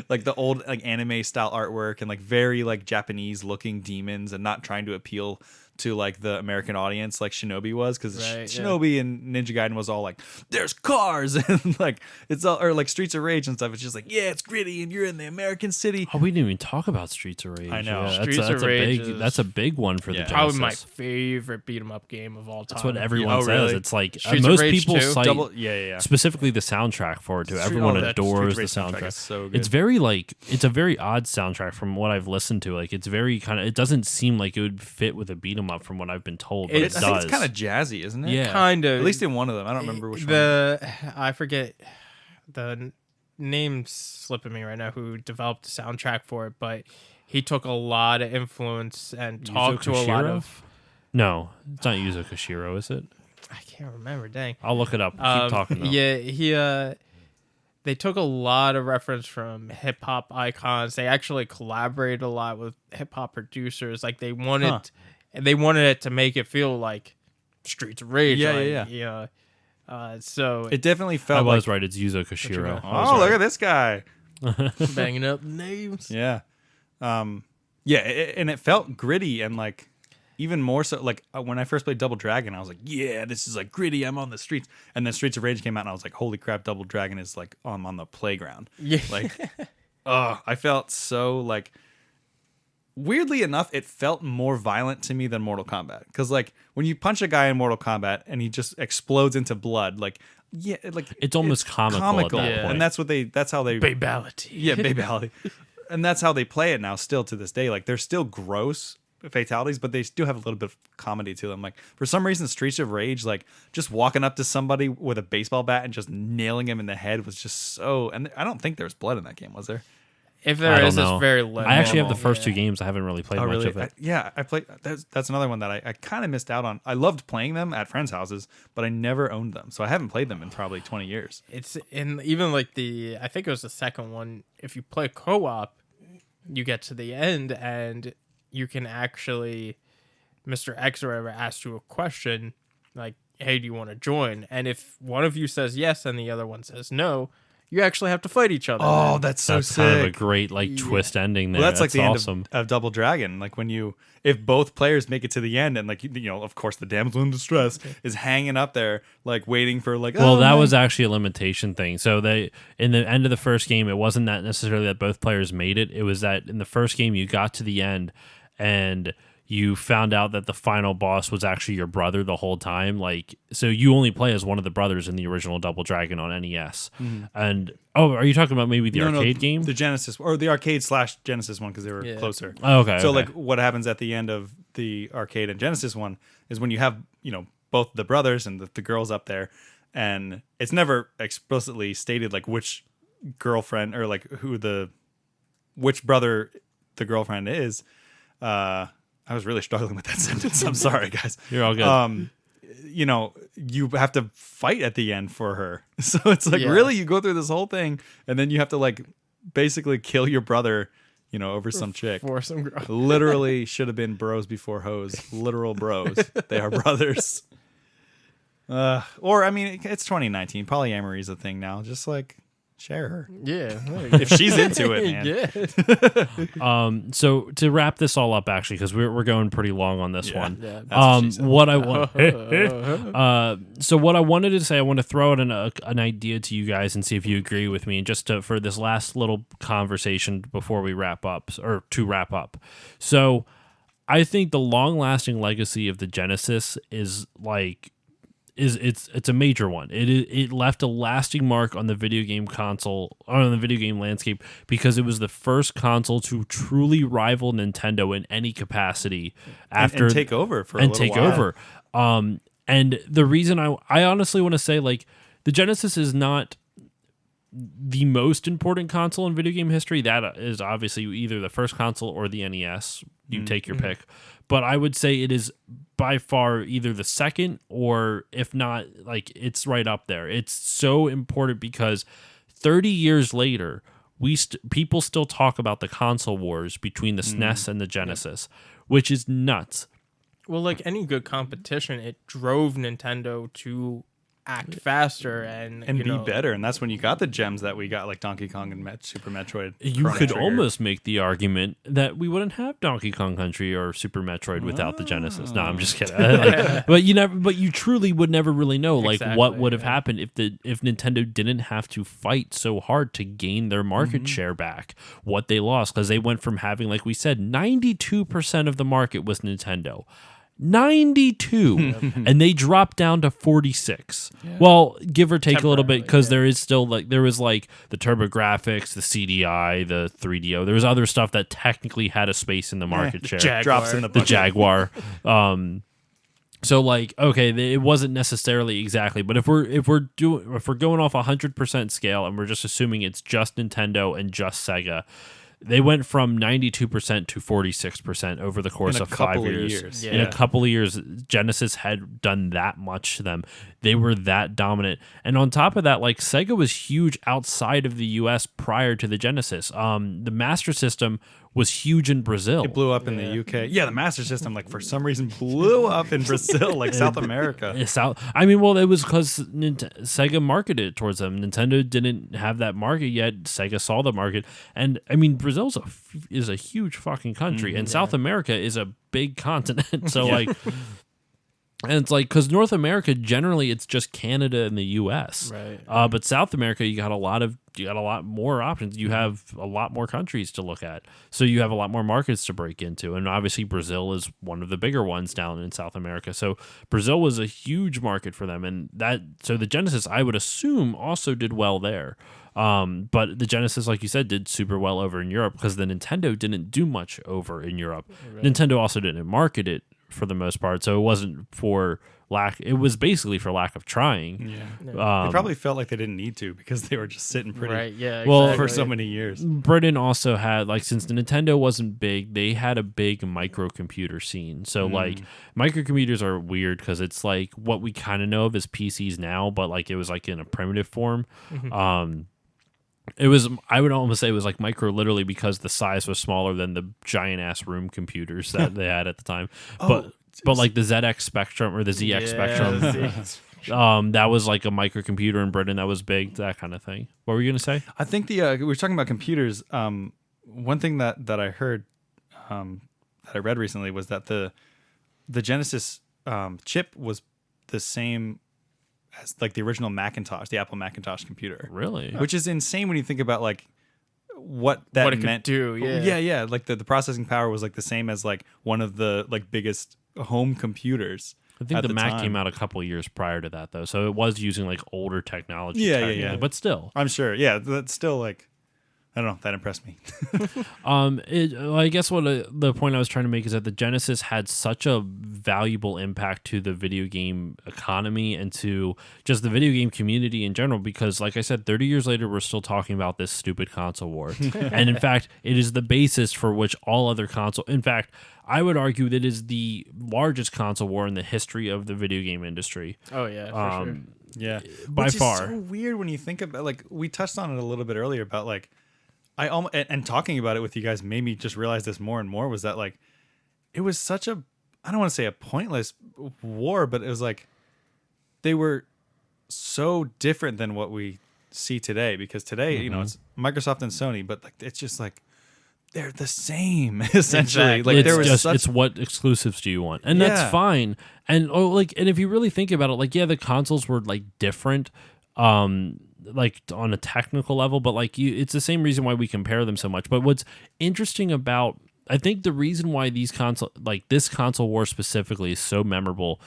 like the old like anime style artwork, and like very like Japanese looking demons, and not trying to appeal to like the American audience like Shinobi was, because Right, yeah. Shinobi and Ninja Gaiden was all like there's cars and like it's all, or like Streets of Rage and stuff. It's just like, yeah, it's gritty and you're in the American city. Oh, we didn't even talk about Streets of Rage. I know. Yeah, Streets of Rage is that's a big one for the Yeah. Genesis. Probably my favorite beat 'em up game of all time. That's what everyone Oh, says. really? It's like Streets of most Rage people 2? cite Yeah. specifically the soundtrack for it too. Everyone that adores the Streets of Rage soundtrack. is so good. It's very like it's a very odd soundtrack from what I've listened to. Like it's very kind of, it doesn't seem like it would fit with a beat 'em up from what I've been told, but it I does. think it's kind of jazzy, isn't it? Yeah. kind of At least in one of them. I don't remember which one. I forget the name's slipping me right now who developed the soundtrack for it, but he took a lot of influence and talked to a lot Koshiro? of. No, it's not Yuzo Koshiro, is it? I can't remember. Dang. I'll look it up. Keep talking. Though. Yeah, he they took a lot of reference from hip hop icons. They actually collaborated a lot with hip hop producers. Like they wanted it to make it feel like Streets of Rage. Yeah. So It definitely I felt was like, right. It's Yuzo Koshiro. oh, look at this guy. banging up names. Yeah. And it felt gritty, and like even more so like when I first played Double Dragon, I was like, yeah, this is like gritty. I'm on the streets. And then Streets of Rage came out, and I was like, holy crap, Double Dragon is like I'm on the playground. Yeah. Like, I felt so like, weirdly enough, it felt more violent to me than Mortal Kombat. Because like when you punch a guy in Mortal Kombat and he just explodes into blood, like, yeah, like It's almost comical at that point. And that's how they Babality. yeah, babality. And that's how they play it now, still to this day. Like they're still gross fatalities, but they still have a little bit of comedy to them. Like for some reason, Streets of Rage, like just walking up to somebody with a baseball bat and just nailing him in the head was just so. And I don't think there's blood in that game, was there? If I there don't is, know. it's very limited. I actually have the first Yeah. two games. I haven't really played Oh, much really? of it. I played. That's another one that I kind of missed out on. I loved playing them at friends' houses, but I never owned them, so I haven't played them in probably 20 years. It's in even like I think it was the second one. If you play co-op, you get to the end and you can actually, Mr. X or whatever asks you a question like, "Hey, do you want to join?" And if one of you says yes and the other one says no, you actually have to fight each other. Oh, that's so That's sick. kind of a great like twist ending there. Well, that's like the awesome. end of Double Dragon. Like when if both players make it to the end, and like of course the damsel in distress is hanging up there, like waiting for like. Well, oh, that my- was actually a limitation thing. So they in the end of the first game, it wasn't that necessarily that both players made it. It was that in the first game you got to the end and you found out that the final boss was actually your brother the whole time. Like, so you only play as one of the brothers in the original Double Dragon on NES. And are you talking about maybe the arcade game? the Genesis or the arcade / Genesis one, because they were closer. Oh, okay. So okay. like what happens at the end of the arcade and Genesis one is when you have both the brothers and the girls up there, and it's never explicitly stated like which girlfriend or like which brother the girlfriend is. I was really struggling with that sentence. I'm sorry, guys. You're all good. You have to fight at the end for her. So it's like, Yeah. really, you go through this whole thing and then you have to like basically kill your brother, over some chick. For some girl. Literally should have been bros before hoes. Literal bros. They are brothers. Or I mean, it's 2019. Polyamory is a thing now. Just like share her Yeah. if she's into it, man. Yeah. So to wrap this all up, actually, because we're going pretty long on this one. Yeah. That's what she said. What I want, so what I wanted to say, I want to throw out an idea to you guys and see if you agree with me, and just for this last little conversation before we wrap up, or to wrap up. So I think the long-lasting legacy of the Genesis is like. It's a major one. It left a lasting mark on the video game console, on the video game landscape, because it was the first console to truly rival Nintendo in any capacity after and take over for a little while. And the reason I honestly want to say, like, the Genesis is not the most important console in video game history. That is obviously either the first console or the NES. You take your pick. But I would say it is by far either the second, or if not, like, it's right up there. It's so important because 30 years later, people still talk about the console wars between the SNES and the Genesis, which is nuts. Well, like any good competition, it drove Nintendo to act faster and be better, and that's when you got the gems that we got, like Donkey Kong and Super Metroid. You Chrono could Trigger. almost make the argument that we wouldn't have Donkey Kong Country or Super Metroid without the Genesis. No, I'm just kidding. But you truly would never really know, like, Exactly, what would have happened if Nintendo didn't have to fight so hard to gain their market share back, what they lost, because they went from having, like we said, 92% of the market was Nintendo. 92 and they dropped down to 46. Well, give or take a little bit, because there is still, like, there was like the TurboGrafx, the CDI, the 3DO. There was other stuff that technically had a space in the market share. Drops in the The bucket. Jaguar. So, like, okay, it wasn't necessarily exactly, but if we're going off 100% scale and we're just assuming it's just Nintendo and just Sega, they went from 92% to 46% over the course of 5 years. Yeah. In a couple of years, Genesis had done that much to them. They were that dominant. And on top of that, like, Sega was huge outside of the US prior to the Genesis. The Master System was huge in Brazil. It blew up in the UK. Yeah, the Master System, like, for some reason blew up in Brazil, like South America. Well, it was because Sega marketed it towards them. Nintendo didn't have that market yet. Sega saw the market, and I mean, Brazil is a huge fucking country, and South America is a big continent. So like. And it's like, because North America, generally, it's just Canada and the U.S. Right. But South America, you got a lot more options. You have a lot more countries to look at. So you have a lot more markets to break into. And obviously, Brazil is one of the bigger ones down in South America. So Brazil was a huge market for them. And so the Genesis, I would assume, also did well there. But the Genesis, like you said, did super well over in Europe, because the Nintendo didn't do much over in Europe. Right. Nintendo also didn't market it for the most part, so it wasn't for lack. It was basically for lack of trying. Yeah, they probably felt like they didn't need to, because they were just sitting pretty. Right. Yeah. Exactly. Well, for so many years. Britain also had, like, since the Nintendo wasn't big, they had a big microcomputer scene. So like, microcomputers are weird because it's like what we kind of know of as PCs now, but like it was like in a primitive form. It was, I would almost say it was like micro, literally, because the size was smaller than the giant ass room computers that they had at the time. But like the ZX Spectrum or the ZX Spectrum, that was like a microcomputer in Britain that was big, that kind of thing. What were you gonna say? I think we were talking about computers. One thing that I heard, that I read recently, was that the Genesis chip was the same as like the original Macintosh, the Apple Macintosh computer. Really? Which is insane when you think about like what that it meant. could do. Yeah. Yeah. Like the processing power was like the same as like one of the like biggest home computers. I think at the Mac time. came out a couple of years prior to that, though, so it was using like older technology. Yeah. But still, I'm sure. Yeah, that's still like, I don't know. That impressed me. I guess what the point I was trying to make is that the Genesis had such a valuable impact to the video game economy and to just the video game community in general, because, like I said, 30 years later, we're still talking about this stupid console war. And in fact, it is the basis for which all other console. In fact, I would argue that it is the largest console war in the history of the video game industry. Oh yeah, for sure. Yeah, by Which far. Is so weird when you think about, like, we touched on it a little bit earlier about like, and talking about it with you guys made me just realize this more and more, was that like, it was such a, I don't want to say a pointless war, but it was like, they were so different than what we see today, because today, it's Microsoft and Sony, but like it's just like they're the same essentially. Exactly. Like it's there was just it's what exclusives do you want, and that's fine. And and if you really think about it, like the consoles were like different, like on a technical level, but like it's the same reason why we compare them so much. But what's interesting about, I think the reason why this console war specifically is so memorable,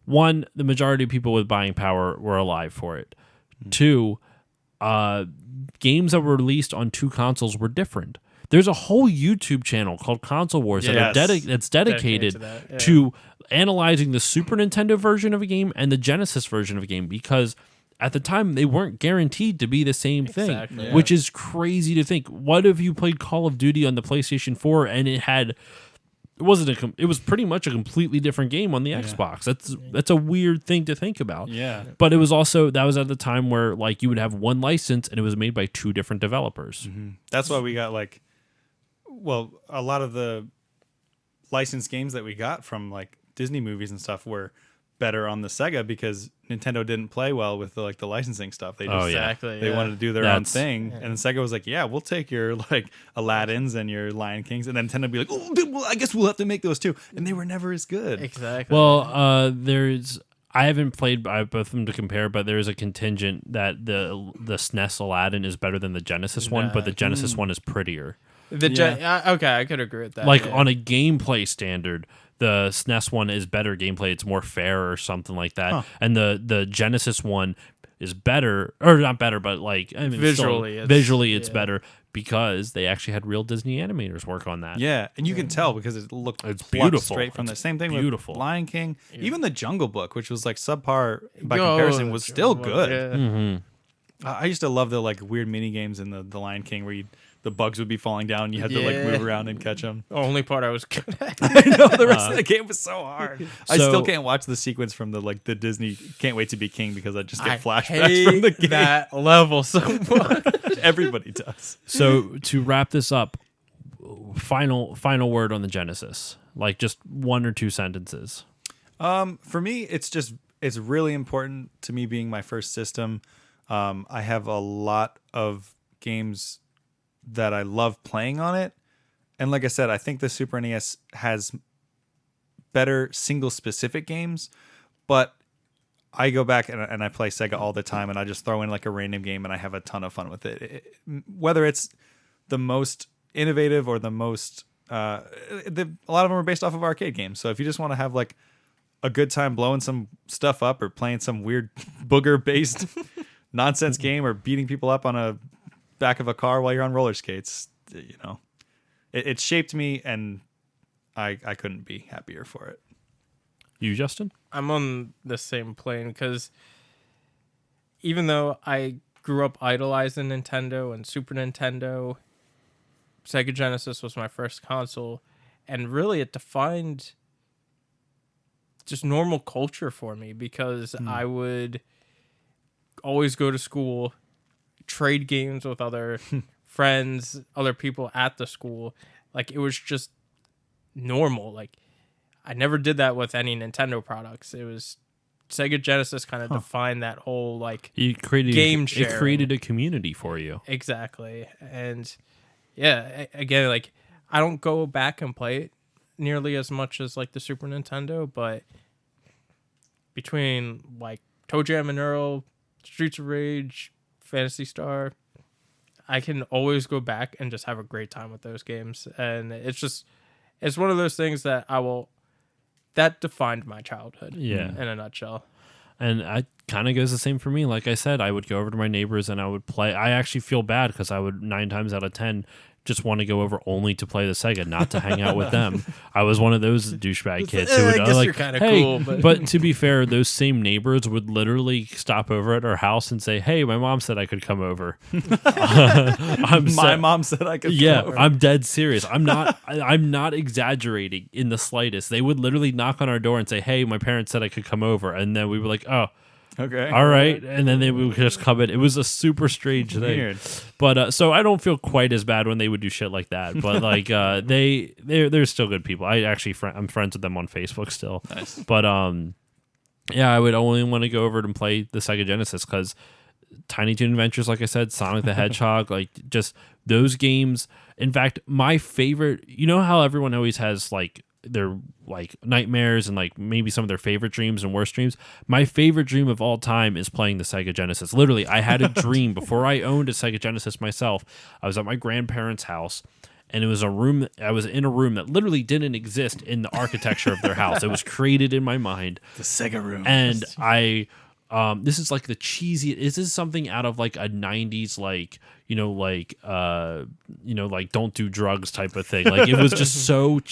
one, the majority of people with buying power were alive for it. Two, games that were released on two consoles were different. There's a whole YouTube channel called Console Wars that's dedicated to analyzing the Super Nintendo version of a game and the Genesis version of a game, because at the time they weren't guaranteed to be the same thing, which is crazy to think. What if you played Call of Duty on the PlayStation 4 and it was pretty much a completely different game on the Xbox? That's a weird thing to think about. Yeah. But it was also, that was at the time where like you would have one license and it was made by two different developers. Mm-hmm. That's why we got a lot of the licensed games that we got from like Disney movies and stuff were better on the Sega, because Nintendo didn't play well with the licensing stuff. They just they wanted to do their own thing, and Sega was like, "Yeah, we'll take your like Aladdins and your Lion Kings," and then Nintendo would be like, "Oh, well, I guess we'll have to make those too," and they were never as good. Exactly. Well, I haven't played both of them to compare, but there's a contingent that the SNES Aladdin is better than the Genesis one, but the Genesis one is prettier. Okay, I could agree with that. Like on a gameplay standard, the SNES one is better gameplay. It's more fair or something like that. And the Genesis one is better, or not better, but like visually, it's better, because they actually had real Disney animators work on that. Yeah, and you can tell because it looked beautiful straight from the same thing beautiful. with Lion King. Yeah. Even the Jungle Book, which was like subpar by comparison, was still good. Yeah. Mm-hmm. I used to love the like weird mini games in the Lion King where the bugs would be falling down and you had to like move around and catch them. Only part I was good at. I know, the rest of the game was so hard. I still can't watch the sequence from the Disney Can't Wait to Be King, because I just get flashbacks from the game. That level so much. Everybody does. So to wrap this up, final word on the Genesis, like just one or two sentences. For me, it's really important to me being my first system. I have a lot of games that I love playing on it. And like I said, I think the Super NES has better single specific games, but I go back and I play Sega all the time, and I just throw in like a random game and I have a ton of fun with it. Whether it's the most innovative or the most, a lot of them are based off of arcade games. So if you just want to have like a good time blowing some stuff up or playing some weird booger based nonsense game or beating people up on a back of a car while you're on roller skates, it shaped me, and I couldn't be happier for it. You, Justin? I'm on the same plane, because even though I grew up idolizing Nintendo and Super Nintendo, Sega Genesis was my first console, and really it defined just normal culture for me, because I would always go to school, trade games with other friends, other people at the school. Like, it was just normal. Like, I never did that with any Nintendo products. It was Sega Genesis kind of defined that whole like game sharing. It created a community for you. Exactly. And yeah, again, like I don't go back and play it nearly as much as like the Super Nintendo, but between like Toe Jam and Earl, Streets of Rage, Phantasy Star, I can always go back and just have a great time with those games. And it's one of those things that that defined my childhood. Yeah. In a nutshell. And I kind of goes the same for me. Like I said, I would go over to my neighbors and I would play. I actually feel bad because I would 9 times out of 10 just want to go over only to play the Sega, not to hang out with them. I was one of those douchebag kids who would I guess like, you're kind of hey, cool. but to be fair, those same neighbors would literally stop over at our house and say, "Hey, my mom said I could come over." My mom said I could. Yeah, come over. I'm dead serious. I'm not exaggerating in the slightest. They would literally knock on our door and say, "Hey, my parents said I could come over," and then we were like, "Oh." Okay. All right, and then they would just come in. It was a super strange thing. Weird. But so I don't feel quite as bad when they would do shit like that. But like they're still good people. I'm friends with them on Facebook still. Nice. But Yeah, I would only want to go over and play the Sega Genesis because Tiny Toon Adventures, like I said, Sonic the Hedgehog, like just those games. In fact, my favorite, you know how everyone always has like their like nightmares and like maybe some of their favorite dreams and worst dreams. My favorite dream of all time is playing the Sega Genesis. Literally, I had a dream before I owned a Sega Genesis myself. I was at my grandparents' house. And it was a room. I was in a room that literally didn't exist in the architecture of their house. It was created in my mind. The Sega room. And this is like the cheesy. This is something out of like a '90s, like like don't do drugs type of thing. Like it was just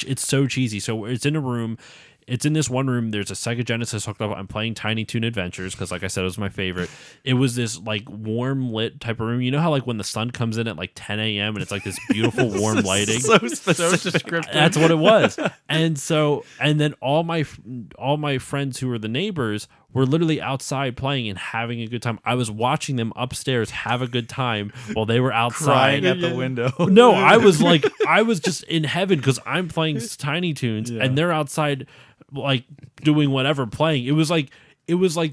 it's so cheesy. So it's in a room. It's in this one room. There's a Sega Genesis hooked up. I'm playing Tiny Toon Adventures because, like I said, it was my favorite. It was this like warm lit type of room. You know how like when the sun comes in at like 10 a.m. and it's like this beautiful warm lighting. So specific. That's what it was. And then all my friends who were the neighbors were literally outside playing and having a good time. I was watching them upstairs have a good time while they were outside Crying at the window. No, I was just in heaven because I'm playing Tiny Toons and they're outside like doing whatever playing. It was like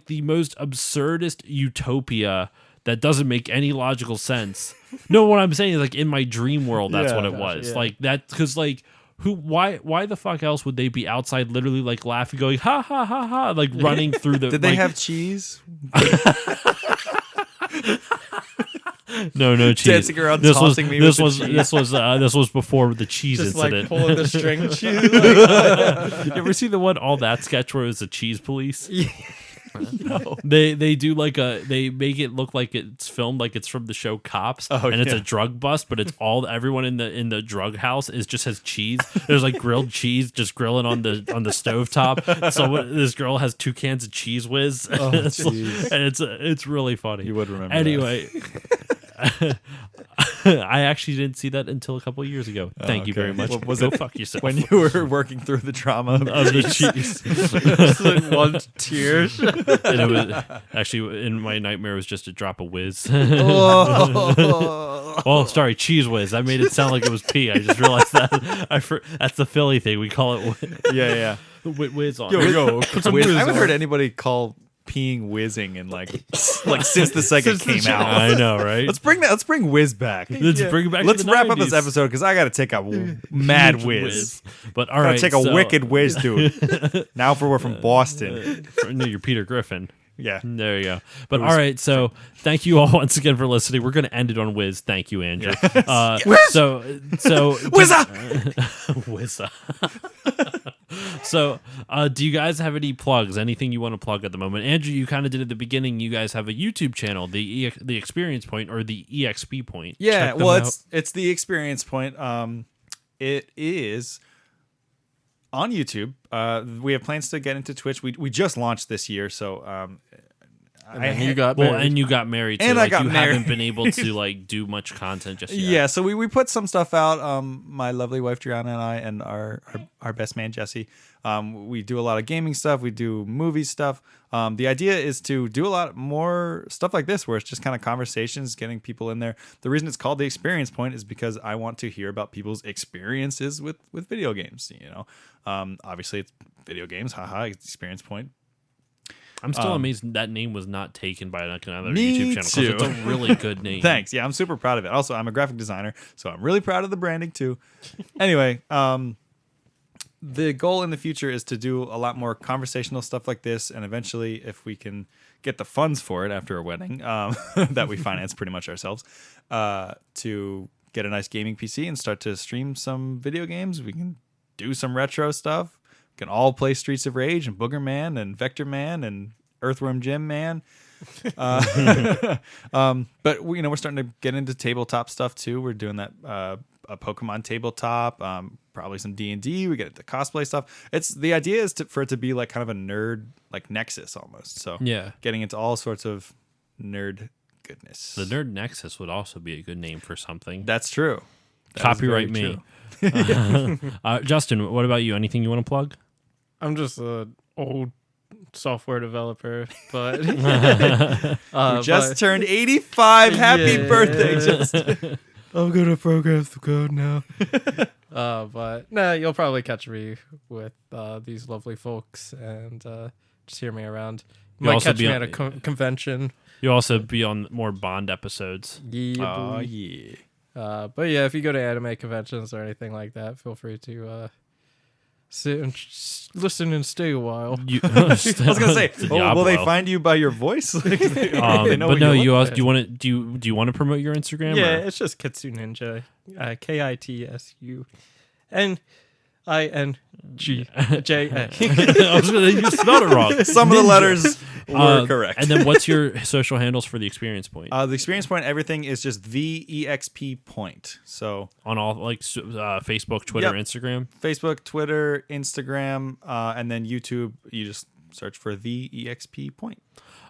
the most absurdist utopia that doesn't make any logical sense. No, what I'm saying is like in my dream world, that's what it was. Yeah. Like that because like why the fuck else would they be outside literally like laughing, going ha ha ha ha, like running through the Did they have cheese? No cheese. Dancing around tossing me with the cheese. This was before the cheese Just incident. like pulling the string cheese. You ever see the one All That sketch where it was the cheese police? No. They do like they make it look like it's filmed like it's from the show Cops, and it's a drug bust, but it's everyone in the drug house just has cheese. There's like grilled cheese just grilling on the stovetop. So this girl has 2 cans of Cheese Whiz, and it's really funny. You would remember. Anyway. I actually didn't see that until a couple of years ago. Thank you very much. What was Go it fuck yourself. when you were working through the trauma of the cheese? Just like one tear. And it was actually in my nightmare it was just a drop of whiz. Oh. Oh, sorry, Cheese Whiz. I made it sound like it was pee. I just realized that. That's the Philly thing. We call it Yeah. whiz on. Yo, put some whiz. whiz I haven't on. heard anybody call peeing whizzing in like since the Sega Since the came show. out. I know, right? Let's bring whiz back. Let's bring it back. Let's to the wrap up 90s. this episode because I got to take a mad whiz. But all Gotta right, take a wicked whiz, dude. Now we're from Boston. No, you're Peter Griffin. Yeah. There you go. But all right, so thank you all once again for listening. We're going to end it on whiz. Thank you, Andrew. So Whizza! Whizza. So, do you guys have any plugs? Anything you want to plug at the moment? Andrew, you kind of did at the beginning. You guys have a YouTube channel, the Experience Point or the EXP Point. Yeah, Check them well, out. it's the Experience Point. It is on YouTube. We have plans to get into Twitch. We just launched this year, so You got and you got married, so And I like, got you married. haven't been able to like do much content just yet. yeah. So we put some stuff out. My lovely wife Driana and I, and our best man Jesse. We do a lot of gaming stuff. We do movie stuff. The idea is to do a lot more stuff like this, where it's just kind of conversations, getting people in there. The reason it's called the Experience Point is because I want to hear about people's experiences with video games. You know, obviously it's video games. Haha, it's Experience Point. I'm still amazed that name was not taken by like another Me YouTube channel too. because it's a really good name. Thanks. Yeah, I'm super proud of it. Also, I'm a graphic designer, so I'm really proud of the branding too. Anyway, the goal in the future is to do a lot more conversational stuff like this, and eventually, if we can get the funds for it after a wedding that we finance pretty much ourselves, to get a nice gaming PC and start to stream some video games. We can do some retro stuff. We can all play Streets of Rage and Booger Man and Vector Man and Earthworm Jim Man. But we're starting to get into tabletop stuff too. We're doing that a Pokemon tabletop, probably some D&D. We get into cosplay stuff. The idea is for it to be like kind of a nerd like nexus almost. So Yeah. getting into all sorts of nerd goodness. The Nerd Nexus would also be a good name for something. That's true. That is Copyright very me. true. Justin, what about you? Anything you want to plug? I'm just an old software developer, but You just turned 85. Happy Yeah. birthday, Justin. I'm gonna program the code now. But you'll probably catch me with these lovely folks, and Just hear me around. You You'll might also catch be me on- at a convention. You'll also be on more Bond episodes. Yeah, Oh, boy. yeah. But yeah, if you go to anime conventions or anything like that, feel free to sit and listen and stay a while. I was gonna say, will they find you by your voice? Like, they know but what no, you you look also, like? do you want to do you want to promote your Instagram? Yeah, or- it's just Kitsu Ninja, KITSU, NINGJA. I was gonna, you spelled it wrong. Some of the Ninja. letters were correct. And then what's your social handles for the Experience Point? The experience point, everything is just the EXP point. So On all like Facebook, Twitter, Yep. Instagram. Facebook, Twitter, Instagram, and then YouTube. You just search for the EXP point.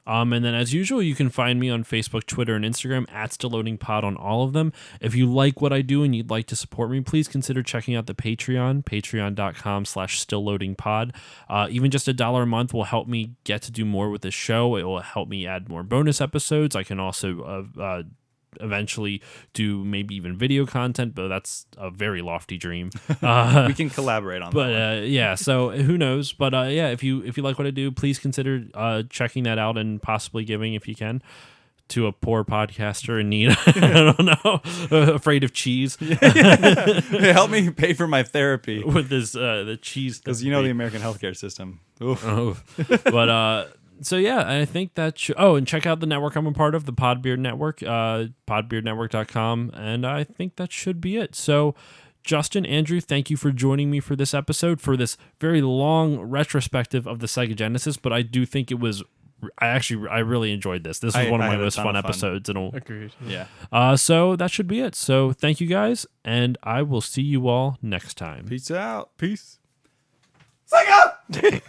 And then, as usual, you can find me on Facebook, Twitter, and Instagram at StillLoadingPod on all of them. If you like what I do and you'd like to support me, please consider checking out the Patreon, patreon.com/StillLoadingPod. Even just $1 a month will help me get to do more with this show. It will help me add more bonus episodes. I can also eventually do maybe even video content, but that's a very lofty dream. We can collaborate on that. But yeah, so who knows? But yeah, if you like what I do, please consider checking that out and possibly giving, if you can, to a poor podcaster in need. I don't know, afraid of cheese. Hey, help me pay for my therapy. With this the cheese, Because you know the American healthcare system. Oof. Oh, but so yeah, I think that and check out the network I'm a part of, the Podbeard Network, podbeardnetwork.com, and I think that should be it. So Justin, Andrew, thank you for joining me for this episode, for this very long retrospective of the Sega Genesis, but I do think it was I really enjoyed this. This was one of my had a most ton fun of fun. episodes in a Agreed. Yeah. so that should be it. So thank you guys, and I will see you all next time. Peace out. Peace. Sega!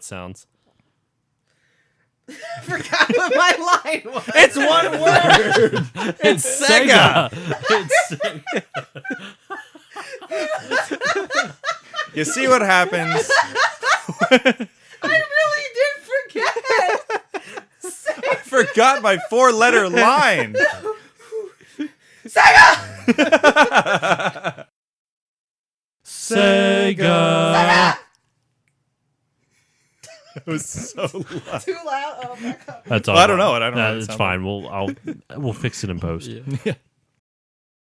it sounds. I forgot what my line was. It's one word. It's Sega. You see what happens? I really did forget. I forgot my 4-letter line. Sega! Sega. It was so loud. Too loud. Oh my god. That's all. Well, I don't know it. I don't know what it It's sounds fine. We'll fix it in post. Yeah.